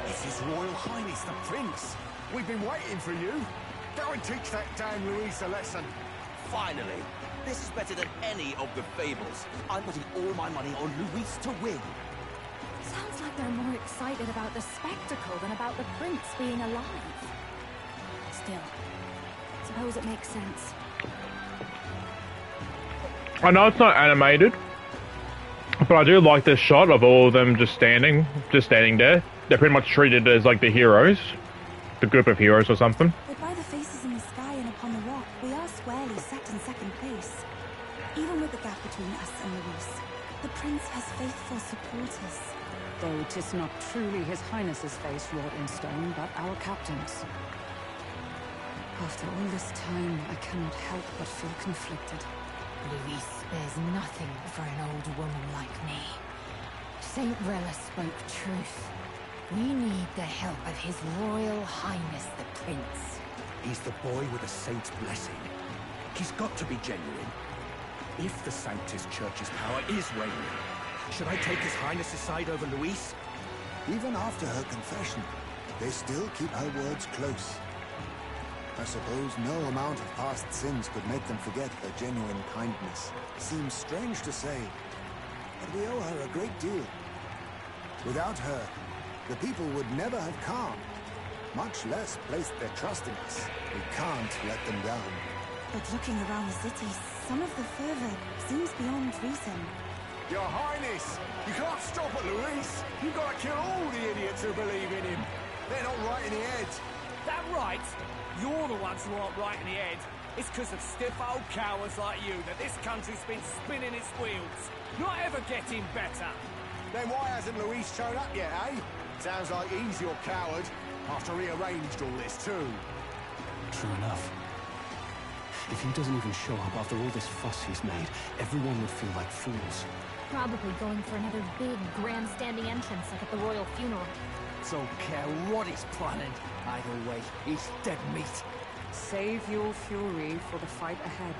It's His Royal Highness the Prince. We've been waiting for you. Go and teach that damn Louise a lesson. Finally. This is better than any of the fables. I'm putting all my money on Louise to win. Sounds like they're more excited about the spectacle than about the prince being alive. Still, suppose it makes sense. I know it's not animated, but I do like this shot of all of them just standing there. They're pretty much treated as like the heroes, the group of heroes or something. But by the faces in the sky and upon the rock, we are squarely set in second place. Even with the gap between us and Louise, the prince has faithful supporters. Though 'tis not truly His Highness's face wrought in stone, but our captain's. After all this time, I cannot help but feel conflicted. Louise spares nothing for an old woman like me. Saint Rella spoke truth. We need the help of His Royal Highness the Prince. He's the boy with a saint's blessing. He's got to be genuine. If the Sanctus Church's power is waning, should I take His Highness's side over Louise? Even after her confession, they still keep her words close. I suppose no amount of past sins could make them forget her genuine kindness. Seems strange to say, but we owe her a great deal. Without her, the people would never have calmed, much less placed their trust in us. We can't let them down. But looking around the city, some of the fervor seems beyond reason. Your Highness, you can't stop at Louise. You've got to kill all the idiots who believe in him. They're not right in the head. That right? You're the ones who aren't right in the head. It's because of stiff old cowards like you that this country's been spinning its wheels. Not ever getting better. Then why hasn't Louise shown up yet, eh? Sounds like he's your coward, after he arranged all this too. True enough. If he doesn't even show up after all this fuss he's made, everyone would feel like fools. Probably going for another big, grandstanding entrance like at the royal funeral. Don't care what he's planning. Either way, he's dead meat. Save your fury for the fight ahead.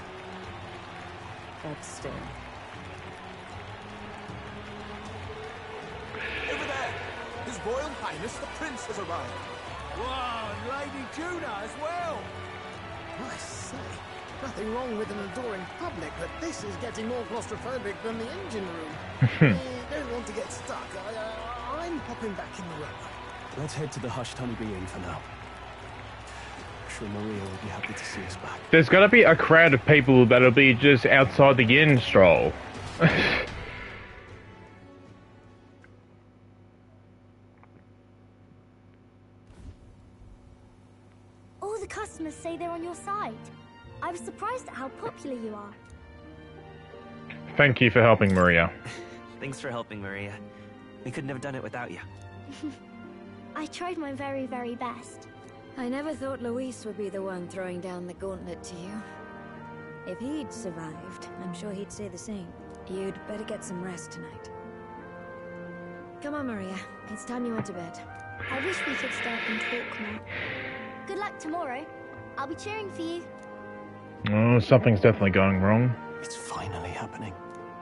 But still. Over there! His Royal Highness the Prince has arrived. Whoa, and Lady Juna as well! I say, nothing wrong with an adoring public, but this is getting more claustrophobic than the engine room. I don't want to get stuck. I'm popping back in the room. Let's head to the hushed honeybee inn for now. I'm sure Maria will be happy to see us back. There's gotta be a crowd of people that'll be just outside the inn stroll. All the customers say they're on your side. I was surprised at how popular you are. Thank you for helping, Maria. Thanks for helping, Maria. We couldn't have done it without you. I tried my very, very best. I never thought Luis would be the one throwing down the gauntlet to you. If he'd survived, I'm sure he'd say the same. You'd better get some rest tonight. Come on, Maria. It's time you went to bed. I wish we could stay up and talk more. Good luck tomorrow. I'll be cheering for you. Oh, something's definitely going wrong. It's finally happening.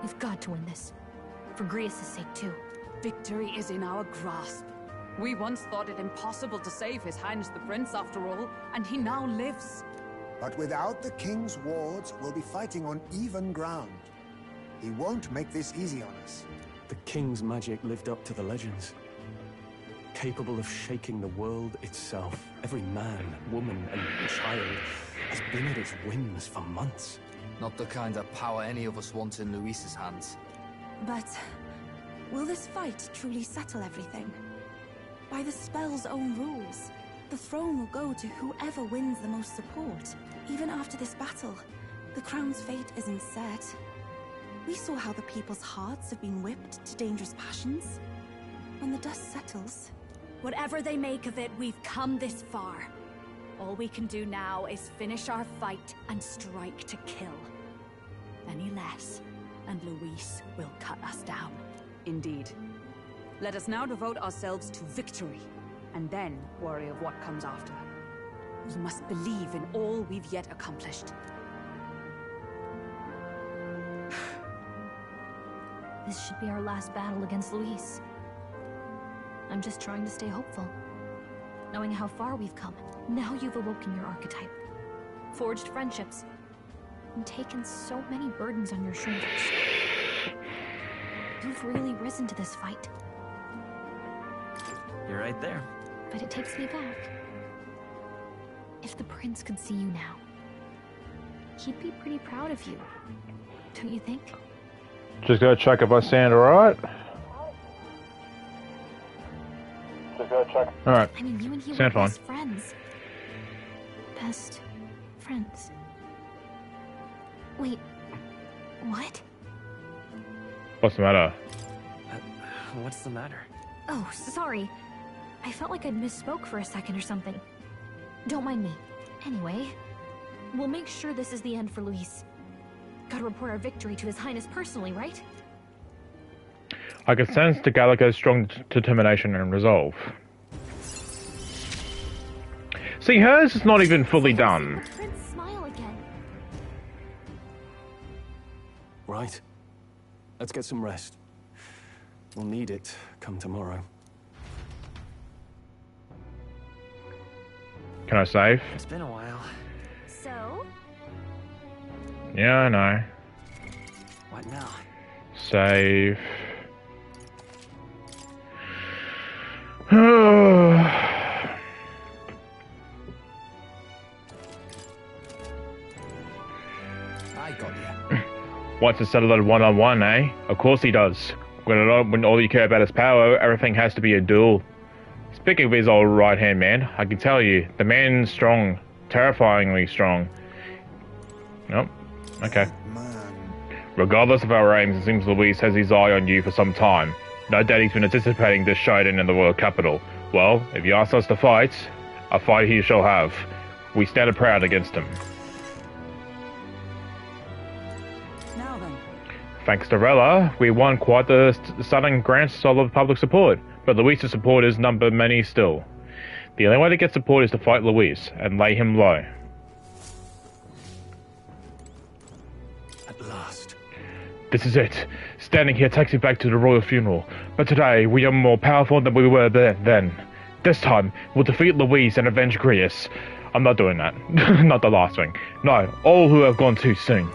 We've got to win this. For Grius' sake, too. Victory is in our grasp. We once thought it impossible to save His Highness the Prince after all, and he now lives. But without the king's wards, we'll be fighting on even ground. He won't make this easy on us. The king's magic lived up to the legends. Capable of shaking the world itself. Every man, woman, and child has been at its whims for months. Not the kind of power any of us want in Luis's hands. But will this fight truly settle everything? By the spell's own rules, the throne will go to whoever wins the most support. Even after this battle, the crown's fate isn't set. We saw how the people's hearts have been whipped to dangerous passions. When the dust settles... Whatever they make of it, we've come this far. All we can do now is finish our fight and strike to kill. Any less, and Luis will cut us down. Indeed. Let us now devote ourselves to victory. and then worry of what comes after. We must believe in all we've yet accomplished. This should be our last battle against Luis. I'm just trying to stay hopeful. Knowing how far we've come. Now you've awoken your archetype. Forged friendships. And taken so many burdens on your shoulders. You've really risen to this fight. You're right there. But it takes me back. If the prince could see you now, he'd be pretty proud of you. Don't you think? Just gotta check if I sound alright. Just gotta check. Alright. I mean, you and he Sound were fine. best friends. Best friends. Wait, what? What's the matter? What's the matter? Oh, sorry. I felt like I'd misspoke for a second or something. Don't mind me. Anyway, we'll make sure this is the end for Luis. Gotta report our victory to His Highness personally, right? I can sense the Gallica's strong determination and resolve. See, hers is not even fully done. Prince, smile again. Right. Let's get some rest. We'll need it come tomorrow. Can I save? It's been a while. So? Yeah, I know. What now? Save. I got you. Wants to settle it one-on-one, eh? When he does. When all you care about is power, everything has to be a duel. Speaking of his old right-hand man, I can tell you, the man's strong. Terrifyingly strong. Nope. Okay. Regardless of our aims, it seems Luis has his eye on you for some time. No doubt he's been anticipating this showdown in the royal capital. Well, if he asks us to fight, a fight he shall have. We stand proud against him. Now then. Thanks to Rella, we won quite the sudden grand solid public support, but Luis's supporters number many still. The only way to get support is to fight Luis and lay him low. At last. This is it. Standing here takes me back to the royal funeral, but today we are more powerful than we were then. This time, we'll defeat Luis and avenge Grius. I'm not doing that. Not the last thing. No, all who have gone too soon.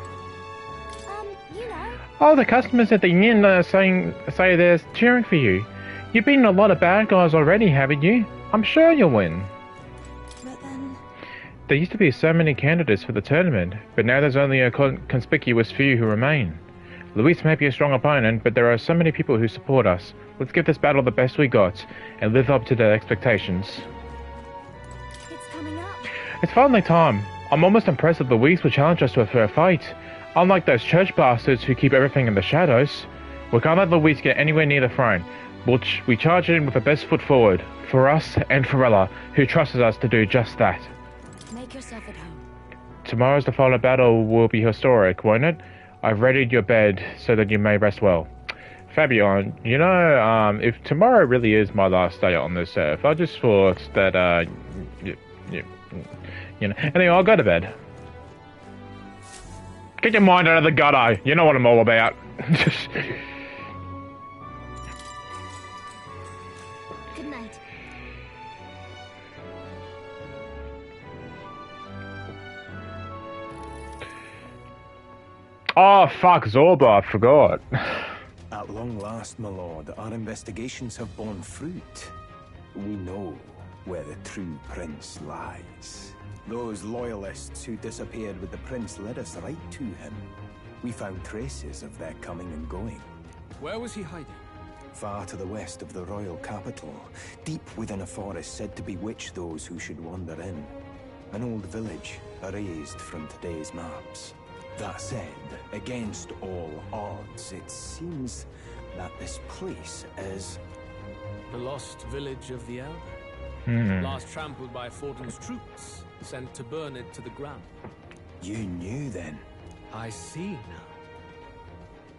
You know. Oh, the customers at the inn say they're cheering for you. You've beaten a lot of bad guys already, haven't you? I'm sure you'll win. But then... There used to be so many candidates for the tournament, but now there's only a conspicuous few who remain. Luis may be a strong opponent, but there are so many people who support us. Let's give this battle the best we got, and live up to their expectations. It's coming up. It's finally time. I'm almost impressed that Luis will challenge us to a fair fight. Unlike those church bastards who keep everything in the shadows. We can't let Luis get anywhere near the throne. We charge in with the best foot forward, for us and for Ella, who trusted us to do just that. Make yourself at home. Tomorrow's the final battle will be historic, won't it? I've readied your bed so that you may rest well. Fabian, you know, if tomorrow really is my last day on this earth, I just thought that, you know, anyway, I'll go to bed. Get your mind out of the gutter, you know what I'm all about. Good night. Oh, fuck, Zorba, I forgot. At long last, my lord, our investigations have borne fruit. We know where the true prince lies. Those loyalists who disappeared with the prince led us right to him. We found traces of their coming and going. Where was he hiding? Far to the west of the royal capital, deep within a forest said to bewitch those who should wander in. An old village, erased from today's maps. That said, against all odds, it seems that this place is... The lost village of the Elder. Last trampled by Fortin's troops, sent to burn it to the ground. You knew then? I see now.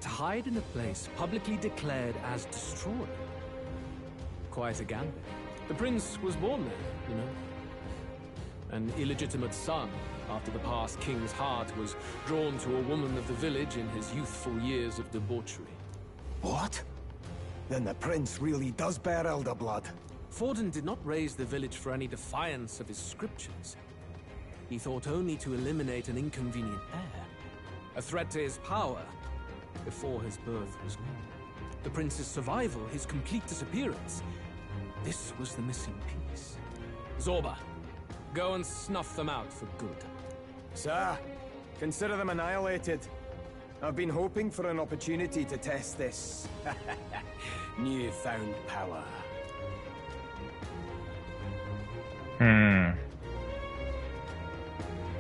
To hide in a place publicly declared as destroyed. Quite a gambit. The prince was born there, you know. An illegitimate son, after the past king's heart was drawn to a woman of the village in his youthful years of debauchery. What? Then the prince really does bear elder blood. Forden did not raise the village for any defiance of his scriptures. He thought only to eliminate an inconvenient heir, a threat to his power, before his birth was known. The prince's survival, his complete disappearance, this was the missing piece. Zorba, go and snuff them out for good. Sir, consider them annihilated. I've been hoping for an opportunity to test this newfound power.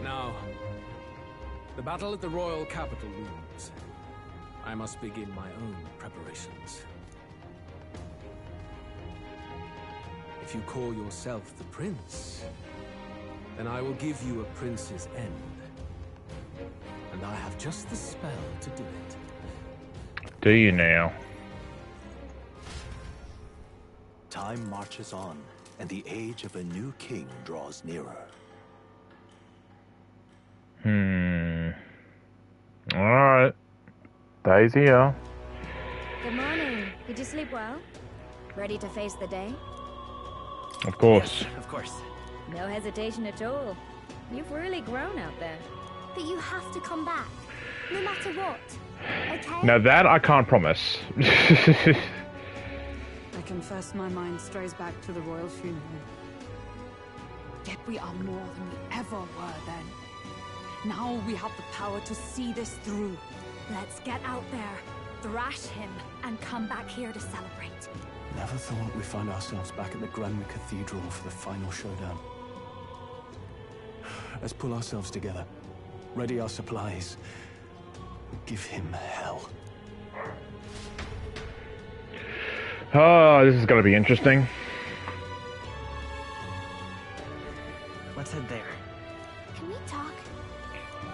Now, the battle at the royal capital looms. I must begin my own preparations. If you call yourself the prince, then I will give you a prince's end. And I have just the spell to do it. Do you now? Time marches on, and the age of a new king draws nearer. Alright. Day's here. Good morning. Did you sleep well? Ready to face the day? Of course. Yes, of course. No hesitation at all. You've really grown out there. But you have to come back, no matter what. Okay? Now that I can't promise. I confess my mind strays back to the royal funeral. Yet we are more than we ever were then. Now we have the power to see this through. Let's get out there, thrash him, and come back here to celebrate. Never thought we'd find ourselves back at the Grand Cathedral for the final showdown. Let's pull ourselves together, ready our supplies, and give him hell. Oh, this is gonna be interesting. Let's head there. Can we talk?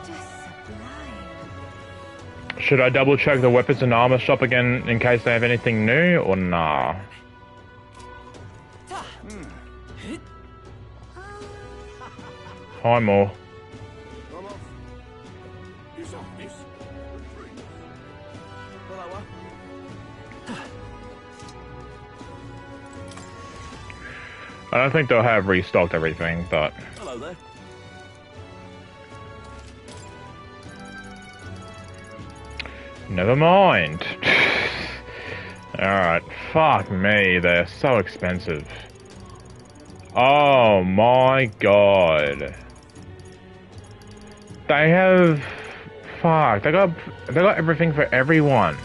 Just sublime. Should I double check the weapons and armor shop again in case they have anything new, or nah? Hi, more. I don't think they'll have restocked everything, but... Hello there. Never mind. Alright, fuck me, they're so expensive. Oh my god. They have... Fuck, they got everything for everyone.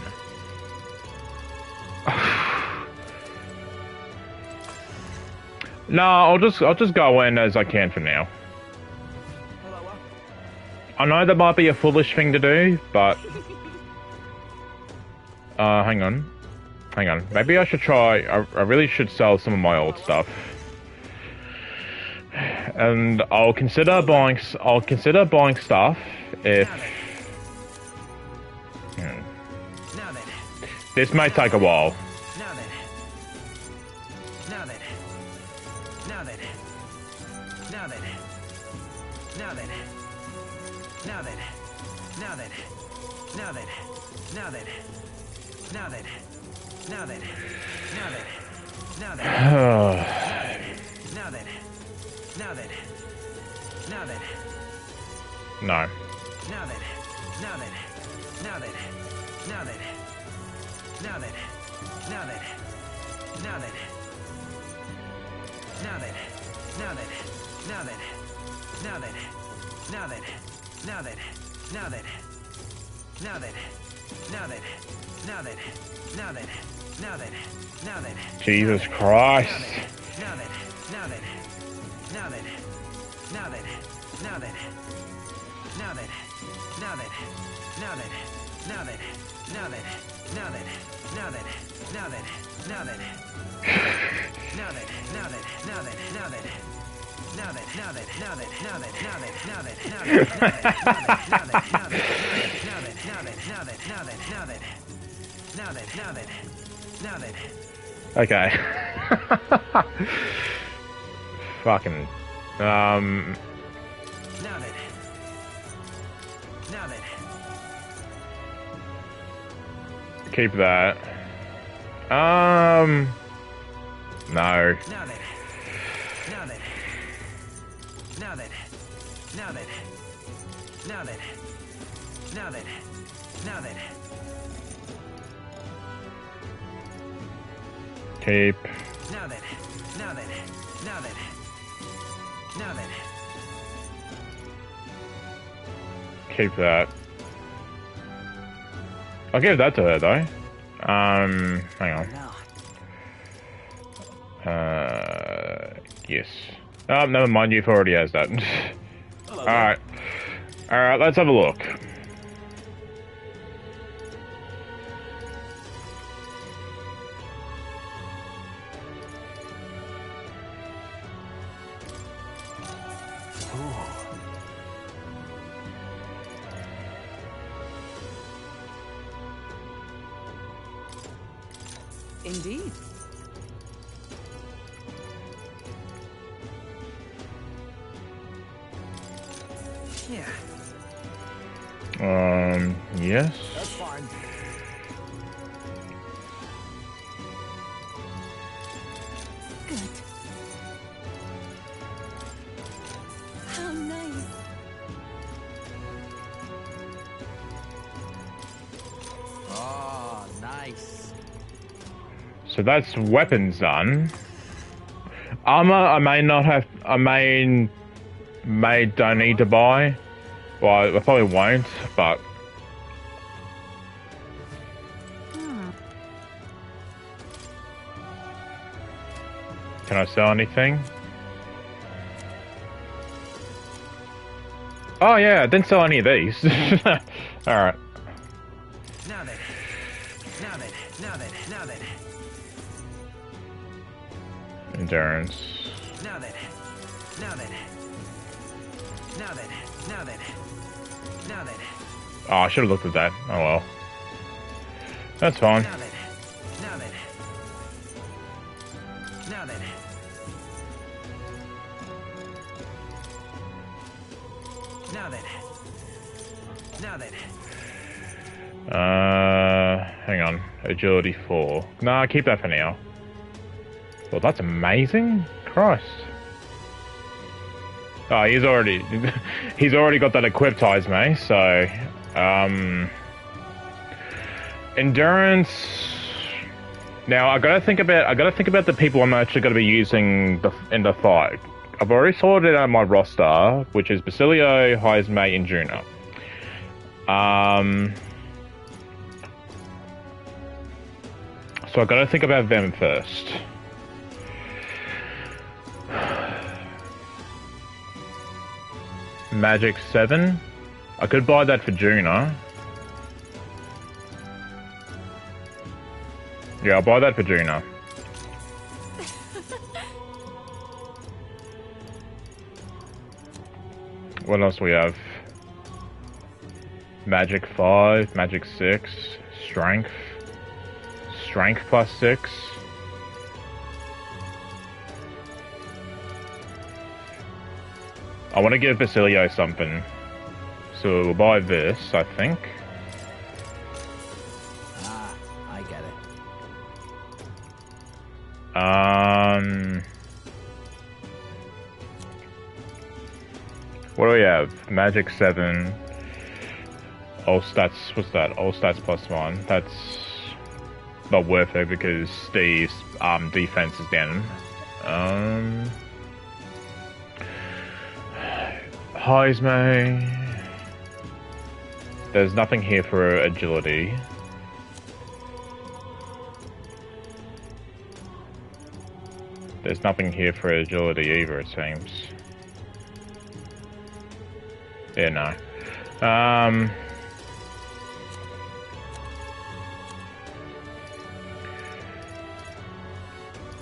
No, I'll just go in as I can for now. I know that might be a foolish thing to do, but... hang on. Maybe I should try... I really should sell some of my old stuff. And I'll consider buying stuff if... This may take a while. No. Jesus Christ. Okay. Fucking. Now then. Now then. Keep that. No. Now then. Now then. Now then. Now then. Now then. Now then. Now then. Keep. Now then. Now then. Now then. Now then. Keep that. I'll give that to her though. Hang on. Yes. Oh, never mind, you've already has that. Alright. Alright, let's have a look. Indeed. Yeah. Yes. That's fine. Good. How nice. Oh, nice. So that's weapons done. Armor, I may not have. I may don't need to buy. Well, I probably won't, but. Can I sell anything? Oh yeah, I didn't sell any of these. Alright. Now then. Now then. Now then. Now then. Endurance. Now then. Now then. Now then. Now then. Now then. Oh, I should have looked at that. Oh well. That's fine. Now then. Now then. Now then. Now then. Now then. Hang on. Agility 4. Nah, keep that for now. Well, that's amazing. Christ. Oh, he's already got that equipped, Ismay, so endurance. Now I gotta think about the people I'm actually gonna be using in the fight. I've already sorted out my roster, which is Basilio, Ismay, and Juna. So I gotta think about them first. Magic 7. I could buy that for Juna. Yeah, I'll buy that for Juna. What else do we have? Magic 5, Magic 6, Strength. Strength plus 6. I want to give Basilio something. So we'll buy this, I think. Ah, I get it. What do we have? Magic 7. All stats, what's that? All stats plus 1. That's not worth it because Steve's defense is down. Ismay. There's nothing here for agility. There's nothing here for agility either, it seems. Yeah, no.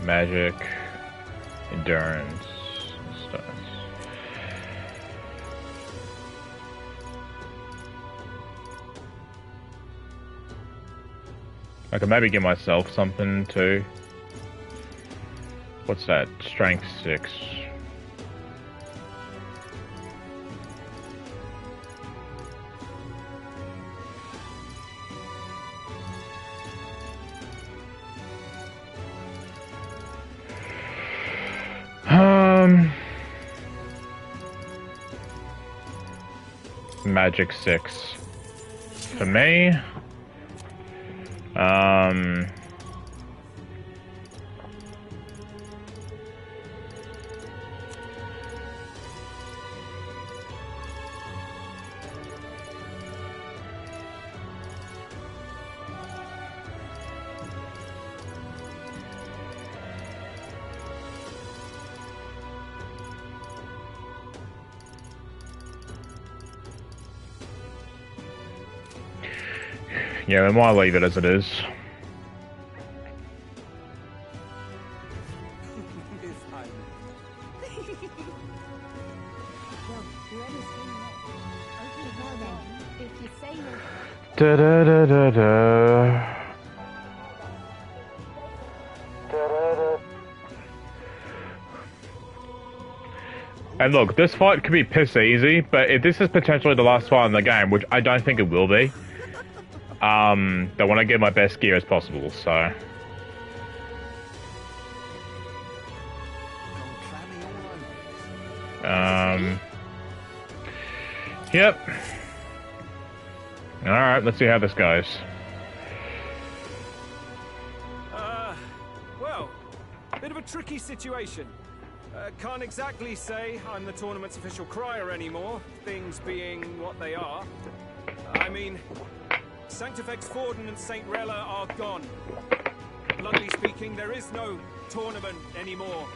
Magic, endurance, stats. I could maybe give myself something too. What's that? Strength 6. Magic 6 for me. Yeah, we might leave it as it is. Da da da da da. And look, this fight could be piss easy, but if this is potentially the last fight in the game, which I don't think it will be, I want to get my best gear as possible, so. Yep. Alright, let's see how this goes. Well, bit of a tricky situation. Can't exactly say I'm the tournament's official crier anymore, things being what they are. I mean, Sanctifex Forden and St. Rella are gone. Bluntly speaking, there is no tournament anymore.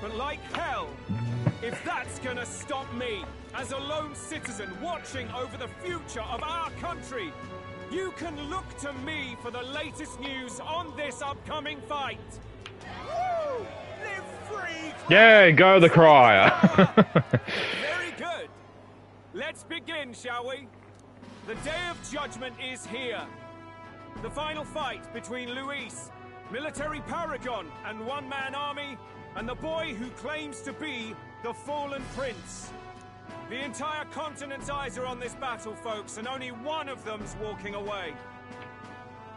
But like hell, if that's gonna stop me, as a lone citizen watching over the future of our country, you can look to me for the latest news on this upcoming fight. Woo! Live free! Yay, go the crier! Very good. Let's begin, shall we? The Day of Judgment is here. The final fight between Luis, military paragon and one-man army, and the boy who claims to be the fallen prince. The entire continent's eyes are on this battle, folks, and only one of them's walking away.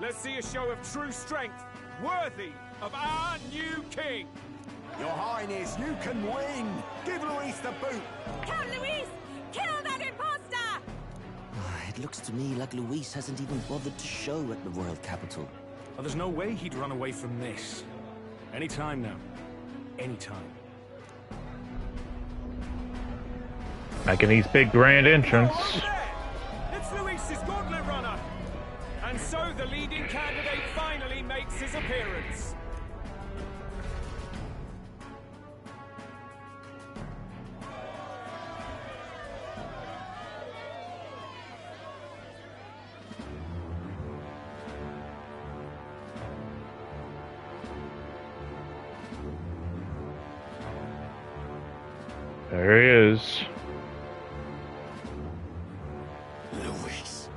Let's see a show of true strength, worthy of our new king. Your Highness, you can win! Give Luis the boot! Count Luis! Kill that imposter! It looks to me like Luis hasn't even bothered to show at the royal capital. Well, there's no way he'd run away from this. Anytime now. Anytime. Making these big grand entrance. It's Luis's gauntlet runner! And so the leading candidate finally makes his appearance. There he is. Luis.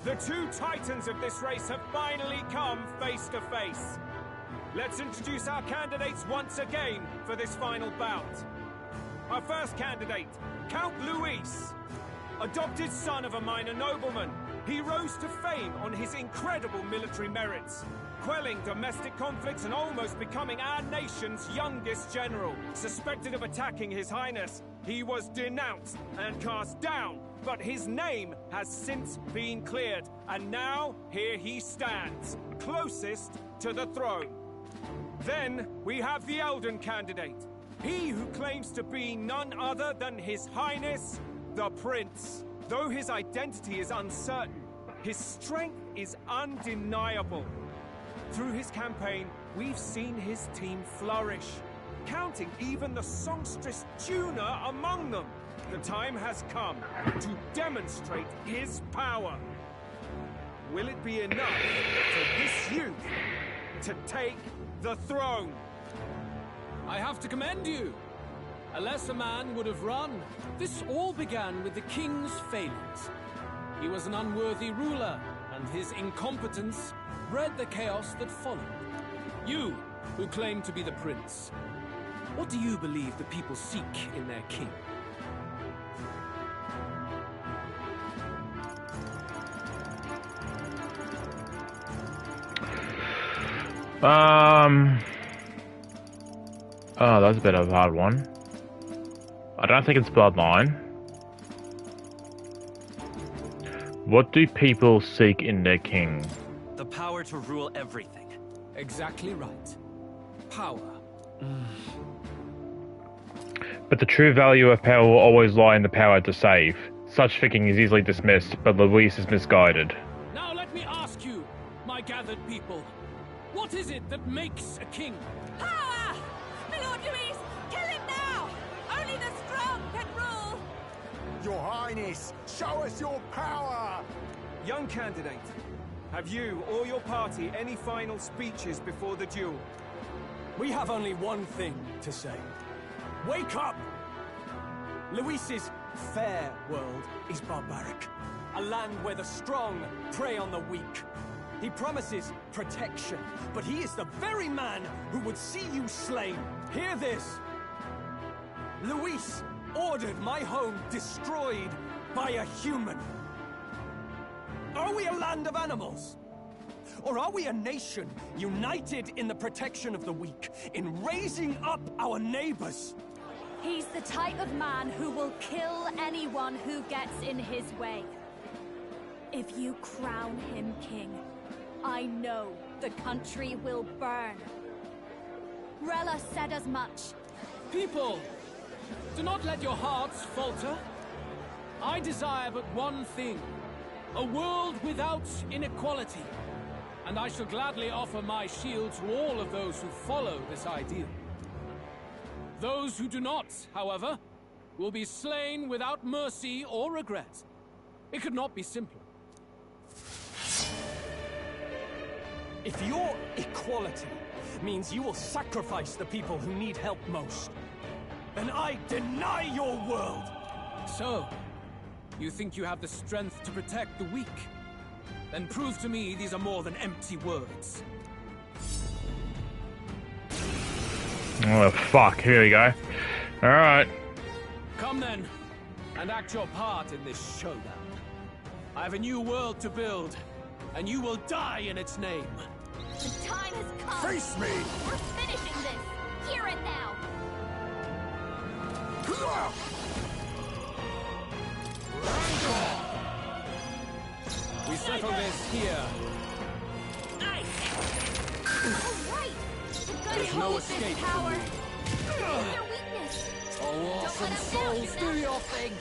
The two titans of this race have finally come face to face. Let's introduce our candidates once again for this final bout. Our first candidate, Count Luis. Adopted son of a minor nobleman, he rose to fame on his incredible military merits, quelling domestic conflicts and almost becoming our nation's youngest general. Suspected of attacking His Highness, he was denounced and cast down, but his name has since been cleared, and now here he stands, closest to the throne. Then we have the Elden candidate, he who claims to be none other than His Highness, the Prince. Though his identity is uncertain, his strength is undeniable. Through his campaign, we've seen his team flourish, counting even the songstress Juna among them. The time has come to demonstrate his power. Will it be enough for this youth to take the throne? I have to commend you. Unless a man would have run, this all began with the king's failings. He was an unworthy ruler, and his incompetence bred the chaos that followed. You, who claim to be the prince, what do you believe the people seek in their king? Oh, that's a bit of a hard one. I don't think it's bloodline. What do people seek in their king? The power to rule everything. Exactly right. Power. But the true value of power will always lie in the power to save. Such thinking is easily dismissed, but Luis is misguided. Now let me ask you, my gathered people, what is it that makes a king? Power! My Lord Luis, kill him now! Only the strong can rule! Your Highness, show us your power! Young candidate, have you or your party any final speeches before the duel? We have only one thing to say. Wake up! Luis's fair world is barbaric. A land where the strong prey on the weak. He promises protection, but he is the very man who would see you slain. Hear this. Luis ordered my home destroyed by a human. Are we a land of animals? Or are we a nation united in the protection of the weak, in raising up our neighbors? He's the type of man who will kill anyone who gets in his way. If you crown him king, I know the country will burn. Rella said as much. People, do not let your hearts falter. I desire but one thing, a world without inequality. And I shall gladly offer my shield to all of those who follow this ideal. Those who do not, however, will be slain without mercy or regret. It could not be simpler. If your equality means you will sacrifice the people who need help most, then I deny your world! So, you think you have the strength to protect the weak? Then prove to me these are more than empty words. Oh, fuck. Here we go. Alright. Come then, and act your part in this showdown. I have a new world to build, and you will die in its name. The time has come! Face me! We're finishing this! Here and now! We settle this here. Nice! All right! There's no escape power. from me. Your weakness! Oh, awesome souls, do your thing!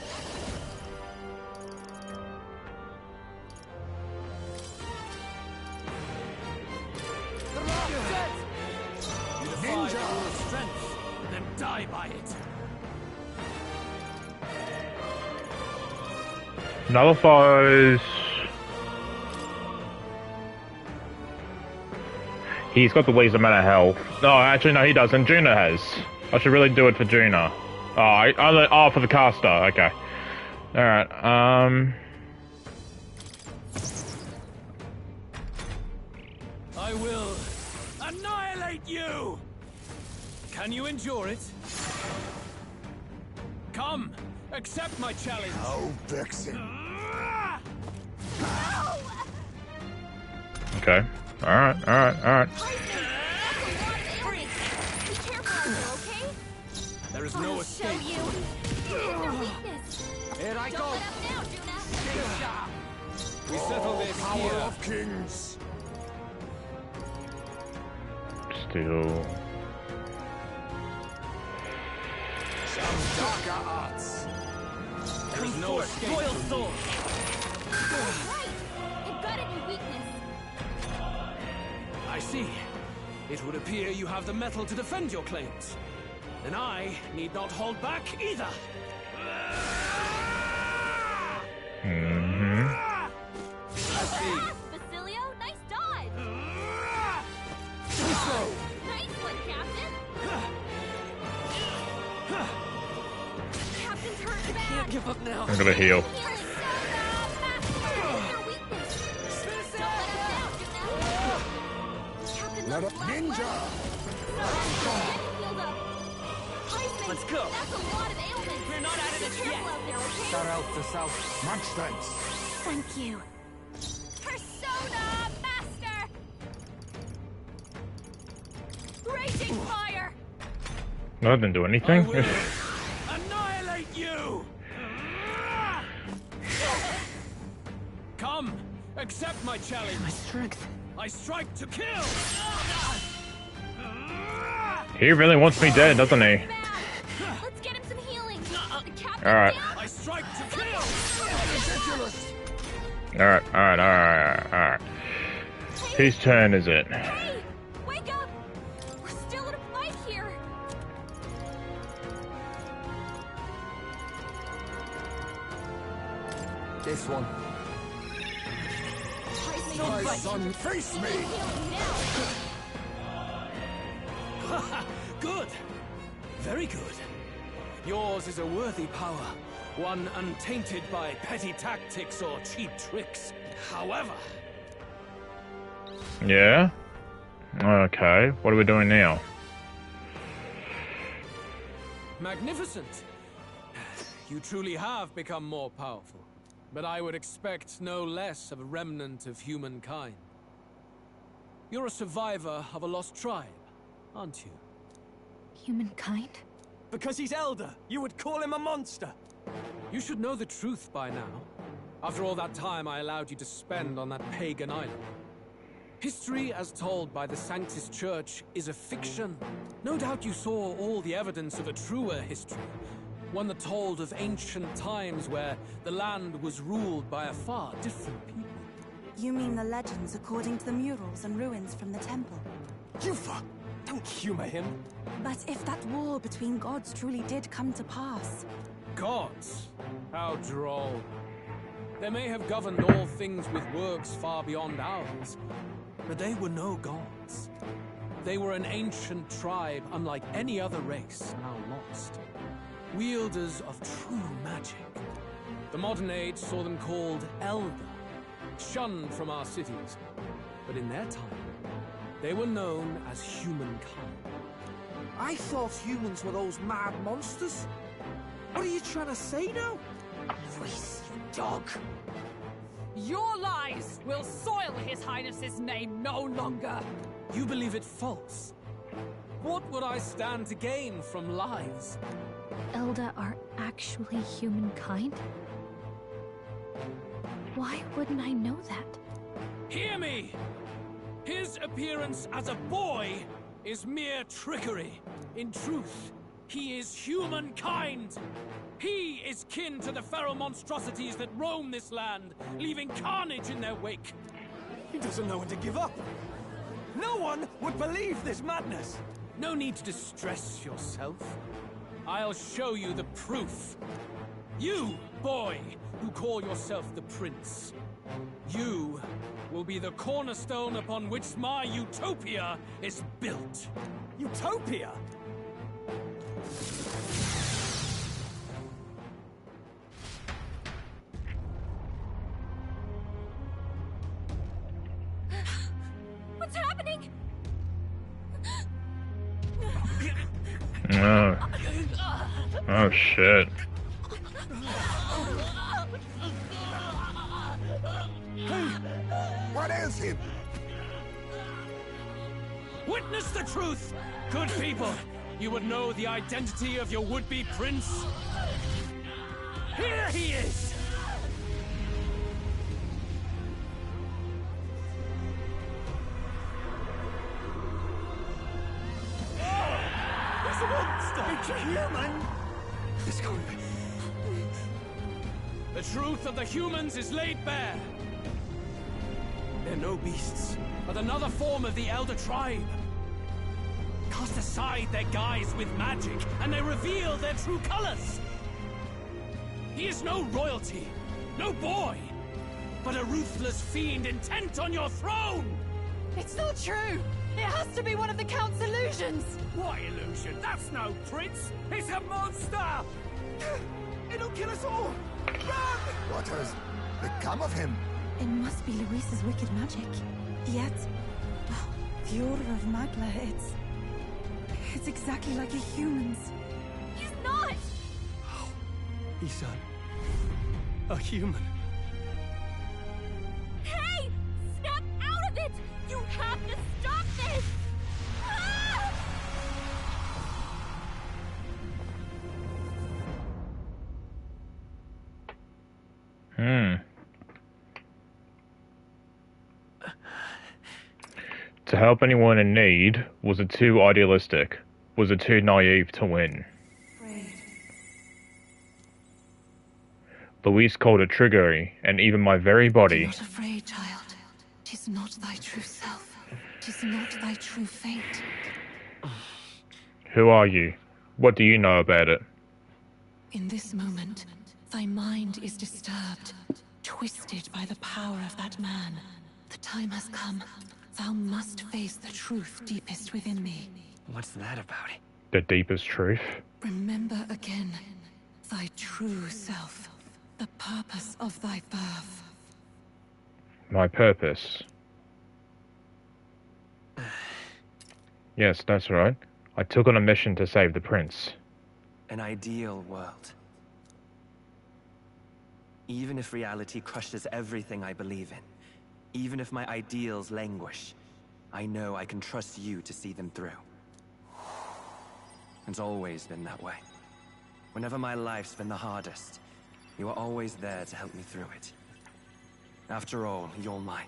You defy the rule of strength, then die by it. Nullifies. He's got the least amount of health. No, actually, no, he doesn't. Juna has. I should really do it for Juna. Oh, for the caster. Okay. Alright, I will annihilate you! Can you endure it? Come, accept my challenge. Oh, Vixen. Okay. Alright. There is no escape. Here I go. We settle this Power here. of kings. Still. Some darker arts. There is no escape. Royal sword. Right! You've got any weakness. I see. It would appear you have the metal to defend your claims. Then I need not hold back either. I see. Basilio, nice dodge! Nice one, Captain! I'm gonna heal. Let up, ninja! Let's go. That's a lot of ailments. We're not out of this yet. Start out the south. Munchstens. Thank you. Persona Master! Raging fire! No, I didn't do anything. Annihilate you! Come, accept my challenge. My strength. I strike to kill. He really wants me dead, doesn't he? Let's get him some healing. Alright. I strike to kill. Alright. Whose turn is it? Hey, wake up! We're still in a fight here. This one. My son, face me! Good. Very good. Yours is a worthy power, one untainted by petty tactics or cheap tricks. However... Yeah? Okay, what are we doing now? Magnificent. You truly have become more powerful. But I would expect no less of a remnant of humankind. You're a survivor of a lost tribe, aren't you? Humankind? Because he's elder, you would call him a monster. You should know the truth by now. After all that time I allowed you to spend on that pagan island. History as told by the Sanctus Church is a fiction. No doubt you saw all the evidence of a truer history. One that told of ancient times where the land was ruled by a far different people. You mean the legends according to the murals and ruins from the temple? Yufa! Don't humor him. But if that war between gods truly did come to pass... Gods? How droll. They may have governed all things with works far beyond ours, but they were no gods. They were an ancient tribe unlike any other race now lost. Wielders of true magic. The modern age saw them called Elder, shunned from our cities. But in their time, they were known as humankind. I thought humans were those mad monsters. What are you trying to say now? Reese, you dog. Your lies will soil His Highness's name no longer. You believe it false. What would I stand to gain from lies? Elda are actually humankind? Why wouldn't I know that? Hear me! His appearance as a boy is mere trickery. In truth, he is humankind. He is kin to the feral monstrosities that roam this land, leaving carnage in their wake. He doesn't know when to give up. No one would believe this madness. No need to distress yourself. I'll show you the proof. You, boy, who call yourself the prince. You will be the cornerstone upon which my utopia is built. Utopia? What's happening? Oh shit. What is him? Witness the truth! Good people, you would know the identity of your would-be prince. Here he is! He's a monster! It's a human! This can't be. The truth of the humans is laid bare. They're no beasts, but another form of the Elder Tribe. Cast aside their guise with magic, and they reveal their true colors. He is no royalty, no boy, but a ruthless fiend intent on your throne! It's not true! It has to be one of the Count's illusions! What illusion? That's no prince! It's a monster! It'll kill us all! Run! What has become of him? It must be Luis's wicked magic. Yet, oh, the aura of Magla, it's exactly like a human's. He's not! He's a human. Hey! Snap out of it! You have to stop this! Ah! To help anyone in need, was it too idealistic? Was it too naive to win? Luis called it trickery, and even my very body. Be not afraid, child. 'Tis not thy true self. 'Tis not thy true fate. Who are you? What do you know about it? In this moment, thy mind is disturbed, twisted by the power of that man. The time has come. Thou must face the truth deepest within thee. What's that about? The deepest truth? Remember again thy true self, the purpose of thy birth. My purpose. Yes, that's right. I took on a mission to save the prince. An ideal world. Even if reality crushes everything I believe in, even if my ideals languish, I know I can trust you to see them through. It's always been that way. Whenever my life's been the hardest, you are always there to help me through it. After all, you're mine.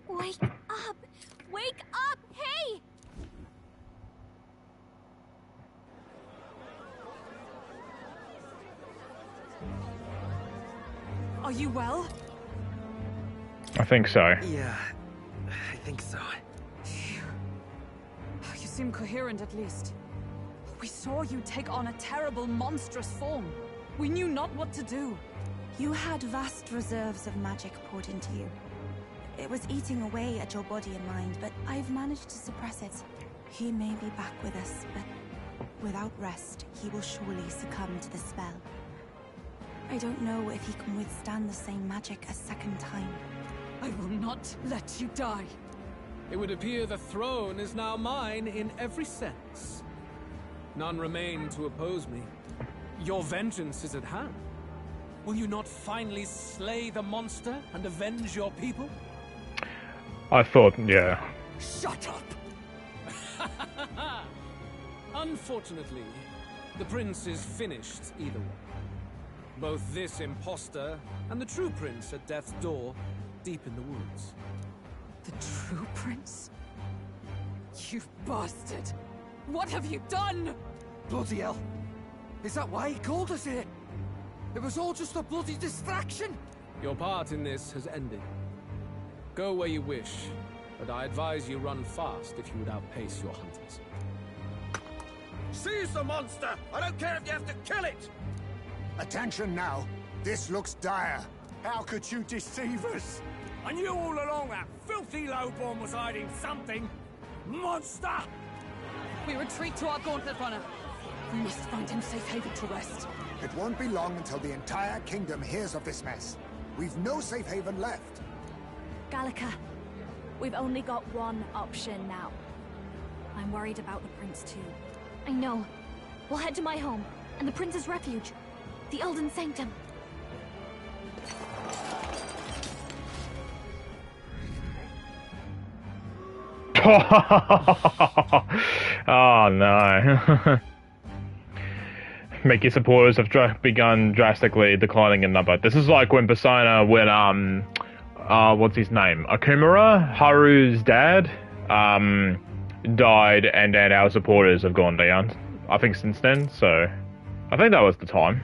Wake up! Wake up! Hey! Are you well? I think so. Yeah, I think so. You seem coherent, at least. We saw you take on a terrible, monstrous form. We knew not what to do. You had vast reserves of magic poured into you. It was eating away at your body and mind, but I've managed to suppress it. He may be back with us, but without rest, he will surely succumb to the spell. I don't know if he can withstand the same magic a second time. I will not let you die. It would appear the throne is now mine in every sense. None remain to oppose me. Your vengeance is at hand. Will you not finally slay the monster and avenge your people? I thought, yeah. Shut up! Unfortunately, the prince is finished either way. Both this imposter and the true prince at death's door, deep in the woods. The true prince? You bastard! What have you done? Bloody hell! Is that why he called us here? It was all just a bloody distraction! Your part in this has ended. Go where you wish, but I advise you run fast if you would outpace your hunters. Seize the monster! I don't care if you have to kill it! Attention now. This looks dire. How could you deceive us? I knew all along that filthy lowborn was hiding something. Monster! We retreat to our gauntlet runner. We must find him safe haven to rest. It won't be long until the entire kingdom hears of this mess. We've no safe haven left. Gallica, we've only got one option now. I'm worried about the prince too. I know. We'll head to my home, and the prince's refuge. The Elden Sanctum. Oh no. Make your supporters have begun drastically declining in number. This is like when Persona, when what's his name? Akumura, Haru's dad, died, and then our supporters have gone down. I think since then, so I think that was the time.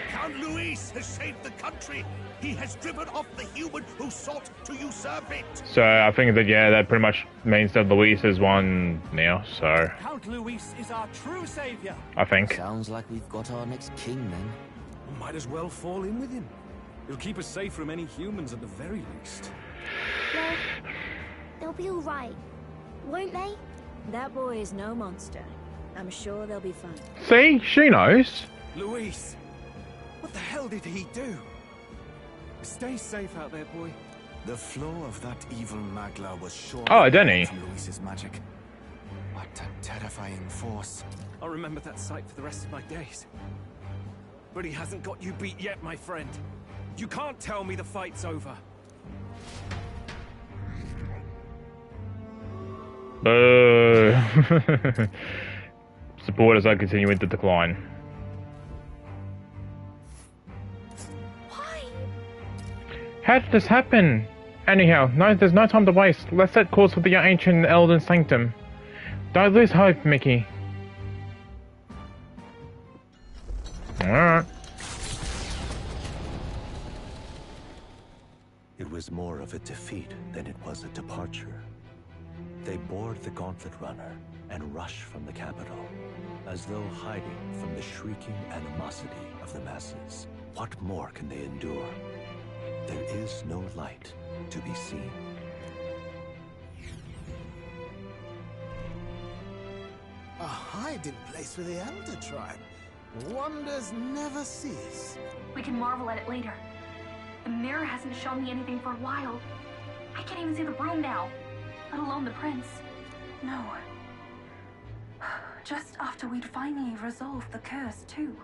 Count Luis has saved the country. He has driven off the human who sought to usurp it. So I think that, yeah, that pretty much means that Luis is one now, so... Count Luis is our true savior. I think. Sounds like we've got our next king, then. Might as well fall in with him. He'll keep us safe from any humans at the very least. Well, they'll be all right, won't they? That boy is no monster. I'm sure they'll be fine. See? She knows. Luis, what the hell did he do? Stay safe out there, boy. The flow of that evil Magla was sure. Oh, didn't he? From Luis's magic. What a terrifying force. I'll remember that sight for the rest of my days. But he hasn't got you beat yet, my friend. You can't tell me the fight's over. Support as I continue to decline. Why? How did this happen? Anyhow, there's no time to waste. Let's set course for the ancient Elden Sanctum. Don't lose hope, Mickey. Alright. It was more of a defeat than it was a departure. They board the Gauntlet Runner and rush from the capital, as though hiding from the shrieking animosity of the masses. What more can they endure? There is no light to be seen. A hiding place for the Elder Tribe. Wonders never cease. We can marvel at it later. The mirror hasn't shown me anything for a while. I can't even see the room now, let alone the prince. No. Just after we'd finally resolved the curse, too.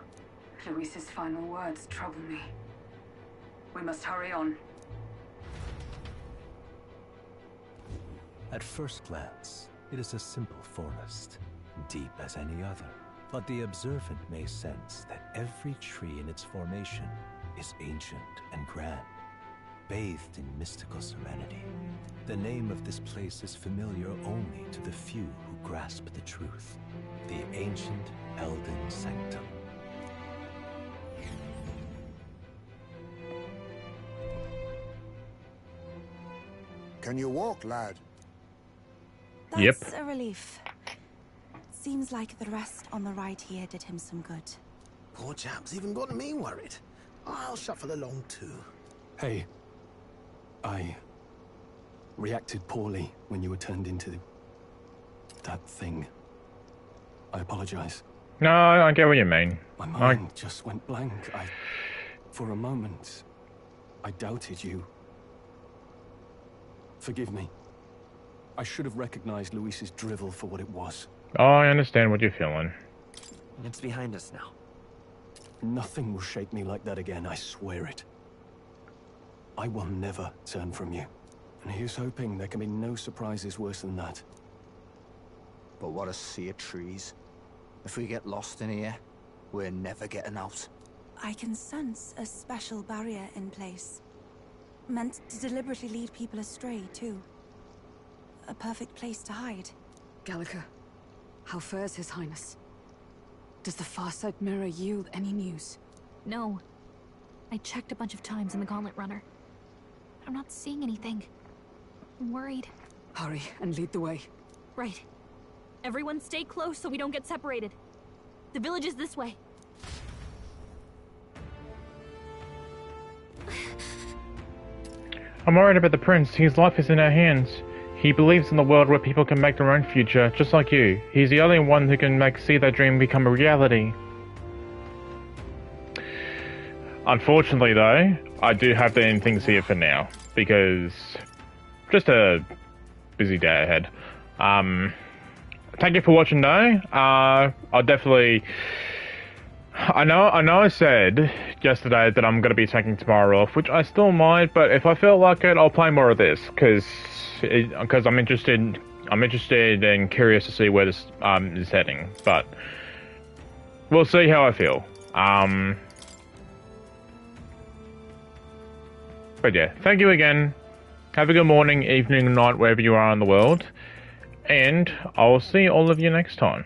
Luis's final words trouble me. We must hurry on. At first glance, it is a simple forest, deep as any other. But the observant may sense that every tree in its formation is ancient and grand, bathed in mystical serenity. The name of this place is familiar only to the few who grasp the truth. The ancient Elden Sanctum. Can you walk, lad? That's a relief. Seems like the rest on the ride here did him some good. Poor chap's even got me worried. I'll shuffle along too. Hey, I reacted poorly when you were turned into that thing. I apologize. No, I get what you mean. My mind just went blank. For a moment, I doubted you. Forgive me. I should have recognized Luis's drivel for what it was. Oh, I understand what you're feeling. It's behind us now. Nothing will shake me like that again, I swear it. I will never turn from you. And here's hoping there can be no surprises worse than that. But what a sea of trees. If we get lost in here, we're never getting out. I can sense a special barrier in place. Meant to deliberately lead people astray, too. A perfect place to hide. Gallica, how fares His Highness? Does the Farsight Mirror yield any news? No. I checked a bunch of times in the Gauntlet Runner. I'm not seeing anything. I'm worried. Hurry and lead the way. Right. Everyone stay close so we don't get separated. The village is this way. I'm worried about the prince. His life is in our hands. He believes in a world where people can make their own future, just like you. He's the only one who can see that dream become a reality. Unfortunately, though, I do have to end things here for now, because just a busy day ahead. Thank you for watching, though. I'll definitely... I know I said yesterday that I'm going to be taking tomorrow off, which I still might, but if I feel like it, I'll play more of this, because I'm interested and curious to see where this is heading, but we'll see how I feel. But yeah, thank you again. Have a good morning, evening, night, wherever you are in the world, and I'll see all of you next time.